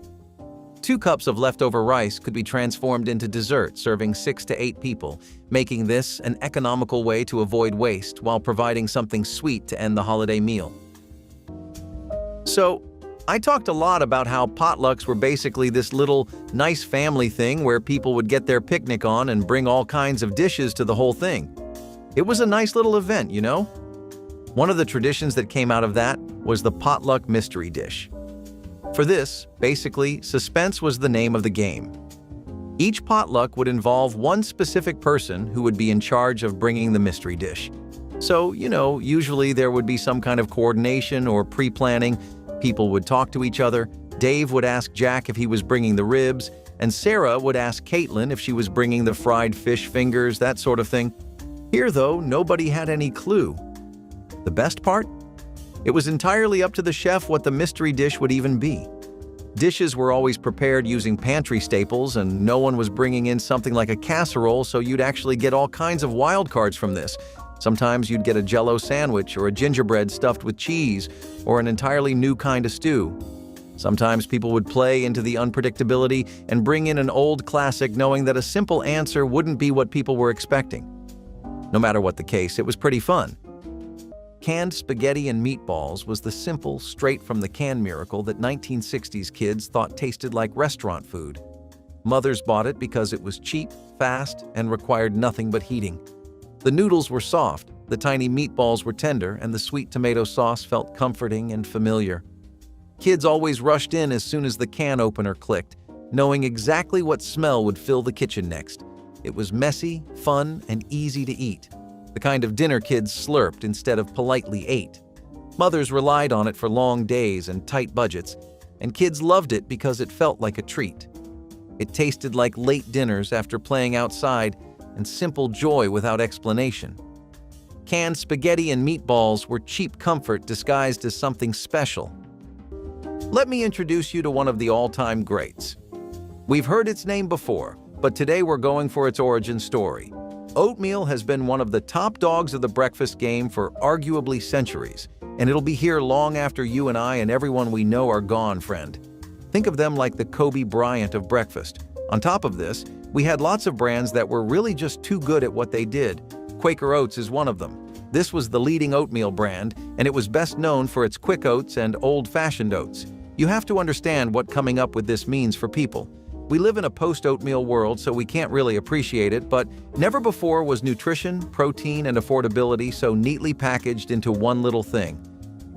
2 cups of leftover rice could be transformed into dessert, serving 6 to 8 people, making this an economical way to avoid waste while providing something sweet to end the holiday meal. So, I talked a lot about how potlucks were basically this little nice family thing where people would get their picnic on and bring all kinds of dishes to the whole thing. It was a nice little event, you know? One of the traditions that came out of that was the potluck mystery dish. For this, basically, suspense was the name of the game. Each potluck would involve one specific person who would be in charge of bringing the mystery dish. So, usually there would be some kind of coordination or pre-planning. People would talk to each other. Dave would ask Jack if he was bringing the ribs, and Sarah would ask Caitlin if she was bringing the fried fish fingers, that sort of thing. Here, though, nobody had any clue. The best part? It was entirely up to the chef what the mystery dish would even be. Dishes were always prepared using pantry staples, and no one was bringing in something like a casserole, so you'd actually get all kinds of wild cards from this. Sometimes you'd get a Jell-O sandwich or a gingerbread stuffed with cheese or an entirely new kind of stew. Sometimes people would play into the unpredictability and bring in an old classic knowing that a simple answer wouldn't be what people were expecting. No matter what the case, it was pretty fun. Canned spaghetti and meatballs was the simple, straight-from-the-can miracle that 1960s kids thought tasted like restaurant food. Mothers bought it because it was cheap, fast, and required nothing but heating. The noodles were soft, the tiny meatballs were tender, and the sweet tomato sauce felt comforting and familiar. Kids always rushed in as soon as the can opener clicked, knowing exactly what smell would fill the kitchen next. It was messy, fun, and easy to eat. The kind of dinner kids slurped instead of politely ate. Mothers relied on it for long days and tight budgets, and kids loved it because it felt like a treat. It tasted like late dinners after playing outside and simple joy without explanation. Canned spaghetti and meatballs were cheap comfort disguised as something special. Let me introduce you to one of the all-time greats. We've heard its name before, but today we're going for its origin story. Oatmeal has been one of the top dogs of the breakfast game for arguably centuries, and it'll be here long after you and I and everyone we know are gone, friend. Think of them like the Kobe Bryant of breakfast. On top of this, we had lots of brands that were really just too good at what they did. Quaker Oats is one of them. This was the leading oatmeal brand, and it was best known for its quick oats and old-fashioned oats. You have to understand what coming up with this means for people. We live in a post-oatmeal world, so we can't really appreciate it, but never before was nutrition, protein, and affordability so neatly packaged into one little thing.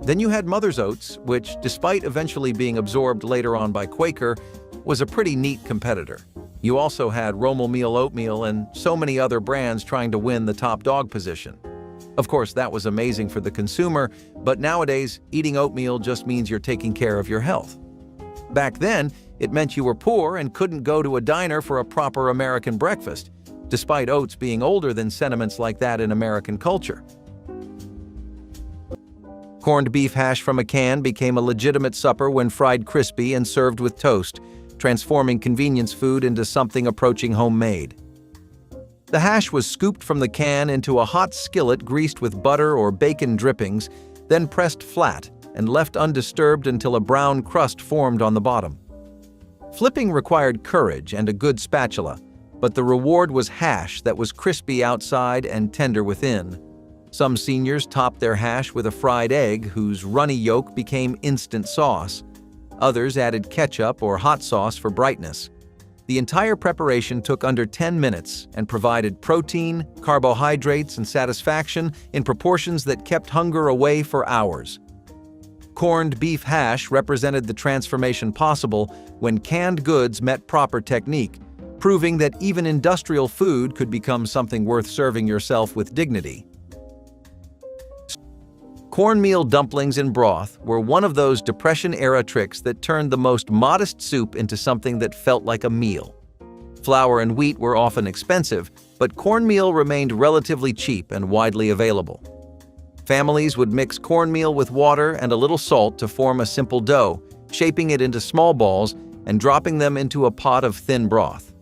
Then you had Mother's Oats, which, despite eventually being absorbed later on by Quaker, was a pretty neat competitor. You also had Rommel Meal Oatmeal and so many other brands trying to win the top dog position. Of course, that was amazing for the consumer, but nowadays, eating oatmeal just means you're taking care of your health. Back then, it meant you were poor and couldn't go to a diner for a proper American breakfast, despite oats being older than sentiments like that in American culture. Corned beef hash from a can became a legitimate supper when fried crispy and served with toast, transforming convenience food into something approaching homemade. The hash was scooped from the can into a hot skillet greased with butter or bacon drippings, then pressed flat and left undisturbed until a brown crust formed on the bottom. Flipping required courage and a good spatula, but the reward was hash that was crispy outside and tender within. Some seniors topped their hash with a fried egg whose runny yolk became instant sauce. Others added ketchup or hot sauce for brightness. The entire preparation took under 10 minutes and provided protein, carbohydrates, and satisfaction in proportions that kept hunger away for hours. Corned beef hash represented the transformation possible when canned goods met proper technique, proving that even industrial food could become something worth serving yourself with dignity. Cornmeal dumplings in broth were one of those Depression-era tricks that turned the most modest soup into something that felt like a meal. Flour and wheat were often expensive, but cornmeal remained relatively cheap and widely available. Families would mix cornmeal with water and a little salt to form a simple dough, shaping it into small balls and dropping them into a pot of thin broth.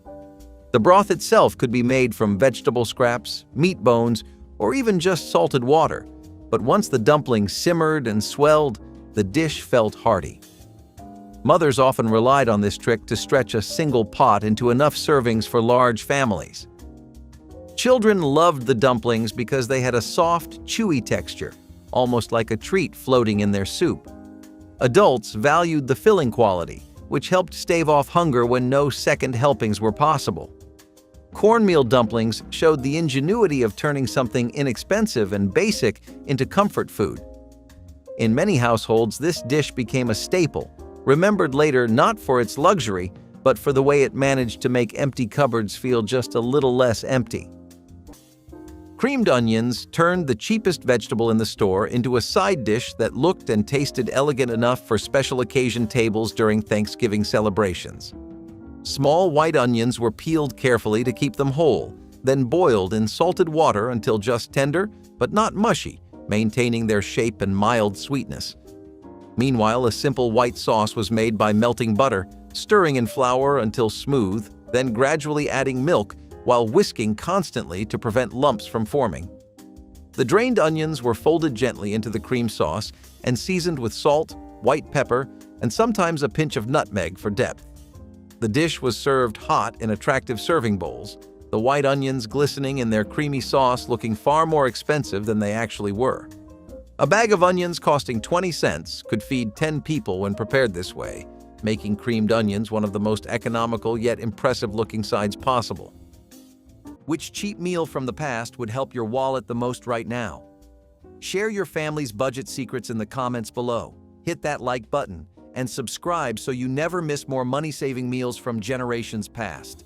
The broth itself could be made from vegetable scraps, meat bones, or even just salted water, but once the dumplings simmered and swelled, the dish felt hearty. Mothers often relied on this trick to stretch a single pot into enough servings for large families. Children loved the dumplings because they had a soft, chewy texture, almost like a treat floating in their soup. Adults valued the filling quality, which helped stave off hunger when no second helpings were possible. Cornmeal dumplings showed the ingenuity of turning something inexpensive and basic into comfort food. In many households, this dish became a staple, remembered later not for its luxury, but for the way it managed to make empty cupboards feel just a little less empty. Creamed onions turned the cheapest vegetable in the store into a side dish that looked and tasted elegant enough for special occasion tables during Thanksgiving celebrations. Small white onions were peeled carefully to keep them whole, then boiled in salted water until just tender, but not mushy, maintaining their shape and mild sweetness. Meanwhile, a simple white sauce was made by melting butter, stirring in flour until smooth, then gradually adding milk while whisking constantly to prevent lumps from forming. The drained onions were folded gently into the cream sauce and seasoned with salt, white pepper, and sometimes a pinch of nutmeg for depth. The dish was served hot in attractive serving bowls, the white onions glistening in their creamy sauce looking far more expensive than they actually were. A bag of onions costing 20 cents could feed 10 people when prepared this way, making creamed onions one of the most economical yet impressive-looking sides possible. Which cheap meal from the past would help your wallet the most right now? Share your family's budget secrets in the comments below. Hit that like button and subscribe so you never miss more money-saving meals from generations past.